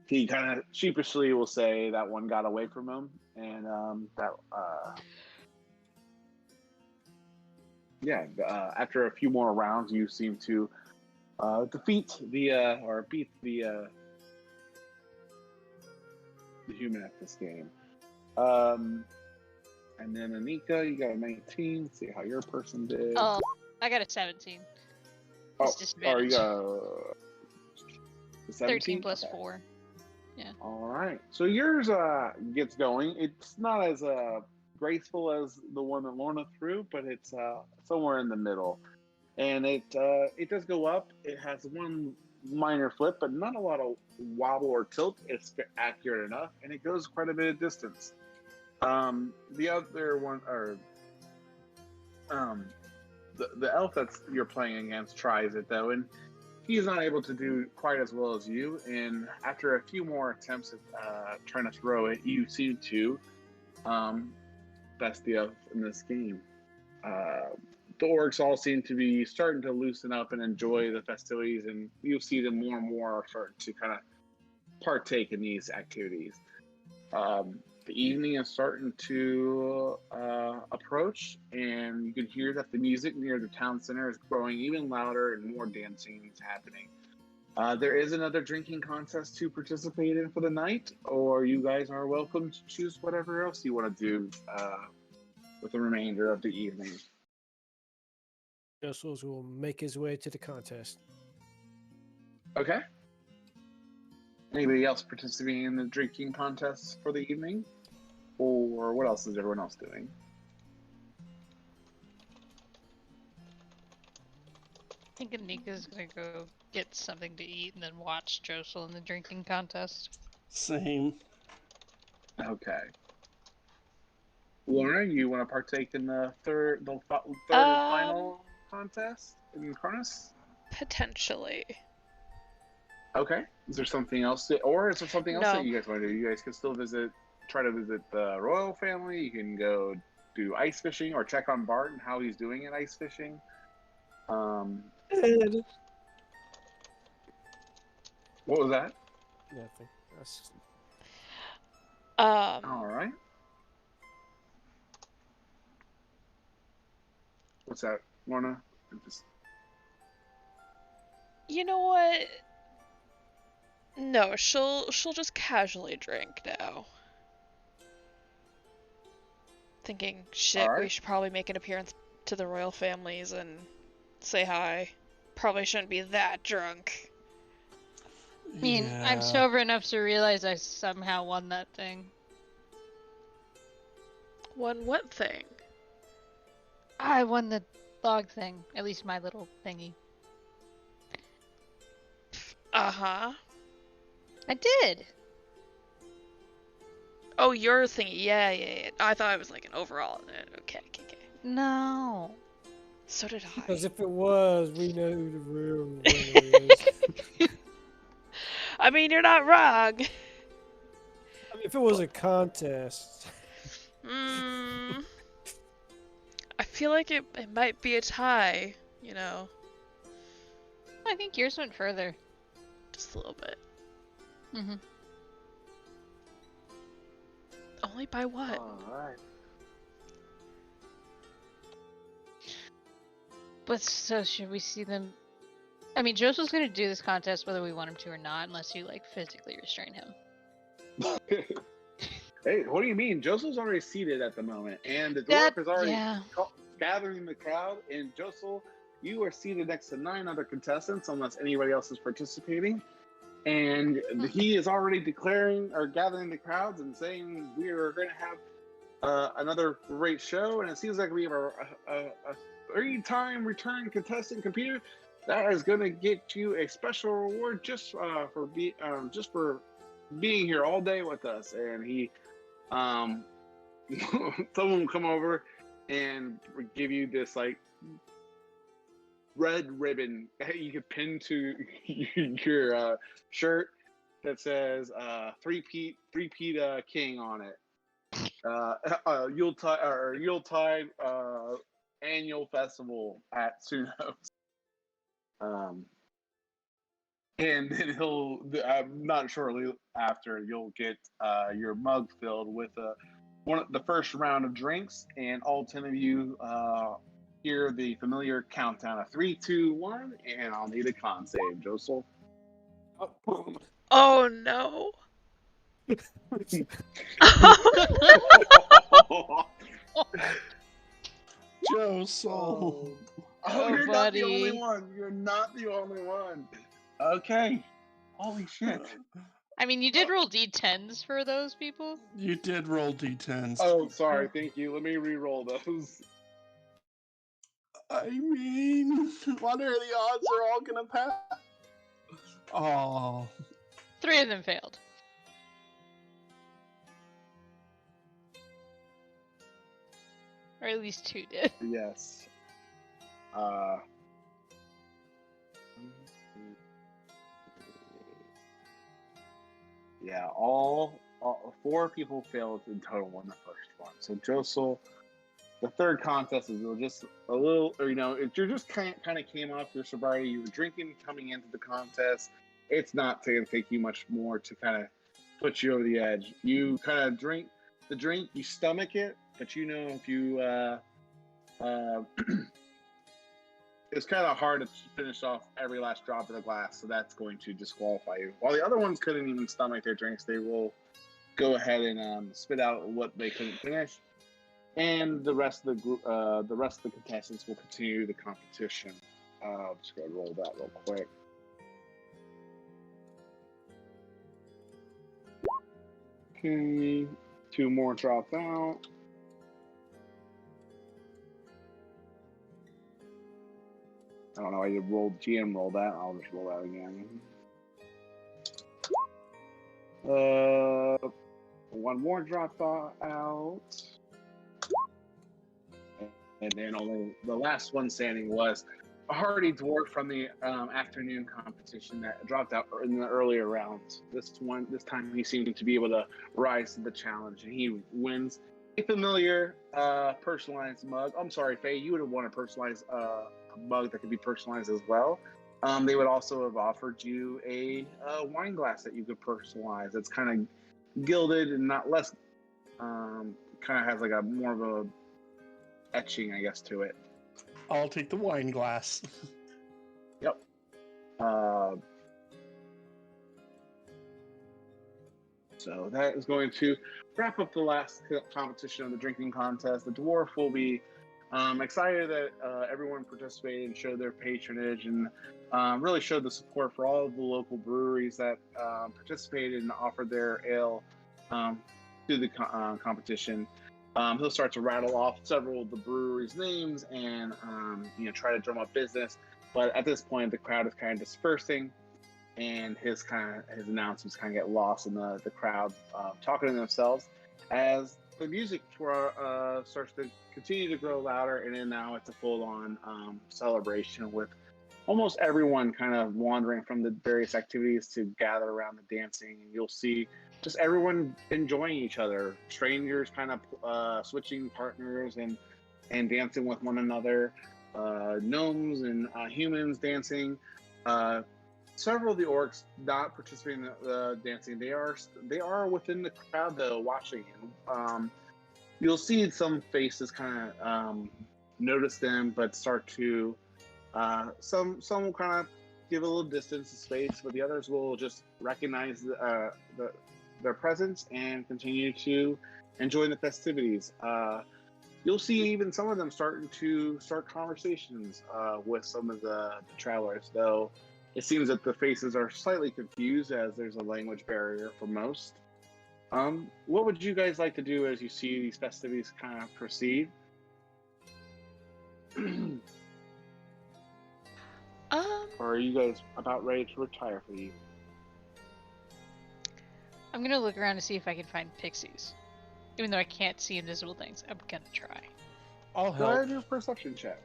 he kind of sheepishly will say that one got away from him, and after a few more rounds, you seem to beat the human at this game. And then Anika, you got a 19. Let's see how your person did. Oh, I got a 17. You got a 17? 13 plus Okay. 4. Yeah. All right. So yours gets going. It's not as graceful as the one that Lorna threw, but it's somewhere in the middle. And it does go up. It has one minor flip, but not a lot of wobble or tilt. It's accurate enough, and it goes quite a bit of distance. The other one, or the elf that you're playing against tries it though, and he's not able to do quite as well as you. And after a few more attempts at trying to throw it, you seem to best the elf in this game. The orcs all seem to be starting to loosen up and enjoy the festivities, and you'll see them more and more are starting to kind of partake in these activities. The evening is starting to approach, and you can hear that the music near the town center is growing even louder and more dancing is happening. There is another drinking contest to participate in for the night, or you guys are welcome to choose whatever else you want to do with the remainder of the evening. Justles will make his way to the contest. Okay. Anybody else participating in the drinking contest for the evening? Or what else is everyone else doing? I think Anika's gonna go get something to eat and then watch Josel in the drinking contest. Same. Okay. Lorna, you want to partake in the third and final contest in Cronus? Potentially. Okay. Is there something else that you guys want to do? You guys can still try to visit the royal family. You can go do ice fishing or check on Bart and how he's doing at ice fishing. What was that? Nothing. All right. What's that, Lorna? You know what? No, she'll just casually drink now. Thinking, shit, Alright. we should probably make an appearance to the royal families and say hi. Probably shouldn't be that drunk. I mean, I'm sober enough to realize I somehow won that thing. Won what thing? I won the log thing. At least my little thingy. Uh-huh. I did! Oh, your thing. Yeah. I thought it was like an overall. Okay. No. So did I. Because if it was, we know who the real winner is. I mean, you're not wrong. I mean, if it was a contest. I feel like it might be a tie, you know. I think yours went further. Just a little bit. Mm-hmm. Only by what? Alright. But so should we see them? I mean, Joseph's gonna do this contest whether we want him to or not, unless you like physically restrain him. Hey, what do you mean? Josel's already seated at the moment, and the dwarf is already gathering the crowd. And Josel, you are seated next to 9 other contestants, unless anybody else is participating. And he is already declaring or gathering the crowds and saying we are going to have another great show. And it seems like we have a 3-time return contestant computer that is going to get you a special reward just for being here all day with us. And he, someone will come over and give you this like red ribbon you can pin to your shirt that says three-peat king on it. Yuletide annual festival at Sunos. And then not shortly after, you'll get your mug filled with the first round of drinks, and all 10 of you hear the familiar countdown of 3, 2, 1, and I'll need a con save, Josel. Oh no. Joe Soul. Oh, you're not the only buddy. one. You're not the only one. Okay. Holy shit. I mean, you did roll d10s for those people. You did roll d10s. Oh, sorry. Thank you. Let me re-roll those. I mean, what are the odds they're all gonna pass? Oh. 3 of them failed. Or at least 2 did. Yes. Yeah, all 4 people failed in total on the first one. So Josel, the third contest is just a little, or if you're just kind of came off your sobriety, you were drinking coming into the contest. It's not going to take you much more to kind of put you over the edge. You kind of drink the drink, you stomach it, but if you it's kind of hard to finish off every last drop of the glass, so that's going to disqualify you. While the other ones couldn't even stomach their drinks, they will go ahead and spit out what they couldn't finish, and the rest of the group, the rest of the contestants will continue the competition. I'll just go ahead and roll that real quick. Okay, 2 more dropped out. I don't know. I did GM roll that. I'll just roll that again. 1 more dropped out, and then only the last one standing was a hardy dwarf from the afternoon competition that dropped out in the earlier rounds. This time he seemed to be able to rise to the challenge, and he wins a familiar personalized mug. I'm sorry, Faye, you would have won a personalized mug that could be personalized as well. They would also have offered you a wine glass that you could personalize. It's kind of gilded and not less, kind of has like a more of a etching, I guess, to it. I'll take the wine glass. Yep. So that is going to wrap up the last competition of the drinking contest. The dwarf will be excited that everyone participated and showed their patronage and really showed the support for all of the local breweries that participated and offered their ale to the competition. He'll start to rattle off several of the breweries' names and try to drum up business. But at this point, the crowd is kind of dispersing, and his announcements kind of get lost in the crowd talking to themselves as the music starts to continue to grow louder, and then now it's a full-on celebration with almost everyone kind of wandering from the various activities to gather around the dancing. And you'll see just everyone enjoying each other, strangers kind of switching partners and dancing with one another, gnomes and humans dancing. Several of the orcs not participating in the dancing. They are within the crowd though, watching. And you'll see some faces kind of notice them, but start to some will kind of give a little distance and space, but the others will just recognize their presence and continue to enjoy the festivities. You'll see even some of them start conversations with some of the travelers, though it seems that the faces are slightly confused as there's a language barrier for most. What would you guys like to do as you see these festivities kind of proceed? Or are you guys about ready to retire for you? I'm gonna look around to see if I can find pixies. Even though I can't see invisible things, I'm gonna try. I'll Go ahead help. and do a perception check.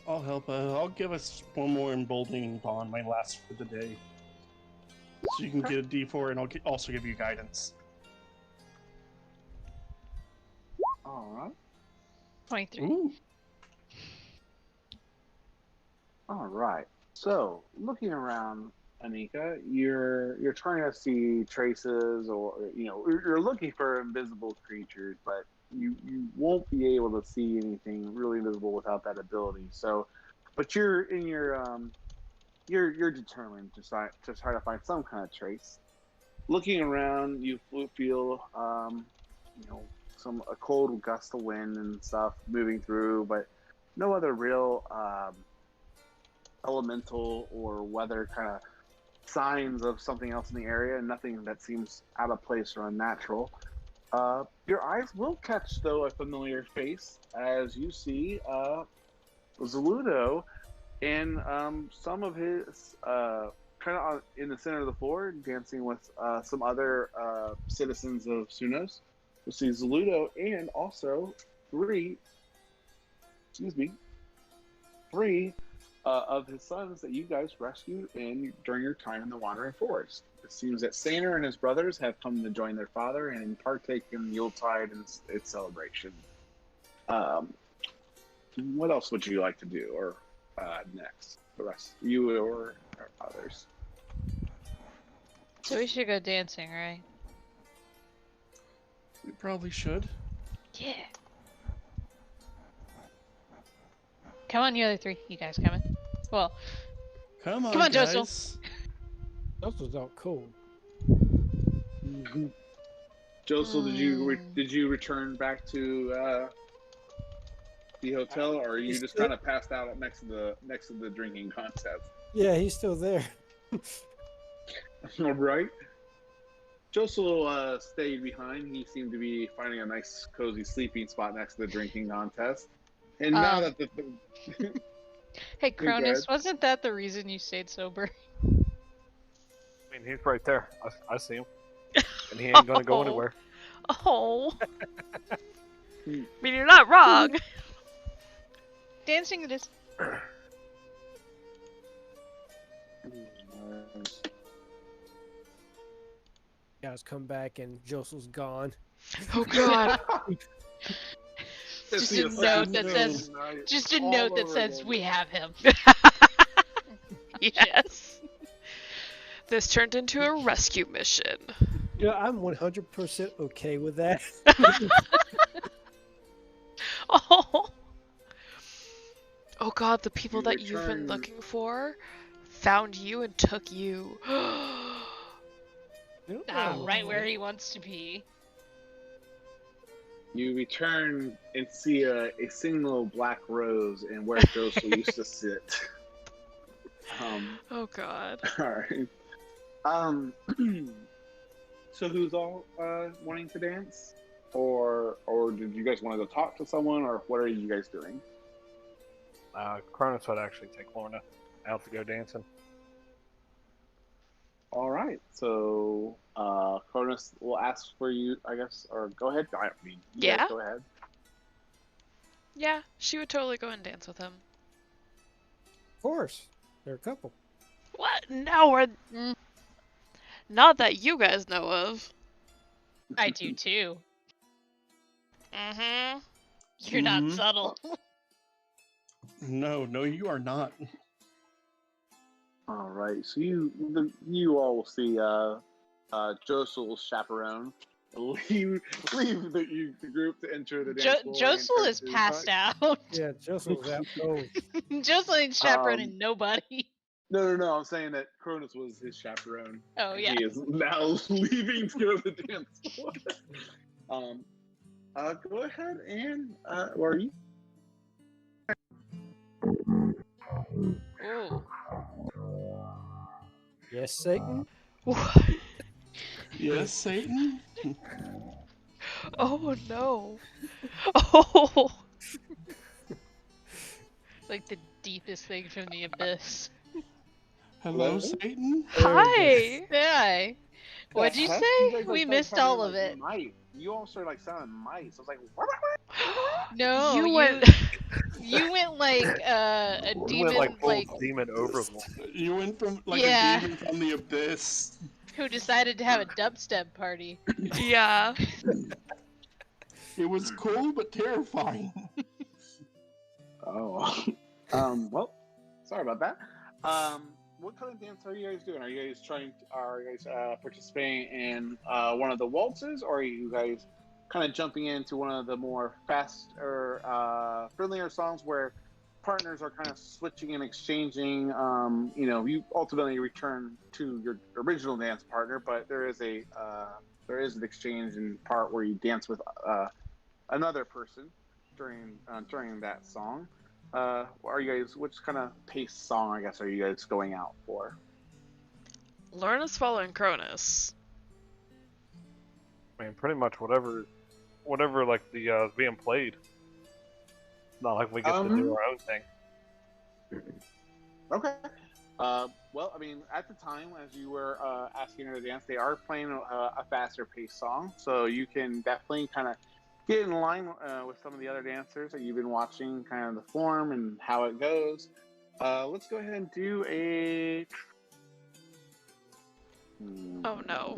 I'll help. I'll give us one more emboldening bond, my last for the day. So you can get a D4, and I'll also give you guidance. All right. 23. Ooh. All right. So, looking around, Anika, you're trying to see traces, or you're looking for invisible creatures, but you won't be able to see anything really invisible without that ability. So, but you're determined to try to find some kind of trace. Looking around, you feel a cold gust of wind and stuff moving through, but no other real elemental or weather kind of signs of something else in the area, and nothing that seems out of place or unnatural. Your eyes will catch, though, a familiar face as you see Zaludo and some of his kind of in the center of the floor, dancing with some other citizens of Sunos. You'll see Zaludo and also three of his sons that you guys rescued during your time in the Wandering Forest. It seems that Saner and his brothers have come to join their father and partake in the Yuletide and its celebration. What else would you like to do, or next? The rest, you or others? So we should go dancing, right? We probably should. Yeah. Come on, you other three. You guys coming? Well, Come on, Josel. guys. Josel's out cold. Mm-hmm. Josel, did you return back to the hotel, or are you just kind of passed out next to the drinking contest? Yeah, he's still there. All right. Josel stayed behind. He seemed to be finding a nice, cozy sleeping spot next to the drinking contest. And now that Hey, Cronus, wasn't that the reason you stayed sober? I mean, he's right there. I see him. And he ain't gonna go anywhere. Oh. I mean, you're not wrong. Dancing it is. Guys come back and Josel's gone. Oh god. Just a note that says we have him. Yes. This turned into a rescue mission. Yeah, I'm 100% okay with that. Oh. Oh god, the people that you've been looking for found you and took you. Right where he wants to be. You return and see a single black rose and where Josel used to sit. Oh god. Alright. So who's all wanting to dance? Or did you guys want to go talk to someone, or what are you guys doing? Cronus would actually take Lorna out to go dancing. Alright, so Cronus will ask for you, I guess, or go ahead. I mean, you guys go ahead. Yeah, she would totally go and dance with him. Of course. They're a couple. What? No, we're... Not that you guys know of. I do too. Mm-hmm. You're not subtle. No, you are not. All right, so you all will see Josel's chaperone leave the group to enter the dance floor. Josel is passed out. Yeah, Josel's out cold. Josel ain't chaperoning nobody. No. I'm saying that Cronus was his chaperone. Oh yeah. He is now leaving to go to the dance floor. Go ahead and where are you? Ooh. Yes, Satan? What? Yes, Satan? Oh no. Oh. Like the deepest thing from the abyss. Hello, Satan? Hi. Hi. What'd you say? We missed all of it. Mice. You all started like sounding mice. I was like, No, You went. you went like a We demon, went like demon overlord. You went from a demon from the abyss. who decided to have a dubstep party. Yeah. It was cool but terrifying. oh. Well, sorry about that. What kind of dance are you guys doing? Are you guys participating in one of the waltzes, or are you guys kind of jumping into one of the more fast or friendlier songs where partners are kind of switching and exchanging? You ultimately return to your original dance partner, but there is an exchange in part where you dance with another person during that song. Are you guys? Which kind of pace song, I guess, are you guys going out for? Lorna's following Cronus. I mean, pretty much whatever like the being played. It's not like we get to do our own thing. Okay. Well, I mean, at the time, as you were asking her to dance, they are playing a faster paced song, so you can definitely kind of get in line with some of the other dancers that you've been watching, kind of the form and how it goes. Let's go ahead and do a... Oh no.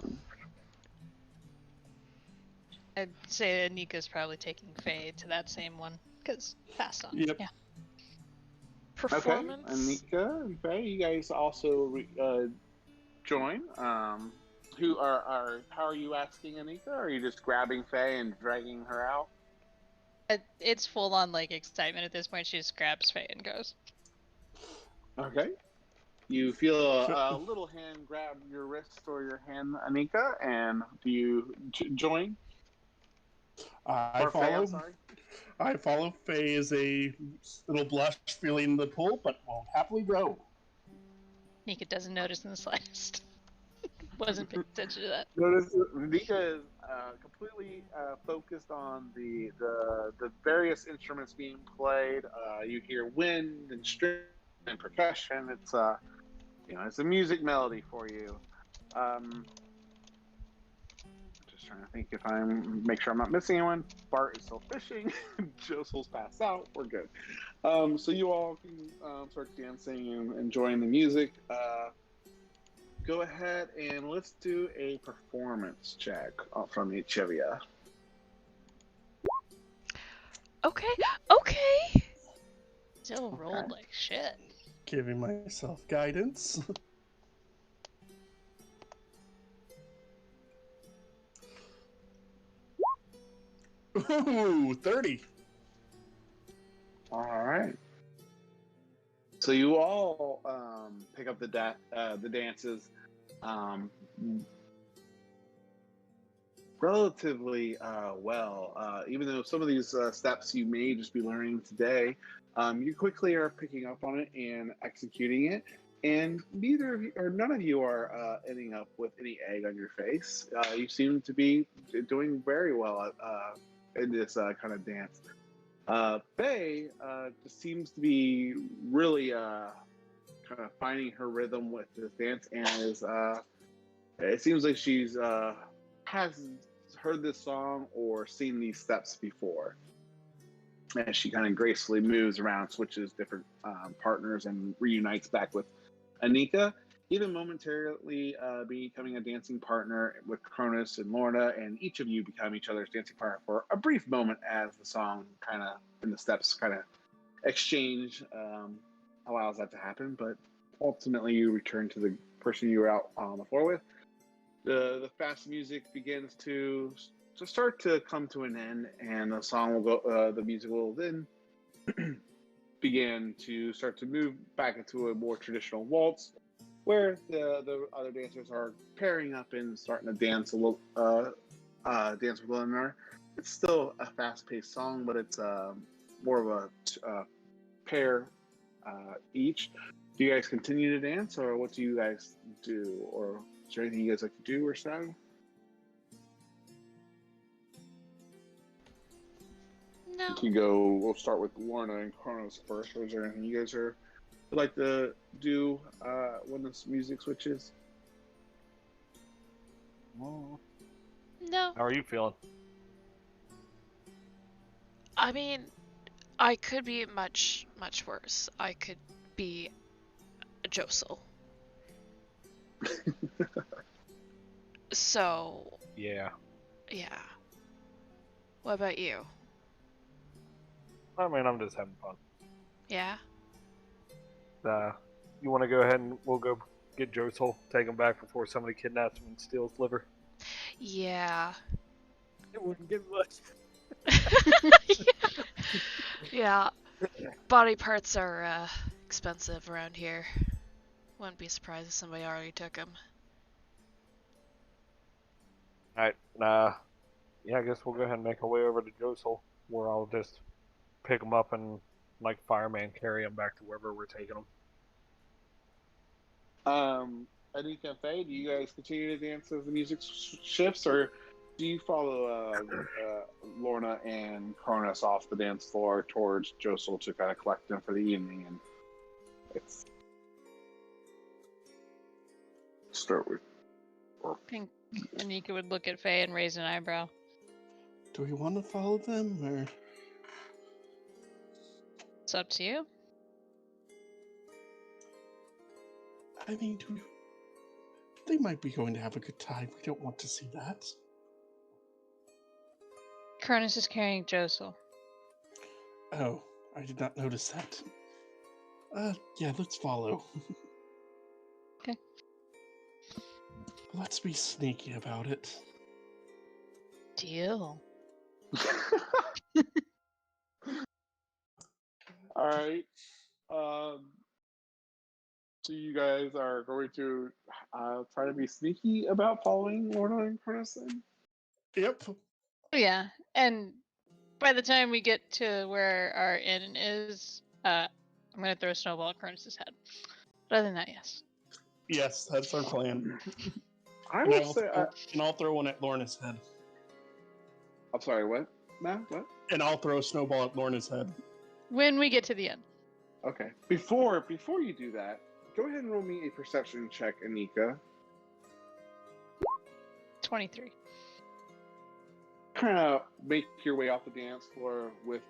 I'd say Anika's probably taking Faye to that same one, because fast on. Yep. Yeah. Performance. Okay, Anika, Faye, you guys also join. How are you asking Anika? Are you just grabbing Faye and dragging her out? It's full on like excitement at this point. She just grabs Faye and goes. Okay. You feel a little hand grab your wrist or your hand, Anika, and do you join? I follow Faye as a little blush feeling the pull, but will happily go. Nika doesn't notice in the slightest. Wasn't paying attention to that. Notice Nika is completely focused on the various instruments being played. You hear wind and string and percussion. It's it's a music melody for you. Just trying to think if make sure I'm not missing anyone. Bart is still fishing. Josel's passed out. We're good. So you all can start dancing and enjoying the music. Go ahead and let's do a performance check from each of you. Okay. Still rolled like shit. Giving myself guidance. Ooh, 30. All right. So you all pick up the dances relatively well. Even though some of these steps you may just be learning today, you quickly are picking up on it and executing it. And neither of you, or none of you, are ending up with any egg on your face. You seem to be doing very well in this kind of dance. Faye just seems to be really kind of finding her rhythm with this dance, and is it seems like she's has heard this song or seen these steps before. As she kind of gracefully moves around, switches different partners, and reunites back with Anika, even momentarily becoming a dancing partner with Cronus and Lorna, and each of you become each other's dancing partner for a brief moment as the song kind of and the steps kind of exchange allows that to happen. But ultimately, you return to the person you were out on the floor with. The fast music begins to start to come to an end, and the song will go. The music will then begin to start to move back into a more traditional waltz, where the other dancers are pairing up and starting to dance a little, dance with one another. It's still a fast-paced song, but it's more of a pair each. Do you guys continue to dance, or what do you guys do, or is there anything you guys like to do or say? No. You can go. We'll start with Lorna and Kronos first. Or is there anything you guys would like to do when this music switches? No. How are you feeling? I mean, I could be much worse. I could be a Josel. So. Yeah. Yeah. What about you? I mean, I'm just having fun. Yeah? you want to go ahead and we'll go get Josel, take him back before somebody kidnaps him and steals liver? Yeah. It wouldn't get much. Yeah. Body parts are expensive around here. Wouldn't be surprised if somebody already took him. Alright, yeah, I guess we'll go ahead and make our way over to Josel, where I'll just pick him up and, like fireman, carry him back to wherever we're taking him. Anika and Faye, do you guys continue to dance as the music shifts, or do you follow Lorna and Cronus off the dance floor towards Josel to kind of collect them for the evening? And it's start with. I think Anika would look at Faye and raise an eyebrow. Do we want to follow them, or? It's up to you. I mean, they might be going to have a good time. We don't want to see that. Cronus is carrying Josel. Oh, I did not notice that. Yeah, let's follow. Okay. Let's be sneaky about it. Deal. All right. So you guys are going to try to be sneaky about following Lorna and Cronus then? Yep. Yeah, and by the time we get to where our inn is, I'm gonna throw a snowball at Cronus's head. But other than that, yes. Yes, that's our plan. I And would I'll, say. and I'll throw one at Lorna's head. I'm sorry. What? Matt? What? And I'll throw a snowball at Lorna's head. When we get to the end. Okay. Before you do that, go ahead and roll me a perception check, Anika. 23. Kind of make your way off the dance floor with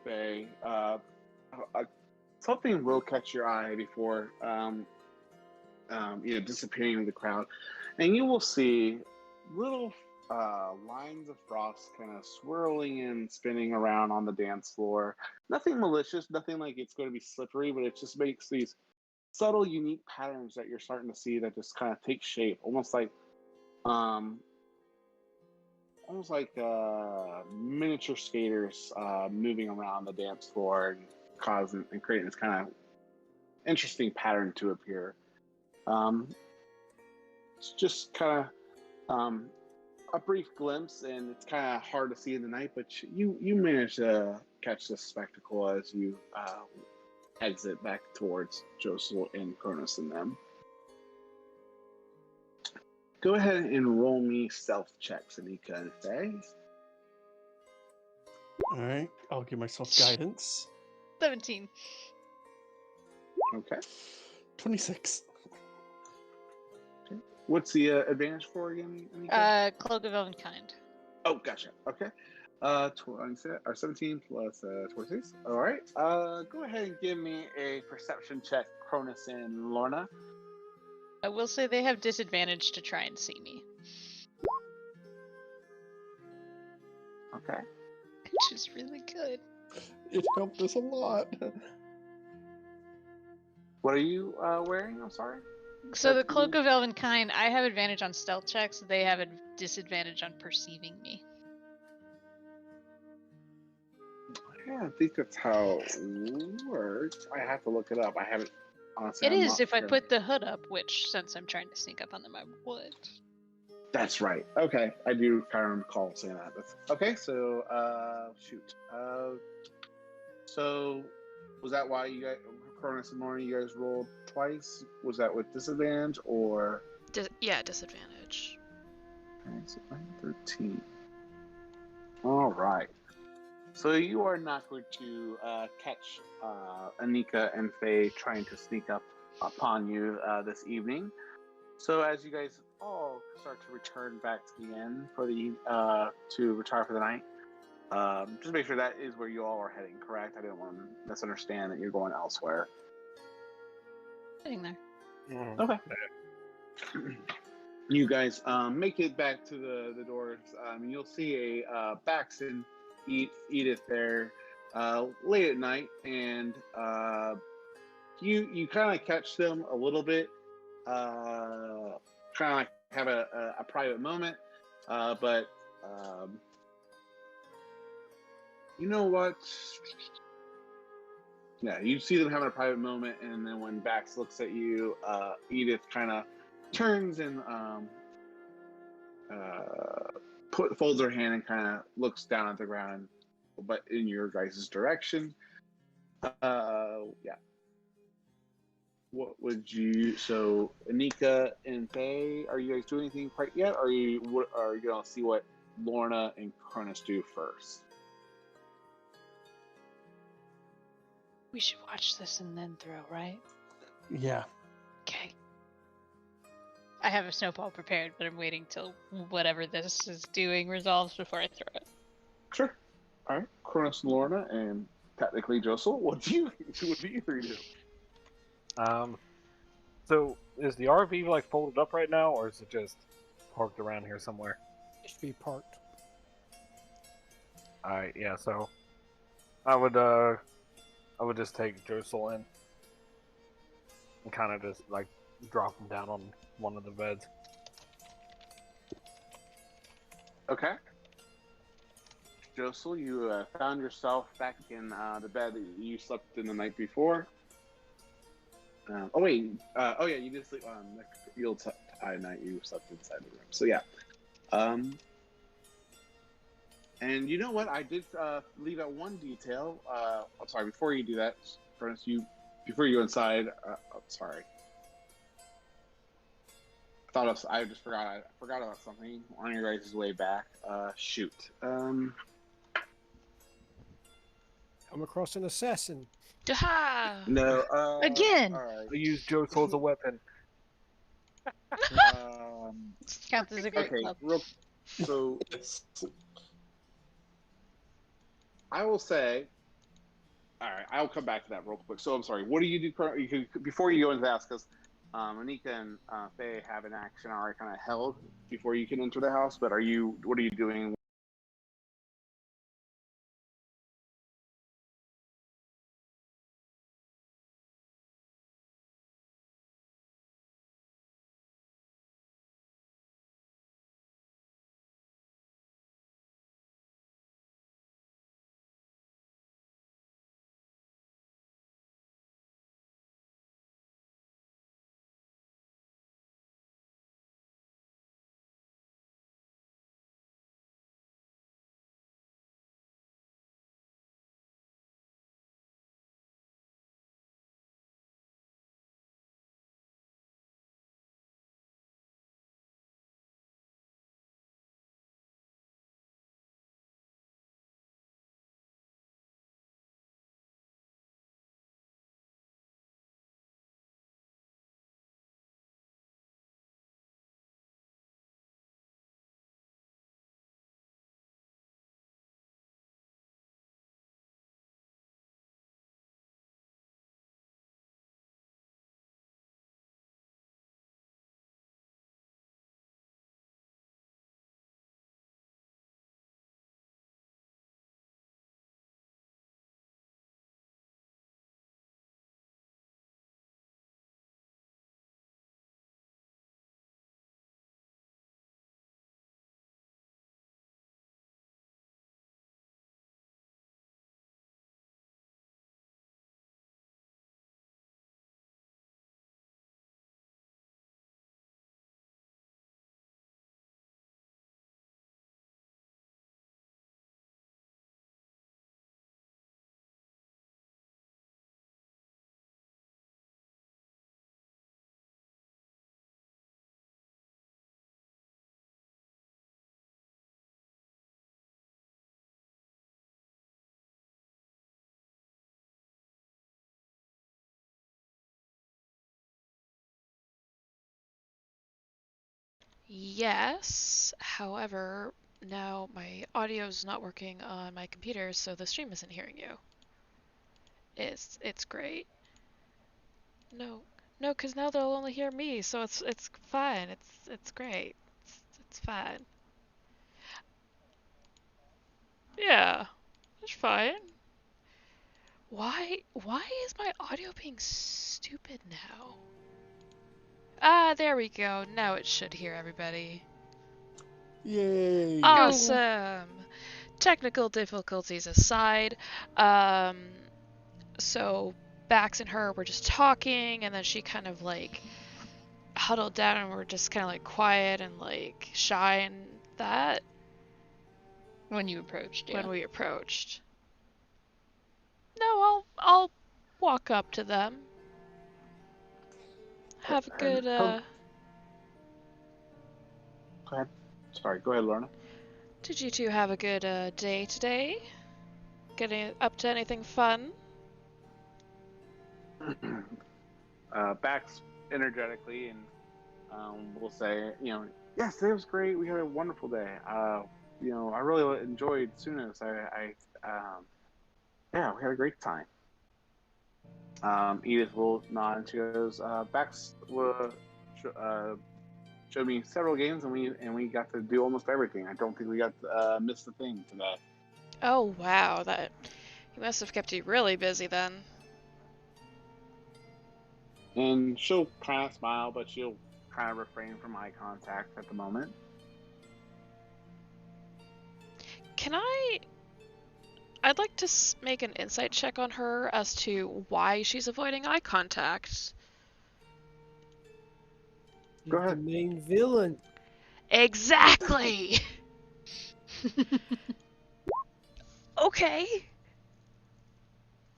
something will catch your eye before disappearing in the crowd, and you will see little lines of frost kind of swirling and spinning around on the dance floor. Nothing malicious, nothing like it's going to be slippery, but it just makes these subtle, unique patterns that you're starting to see that just kind of take shape, almost like miniature skaters moving around the dance floor and creating this kind of interesting pattern to appear. It's just kind of a brief glimpse, and it's kind of hard to see in the night, but you manage to catch this spectacle as you exit back towards Josel and Cronus and them. Go ahead and roll me stealth checks, Anika and Faye. Alright, I'll give myself guidance. 17. Okay. 26. Okay. What's the advantage for again, Anika? Cloak of Elvenkind. Oh, gotcha. Okay. 17 plus 26. All right. Go ahead and give me a perception check, Cronus and Lorna. I will say they have disadvantage to try and see me. Okay. Which is really good. It helped us a lot. What are you wearing? I'm sorry. So the Cloak of Elvenkind, I have advantage on stealth checks. They have a disadvantage on perceiving me. I don't think that's how it works. I have to look it up. I haven't. Honestly, It I'm is not if I sure. put the hood up, which since I'm trying to sneak up on them, I would. That's right. Okay, I do kind of recall saying that. Okay, so shoot. So was that why you guys, Cronus and Lorna, you guys rolled twice? Was that with disadvantage or? Yeah, disadvantage. Okay, so 13. All right. So you are not going to catch Anika and Faye trying to sneak up upon you this evening. So as you guys all start to return back to the inn for to retire for the night, just make sure that is where you all are heading. Correct? I didn't want to misunderstand that you're going elsewhere. Sitting there. Okay. You guys make it back to the doors. You'll see a Bax and Edith there late at night, and you kind of catch them a little bit, kind of like have a private moment, but you know what? Yeah, you see them having a private moment, and then when Bax looks at you, Edith kind of turns and folds her hand and kind of looks down at the ground, but in your guys' direction. Yeah. What would you? So, Anika and Faye, are you guys doing anything quite yet? Or are you gonna see what Lorna and Cronus do first? We should watch this and then throw, right? Yeah. Okay. I have a snowball prepared, but I'm waiting till whatever this is doing resolves before I throw it. Sure. All right, Cronus and Lorna, and technically Josel. What do you three do? So is the RV like folded up right now, or is it just parked around here somewhere? It should be parked. Alright, yeah. So I would just take Josel in and kind of just like drop him down on one of the beds. Okay. Josel, you found yourself back in the bed that you slept in the night before. Oh yeah, you did sleep on the Yuletide night. You slept inside the room. So yeah. And you know what? I did leave out one detail. I'm sorry. Before you do that, Furnace, before you go inside. Sorry. I just forgot. I forgot about something on your guys' way back. Shoot. Come across an assassin. Jaha! No. Again! All right. I use Josel as a weapon. Counts as a great Okay. club. So I will say. All right. I'll come back to that real quick. So I'm sorry. What do you do before you go into that? Because Anika and Faye have an action already kind of held before you can enter the house. But what are you doing? Yes, however, now my audio's not working on my computer, so the stream isn't hearing you. It's great. No, no, because now they'll only hear me, so it's fine. It's great. It's fine. Yeah, it's fine. Why is my audio being stupid now? Ah, there we go. Now it should hear everybody. Yay! Awesome! Technical difficulties aside, so Bax and her were just talking, and then she kind of like huddled down and were just kind of like quiet and like shy and that When you approached, yeah. when we approached. No, I'll walk up to them. Have a good Go ahead. Sorry, go ahead, Lorna. Did you two have a good day today? Getting up to anything fun? Bax energetically and will say, yes, it was great. We had a wonderful day. I really enjoyed Sunos. Yeah, we had a great time. Edith will nod and she goes, Bax showed me several games and we got to do almost everything. I don't think we got missed a thing today. Oh wow, he must have kept you really busy then. And she'll kind of smile, but she'll kind of refrain from eye contact at the moment. I'd like to make an insight check on her as to why she's avoiding eye contact. Go ahead. The main villain. Exactly! Okay.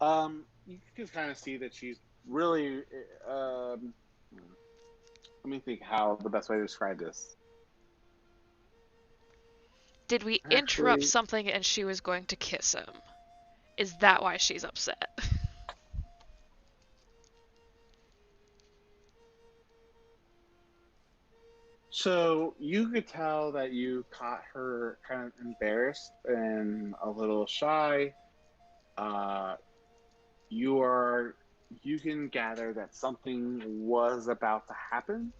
You can kind of see that she's really, let me think how the best way to describe this. Did we interrupt something and she was going to kiss him? Is that why she's upset? So you could tell that you caught her kind of embarrassed and a little shy. You can gather that something was about to happen,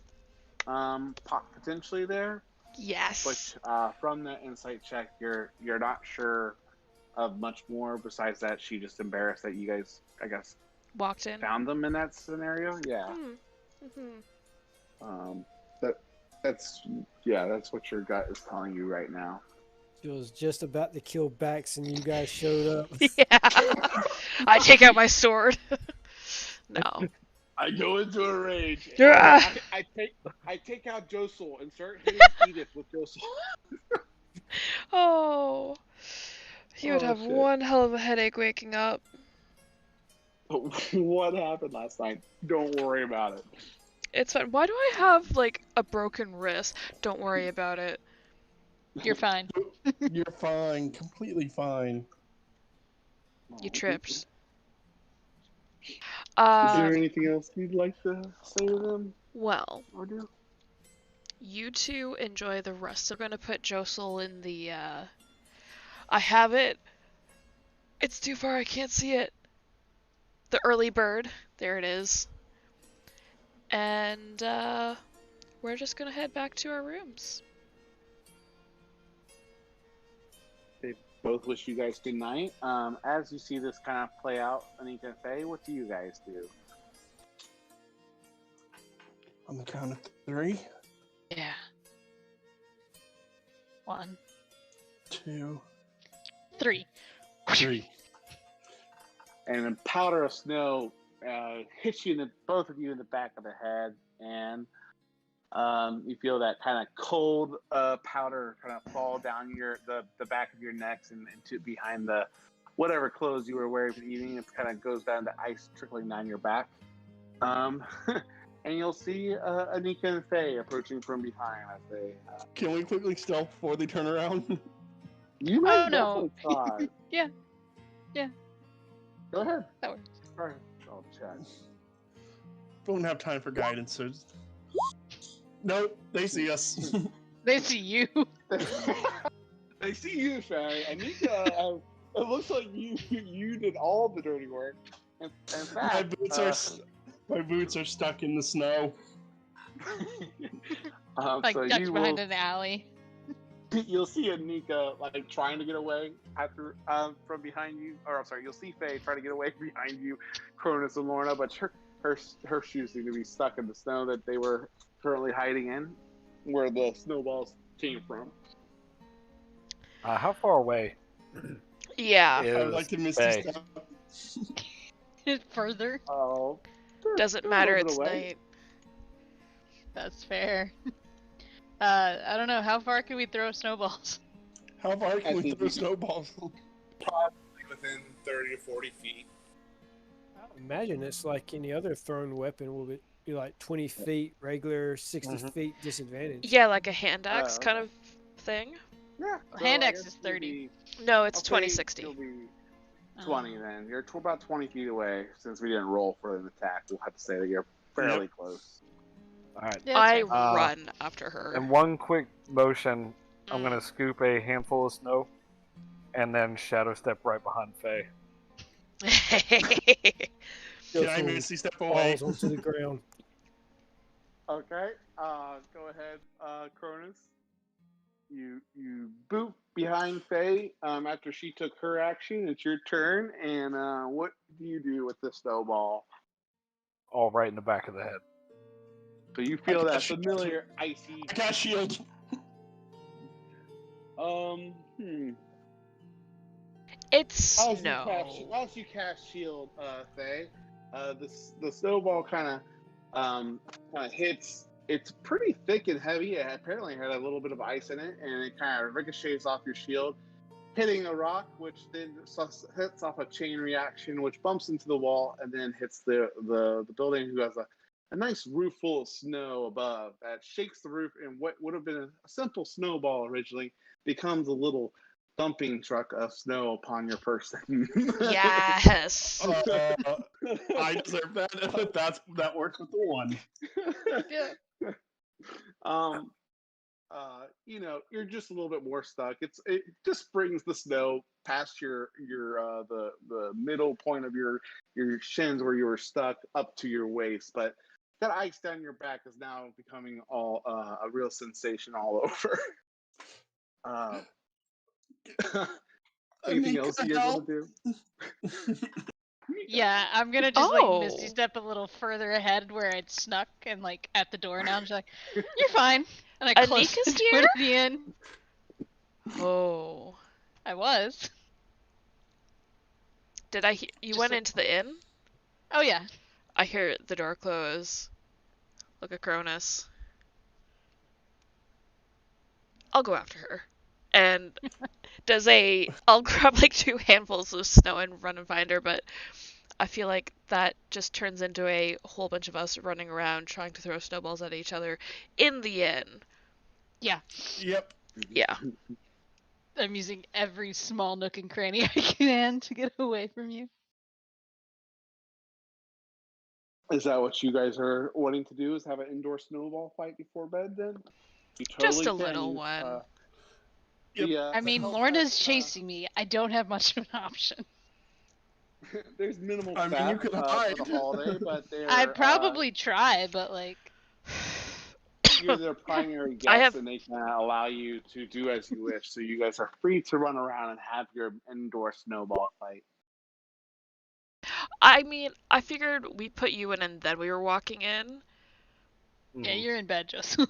potentially there. Yes. But from that insight check, you're not sure of much more besides that she just embarrassed that you guys, I guess, walked in. found them in that scenario. Yeah. That's what your gut is telling you right now. She was just about to kill Bax and you guys showed up. Yeah. I take out my sword. No. I go into a rage. I take out Josel and start hitting Edith with Josel. Oh. He would have shit. one hell of a headache waking up. What happened last night? Don't worry about it. It's fine. Why do I have, like, a broken wrist? Don't worry about it. You're fine. You're fine. Completely fine. You tripped. Is there anything else you'd like to say to them? Well, Or do? you two enjoy the rest. I'm gonna put Josel in the, I have it. It's too far, I can't see it. The early bird. There it is. And, we're just gonna head back to our rooms. They both wish you guys good night. As you see this kind of play out, Anika and Faye, what do you guys do? On the count of 3. Yeah. 1, 2, 3. 3. And a powder of snow hits you both of you in the back of the head, and you feel that kind of cold powder kind of fall down the back of your necks and into behind the whatever clothes you were wearing for the evening. It kind of goes down to ice trickling down your back. And you'll see Anika and Faye approaching from behind as they. Can we quickly stealth before they turn around? You might no. definitely try. Yeah. Go ahead. That works. All right. I'll check. Don't have time for guidance, so. Nope, they see us. They see you. They see you, Faye. Anika, it looks like you did all the dirty work. In fact, my boots are stuck in the snow. Like so ducked you behind will, an alley. You'll see Anika like trying to get away after from behind you, or I'm sorry, you'll see Faye trying to get away behind you, Cronus and Lorna, but her shoes seem to be stuck in the snow that they were currently hiding in, where the snowballs came from. How far away Yeah. is I would like to Misty Faye? Step. Further? Oh, Doesn't they're a matter, little it's bit away. night. That's fair. I don't know. How far can we throw snowballs? How far I can we think throw you- snowballs? Probably within 30 to 40 feet. I imagine it's like any other thrown weapon will be like 20 feet regular, 60 Mhm. feet disadvantage. Yeah, like a hand axe Oh, kind okay. of thing. Yeah. Hand I axe guess is 30. No, it's Okay, 2060. You'll be 20 Oh. then. You're about 20 feet away. Since we didn't roll for an attack, we'll have to say that you're fairly close. All right. Yeah, I that's fair. run after her. In one quick motion, I'm Mm. gonna scoop a handful of snow, and then shadow step right behind Faye. Can I Joseph Misty step away? falls onto the ground. Okay. Go ahead, Cronus. You boot behind Faye after she took her action. It's your turn, and what do you do with the snowball? All right in the back of the head. So you feel got that shield. familiar icy. I got shield. It's As no. you cast shield, Faye, the snowball kind of hits. It's pretty thick and heavy. It apparently had a little bit of ice in it, and it kind of ricochets off your shield, hitting a rock, which then hits off a chain reaction, which bumps into the wall and then hits the building, who has a nice roof full of snow above that shakes the roof, and what would have been a simple snowball originally becomes a little dumping truck of snow upon your person. Yes. I deserve that. That works with the one. Yeah. You're just a little bit more stuck. It just brings the snow past your the middle point of your shins where you were stuck up to your waist, but that ice down your back is now becoming all a real sensation all over. Anything else you guys want to do? Yeah, I'm gonna just like Misty Oh. step a little further ahead where I'd snuck and like at the door now. I'm just like, you're fine. And I close Anika's the door here? to the end. Oh. I was. Did I hear you Just went like- into the inn? Oh yeah. I hear the door close. Look at Cronus. I'll go after her. And I'll grab like 2 handfuls of snow and run and find her, but I feel like that just turns into a whole bunch of us running around trying to throw snowballs at each other in the inn. Yeah. Yep. Yeah. I'm using every small nook and cranny I can to get away from you. Is that what you guys are wanting to do? Is have an indoor snowball fight before bed? Then you totally Just a can little use, one. I mean, Lorna's chasing me. I don't have much of an option. There's minimal I mean, staff you could for hide. the holiday, but they're I'd probably try, but like, you're their primary guest, I have- and they can allow you to do as you wish. So you guys are free to run around and have your indoor snowball fight. I mean, I figured we'd put you in and then we were walking in. yeah, Mhm. you're in bed, Joseph.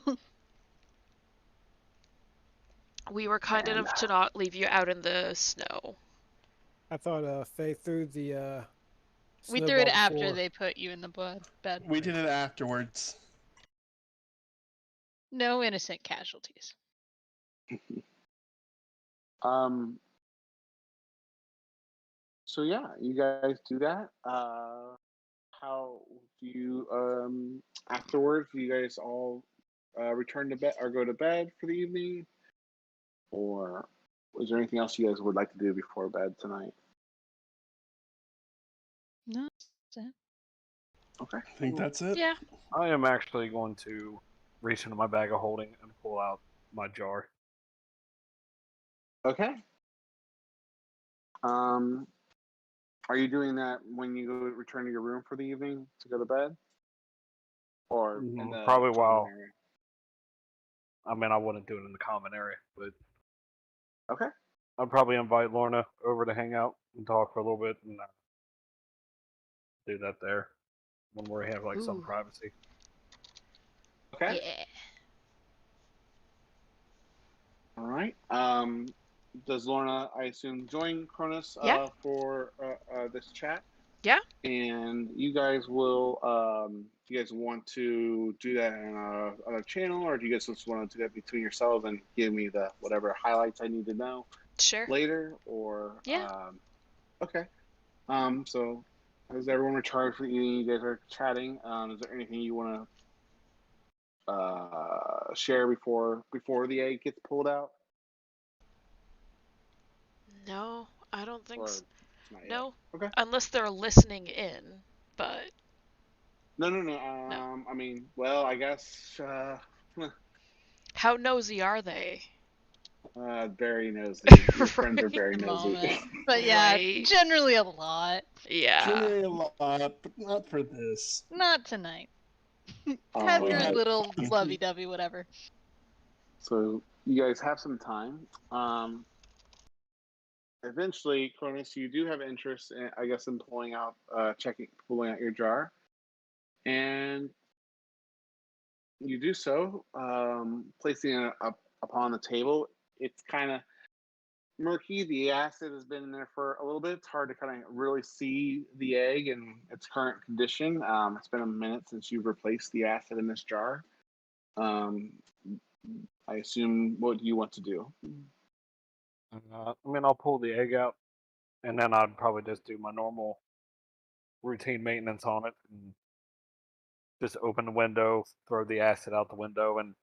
We were kind enough to not leave you out in the snow. I thought Faye threw the We threw it snowball after before. they put you in the bed. We did it afterwards. No innocent casualties. So yeah, you guys do that. How do you afterwards? Do you guys all return to bed or go to bed for the evening, or is there anything else you guys would like to do before bed tonight? No, that's it. Okay. I think that's it. Yeah. I am actually going to reach into my bag of holding and pull out my jar. Okay. Are you doing that when you return to your room for the evening to go to bed, or in the Probably common while area? I mean, I wouldn't do it in the common area, but Okay. I'd probably invite Lorna over to hang out and talk for a little bit and do that there when we have like some Ooh. privacy. Okay. Yeah. All right. Does Lorna, I assume, join Cronus Yeah. for this chat? Yeah. And you guys will, do you guys want to do that on a channel, or do you guys just want to do that between yourselves and give me the whatever highlights I need to know Sure. later? Or Yeah. okay. So as everyone returned for eating, you guys are chatting. Is there anything you want to share before the egg gets pulled out? No, I don't think Or so. not yet? No. Okay. Unless they're listening in, but No. No. I mean, well, I guess how nosy are they? very nosy. Your friends are very At the nosy. moment. But yeah, Right. generally a lot. Yeah. Generally a lot, but not for this. Not tonight. All Have your right. little lovey-dovey whatever. So you guys have some time. Eventually, Cronus, you do have interest in, I guess, in pulling out your jar, and you do so, placing it up upon the table. It's kind of murky. The acid has been in there for a little bit. It's hard to kind of really see the egg in its current condition. It's been a minute since you've replaced the acid in this jar. I assume, what do you want to do? I mean, I'll pull the egg out, and then I'd probably just do my normal routine maintenance on it, and just open the window, throw the acid out the window, and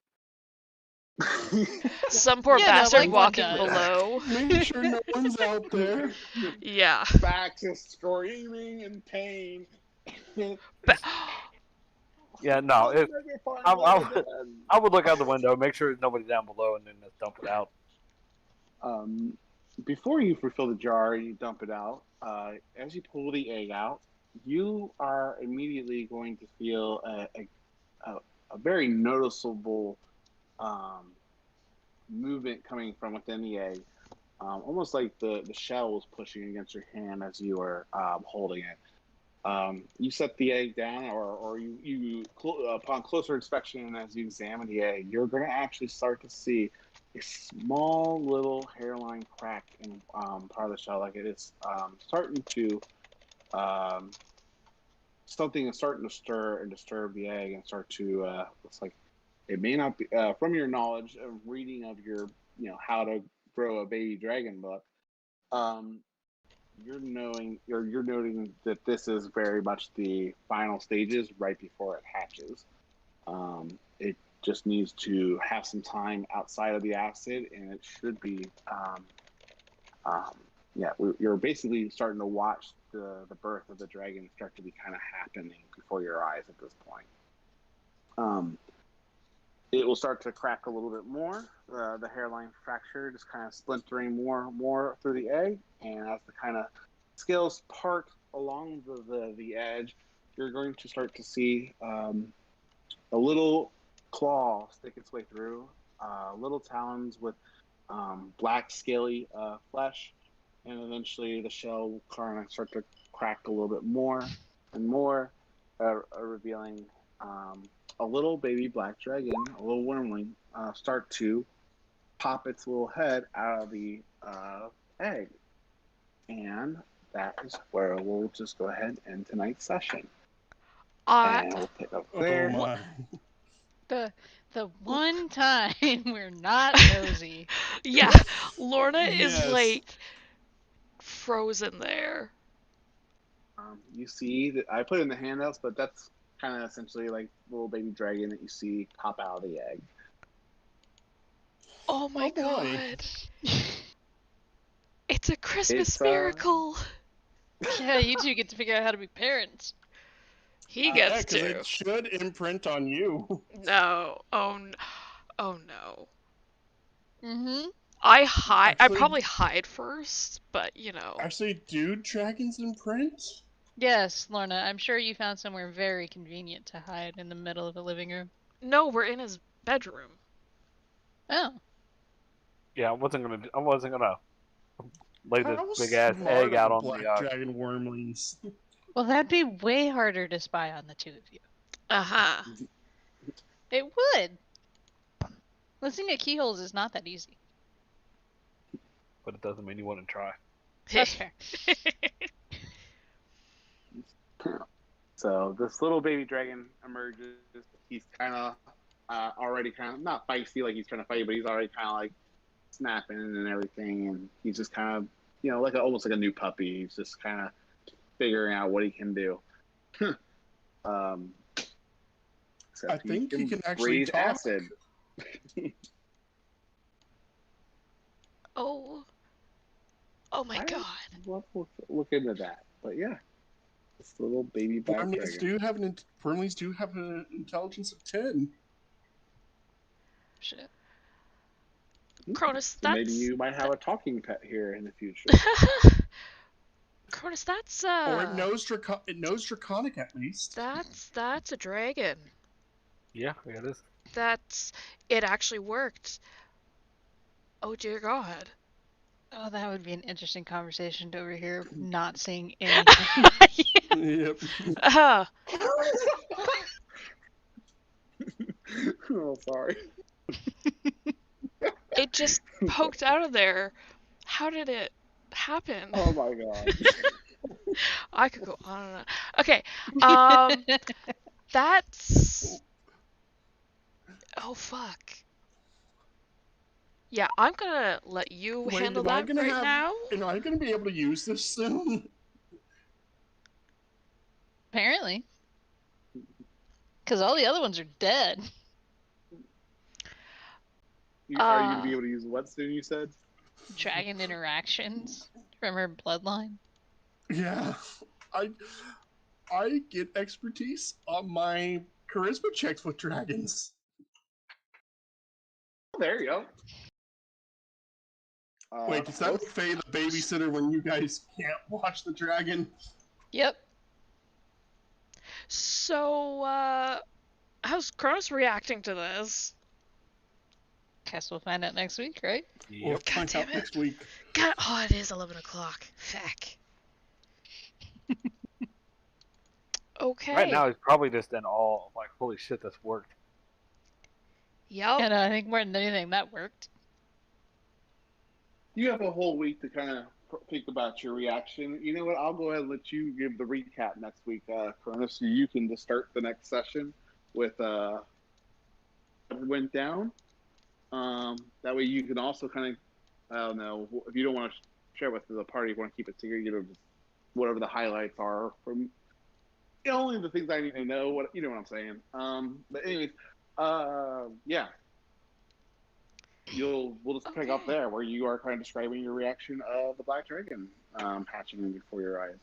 Some poor Yeah, no, bastard like one walking does. below. Make sure no one's out there. Yeah. Back to screaming in pain. Ba- yeah, no, I would look out the window, make sure there's nobody down below, and then just dump it out. Before you refill the jar, you dump it out. As you pull the egg out, you are immediately going to feel a very noticeable movement coming from within the egg, almost like the shell was pushing against your hand as you were holding it. You set the egg down, or upon closer inspection, as you examine the egg, you're going to actually start to see a small little hairline crack in part of the shell, like it is starting to something is starting to stir and disturb the egg and start to looks like it may not be from your knowledge of reading of your how to grow a baby dragon book. You're noting that this is very much the final stages right before it hatches. It just needs to have some time outside of the acid, and it should be you're basically starting to watch the birth of the dragon start to be kind of happening before your eyes at this point. It will start to crack a little bit more. The hairline fracture just kind of splintering more through the egg, and as the kind of scales part along the edge, you're going to start to see a little claw stick its way through, little talons with black scaly flesh, and eventually the shell will kind of start to crack a little bit more and more, revealing a little baby black dragon, a little wormling, start to pop its little head out of the egg. And that is where we'll just go ahead and end tonight's session. And we'll pick up there. Oh my. The one time we're not nosy. Yeah. Lorna is Yes. like frozen there. You see that I put it in the handouts, but that's kind of essentially like little baby dragon that you see pop out of the egg. Oh my Oh, boy. god. It's a Christmas It's, miracle. Yeah, you two get to figure out how to be parents. He Yeah, gets because to. it should imprint on you. No. Oh no. Oh no. Mm-hmm. I hide. I Actually- probably hide first, but you know. Actually, do dragons imprint? Yes, Lorna, I'm sure you found somewhere very convenient to hide in the middle of a living room. No, we're in his bedroom. Oh, Yeah, I wasn't gonna lay this How big ass smart egg are out the on black the. dragon wormlings? well, that'd be way harder to spy on the two of you. Aha. It would. Listening at keyholes is not that easy. But it doesn't mean you wouldn't try. That's fair. So this little baby dragon emerges. He's kind of already kind of not feisty like he's trying to fight, but he's already kind of like snapping and everything, and he's just kind of like almost like a new puppy. He's just kind of figuring out what he can do. I Except think he can actually breathe talk. acid. Oh. Oh my god. We'll look into that. But yeah, this little baby black Wormlings dragon. do have an intelligence of 10. Shit. Cronus, So that's... maybe you might have a talking pet here in the future. Cronus, that's Or it knows draconic at least. that's a dragon. Yeah, it is. It actually worked. Oh dear god. Oh, that would be an interesting conversation to overhear. Not seeing anything. Yep. Uh, Oh, sorry. it just poked out of there. How did it happen? Oh my god. I could go on and on. Okay. That's... Oh fuck. Yeah, I'm gonna let you Wait, handle am I that gonna right have- now. Am I going to be able to use this soon? Apparently. Because all the other ones are dead. Are you going to be able to use what soon, you said? Dragon interactions from her bloodline. Yeah. I get expertise on my charisma checks with dragons. There you go. Wait, does that make Faye the babysitter when you guys can't watch the dragon? Yep. So, how's Cronus reacting to this? Guess we'll find out next week, right? We'll Yep. find damn out it. next week. God, oh, it is 11 o'clock. Feck. Okay. Right now, he's probably just in awe. Like, holy shit, this worked. Yep. And I think more than anything, that worked. You have a whole week to kind of think about your reaction. You know what? I'll go ahead and let you give the recap next week, Cronus, so you can just start the next session with what went down. That way you can also kind of, I don't know, if you don't want to share with the party, if you want to keep it secret, just whatever the highlights are from only the things I need to know. What you know what I'm saying. But anyways, yeah. We'll just pick up there where you are kind of describing your reaction of the black dragon hatching before your eyes.